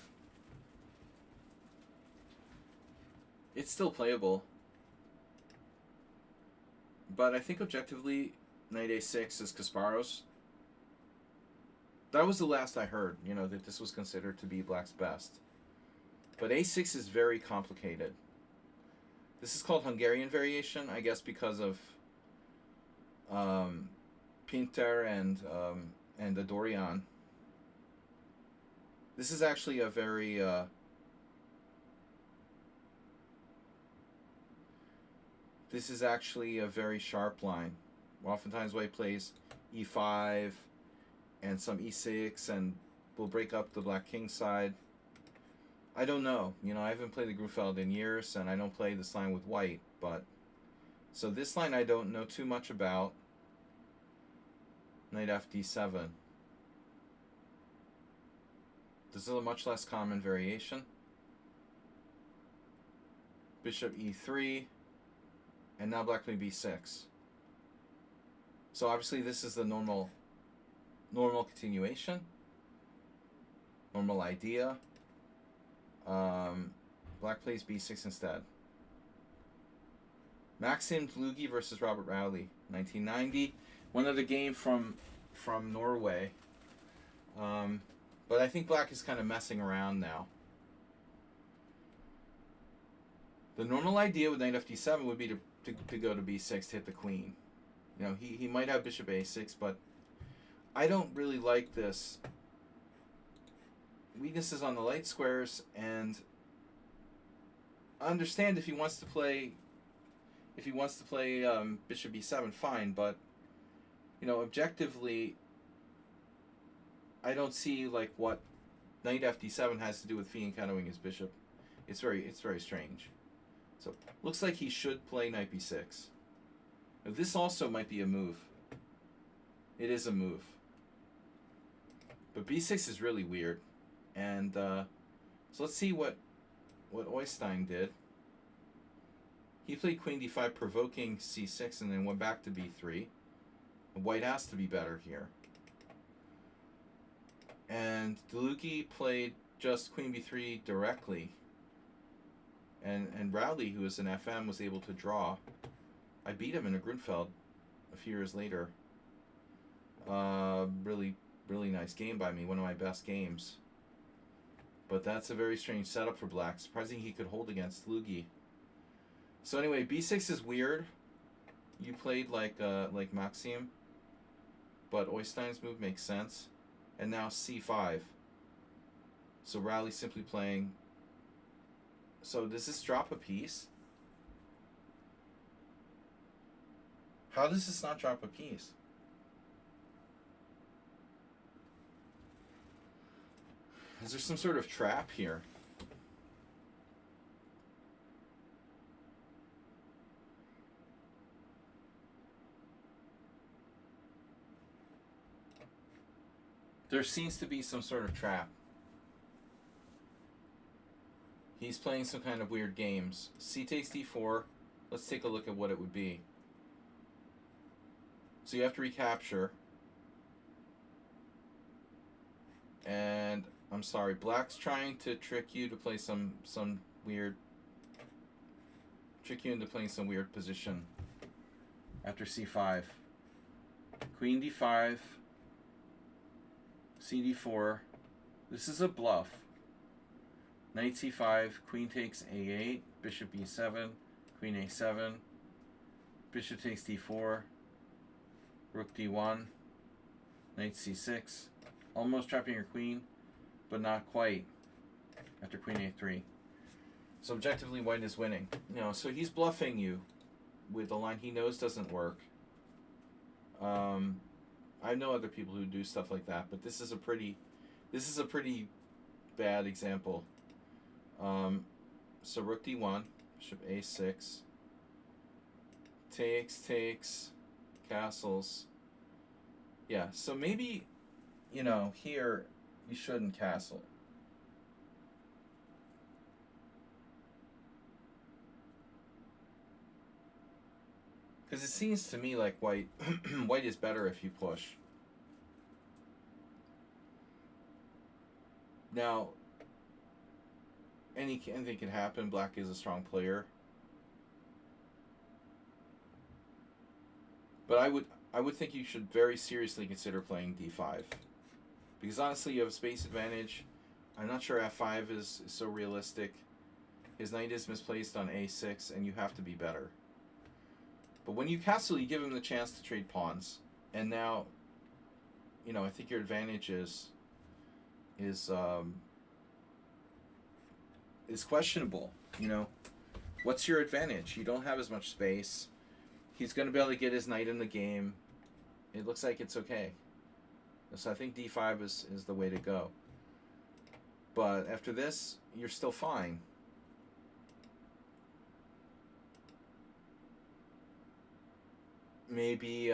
It's still playable. But I think objectively, knight a6 is Kasparov's That was the last I heard, you know, that this was considered to be black's best. But a6 is very complicated. This is called Hungarian variation, I guess, because of Pinter and the Dorian. This is actually a very sharp line. Oftentimes, white plays e5 and some e6, and will break up the black king side. I don't know. You know, I haven't played the Grunfeld in years, and I don't play this line with white. But so this line I don't know too much about. Knight fd7. This is a much less common variation. Bishop e3, and now black may b6. So obviously this is the normal continuation, normal idea. Black plays b6 instead. Maxim Dlugi versus Robert Rowley, 1990. One other game from Norway. But I think black is kind of messing around now. The normal idea with knight fd7 would be to go to b6 to hit the queen. You know, he might have bishop a6, but I don't really like this. Weaknesses on the light squares, and I understand if he wants to play bishop b7, fine, but you know, objectively, I don't see like what knight fd7 has to do with fianchettoing his bishop. It's very strange. So looks like he should play knight b6. Now, this also might be a move. It is a move. But b6 is really weird. And so let's see what Oystein did. He played queen d5, provoking c6, and then went back to b3. White has to be better here. And Dlugi played just queen b3 directly. And Rowley, who is an FM, was able to draw. I beat him in a Grunfeld a few years later. Really nice game by me. One of my best games. But that's a very strange setup for black. Surprising he could hold against Dlugi. So anyway, b6 is weird. You played like Maxim. But Oystein's move makes sense. And now c5. So Rowley simply playing. So does this drop a piece? How does this not drop a piece? Is there some sort of trap here? There seems to be some sort of trap. He's playing some kind of weird games. C takes d4. Let's take a look at what it would be. So you have to recapture. And I'm sorry, black's trying to trick you to play some weird into playing some weird position after c5. Queen d5. cd4. This is a bluff. Knight c5, queen takes a8, bishop e7, queen a7, bishop takes d4, rook d1, knight c6, almost trapping your queen, but not quite after queen a3. So objectively, white is winning. You know, so he's bluffing you with a line he knows doesn't work. I know other people who do stuff like that, but this is a pretty bad example. So rook d1, bishop a6, takes, castles. Yeah, so maybe, you know, here you shouldn't castle. Because it seems to me like white is better if you push. Now, anything can happen. Black is a strong player. But I would think you should very seriously consider playing d5. Because honestly, you have a space advantage. I'm not sure f5 is so realistic. His knight is misplaced on a6, and you have to be better. But when you castle, you give him the chance to trade pawns. And now, I think your advantage is questionable. What's your advantage? You don't have as much space. He's going to be able to get his knight in the game. It looks like it's okay. So I think d5 is the way to go. But after this, you're still fine. Maybe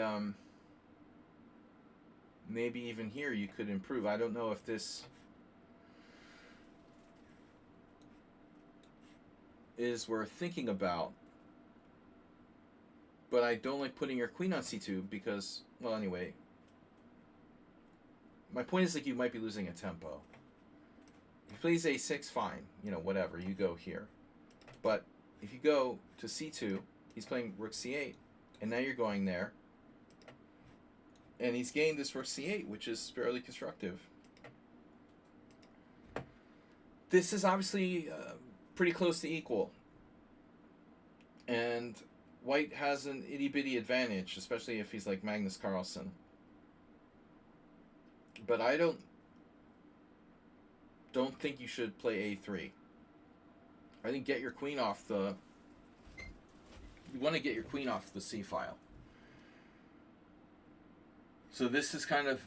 even here you could improve. I don't know if this is worth thinking about. But I don't like putting your queen on c2 because, well, anyway. My point is, like, you might be losing a tempo. If he plays a6, fine. Whatever. You go here. But if you go to c2, he's playing rook c8. And now you're going there. And he's gained this rook c8, which is fairly constructive. This is obviously pretty close to equal. And white has an itty-bitty advantage, especially if he's like Magnus Carlsen. But I don't think you should play a3. I think get your queen off the... You want to get your queen off the c file. So this is kind of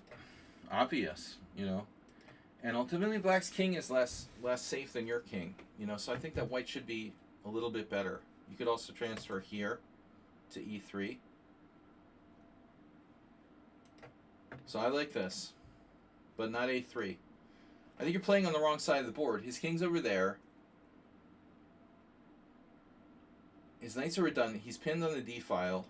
obvious, And ultimately, black's king is less safe than your king, So I think that white should be a little bit better. You could also transfer here to e3. So I like this, but not a3. I think you're playing on the wrong side of the board. His king's over there. His knights are redundant. He's pinned on the d file.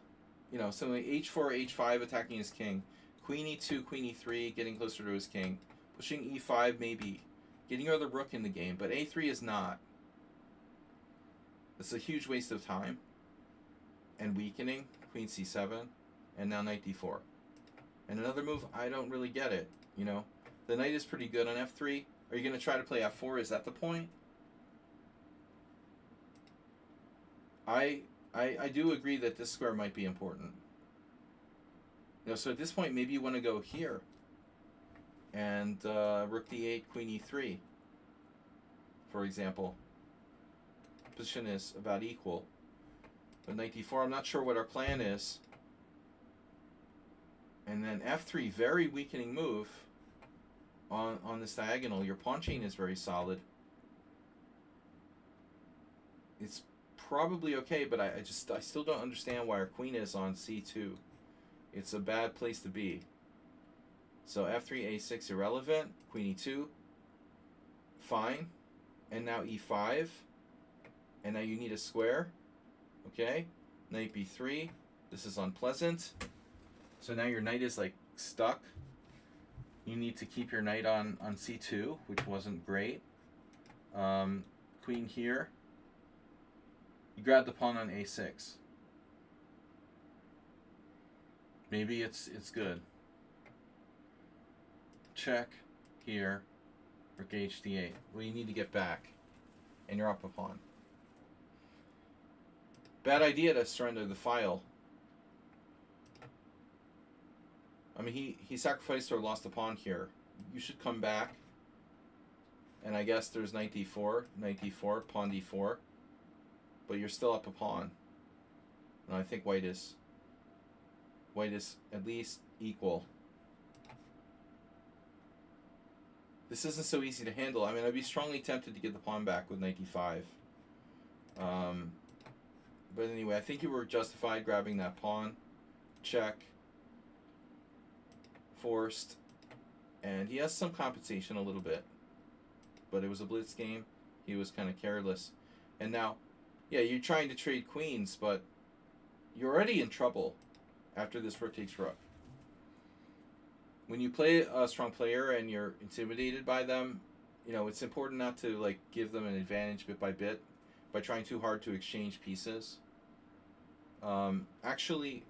Something like h4, h5 attacking his king. Queen e2, queen e3, getting closer to his king. Pushing e5 maybe. Getting your other rook in the game, but a3 is not. It's a huge waste of time. And weakening. Queen c7. And now knight d4. And another move, I don't really get it. The knight is pretty good on f3. Are you going to try to play f4? Is that the point? I do agree that this square might be important. So at this point, maybe you want to go here. And rook d8, queen e3, for example. Position is about equal. But knight d4, I'm not sure what our plan is. And then f3, very weakening move on this diagonal. Your pawn chain is very solid. It's probably okay, but I still don't understand why our queen is on c2. It's a bad place to be. So f3, a6 irrelevant. Queen e2, fine. And now e5. And now you need a square. Okay. Knight b3. This is unpleasant. So now your knight is like stuck. You need to keep your knight on c2, which wasn't great. Queen here. You grab the pawn on a6. Maybe it's good. Check here. Rook h8. Well, you need to get back. And you're up a pawn. Bad idea to surrender the file. I mean, he sacrificed or lost a pawn here. You should come back. And I guess there's knight d4, pawn d4. But you're still up a pawn. And I think white is at least equal. This isn't so easy to handle. I mean, I'd be strongly tempted to get the pawn back with knight d5. But anyway, I think you were justified grabbing that pawn. Check. Forced. And he has some compensation a little bit. But it was a blitz game. He was kind of careless. And now, yeah, you're trying to trade queens, but you're already in trouble after this rook takes rook. When you play a strong player and you're intimidated by them, it's important not to like give them an advantage bit by bit by trying too hard to exchange pieces. Actually,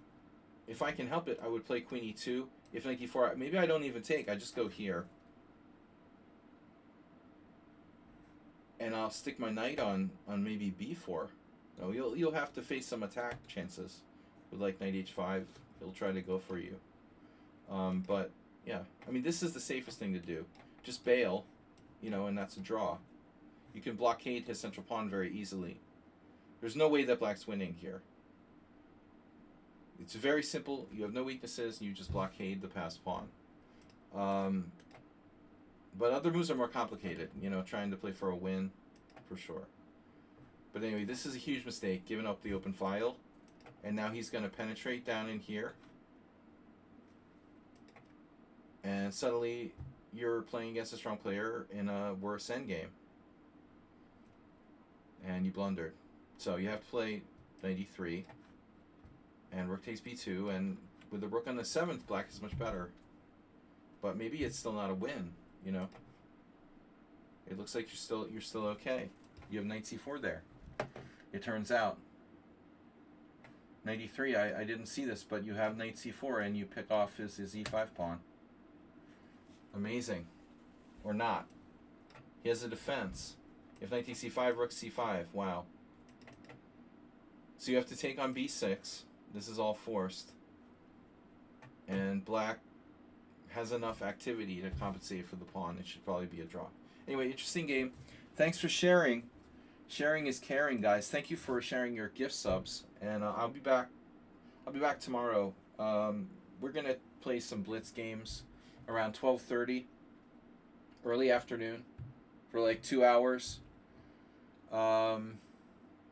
if I can help it, I would play queen e2. If knight d4, maybe I don't even take. I just go here. and I'll stick my knight on maybe b4. No, you'll have to face some attack chances with like knight h5. He'll try to go for you. But yeah, I mean, this is the safest thing to do. Just bail, you know, and that's a draw. You can blockade his central pawn very easily. There's no way that black's winning here. It's very simple. You have no weaknesses. You just blockade the passed pawn. But other moves are more complicated. You know, trying to play for a win, for sure. But anyway, this is a huge mistake, giving up the open file. And now he's going to penetrate down in here. And suddenly, you're playing against a strong player in a worse endgame. And you blundered. So you have to play knight e3. And rook takes b2. And with the rook on the 7th, black is much better. But maybe it's still not a win, you know. It looks like you're still okay. You have knight c4 there. It turns out. Knight e3, I didn't see this, but you have knight c4 and you pick off his e5 pawn. Amazing. Or not. He has a defense. If knight takes c5, rook c5. Wow. So you have to take on b6. This is all forced. And black has enough activity to compensate for the pawn. It should probably be a draw. Anyway, interesting game. Thanks for sharing. Sharing is caring, guys. Thank you for sharing your gift subs. And I'll be back. I'll be back tomorrow. We're gonna play some blitz games around 12:30, early afternoon, for like 2 hours.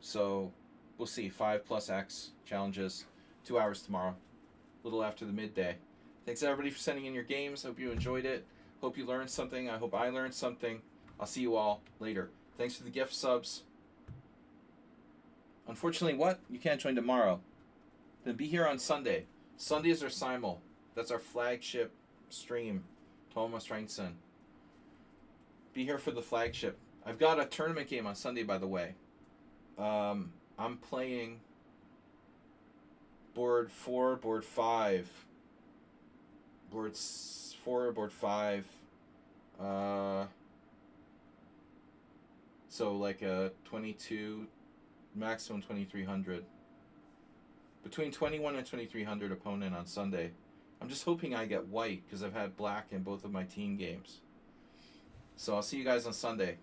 So we'll see. 5+X challenges, 2 hours tomorrow, a little after the midday. Thanks everybody for sending in your games. Hope you enjoyed it. Hope you learned something. I hope I learned something. I'll see you all later. Thanks for the gift subs. Unfortunately, what? You can't join tomorrow. Then be here on Sunday. Sundays are simul. That's our flagship stream. Thomas Strangson. Be here for the flagship. I've got a tournament game on Sunday, by the way. I'm playing board 4, board 5. Board 4, board 5. So like a 22, maximum 2300. Between 21 and 2300 opponent on Sunday. I'm just hoping I get white because I've had black in both of my team games. So I'll see you guys on Sunday.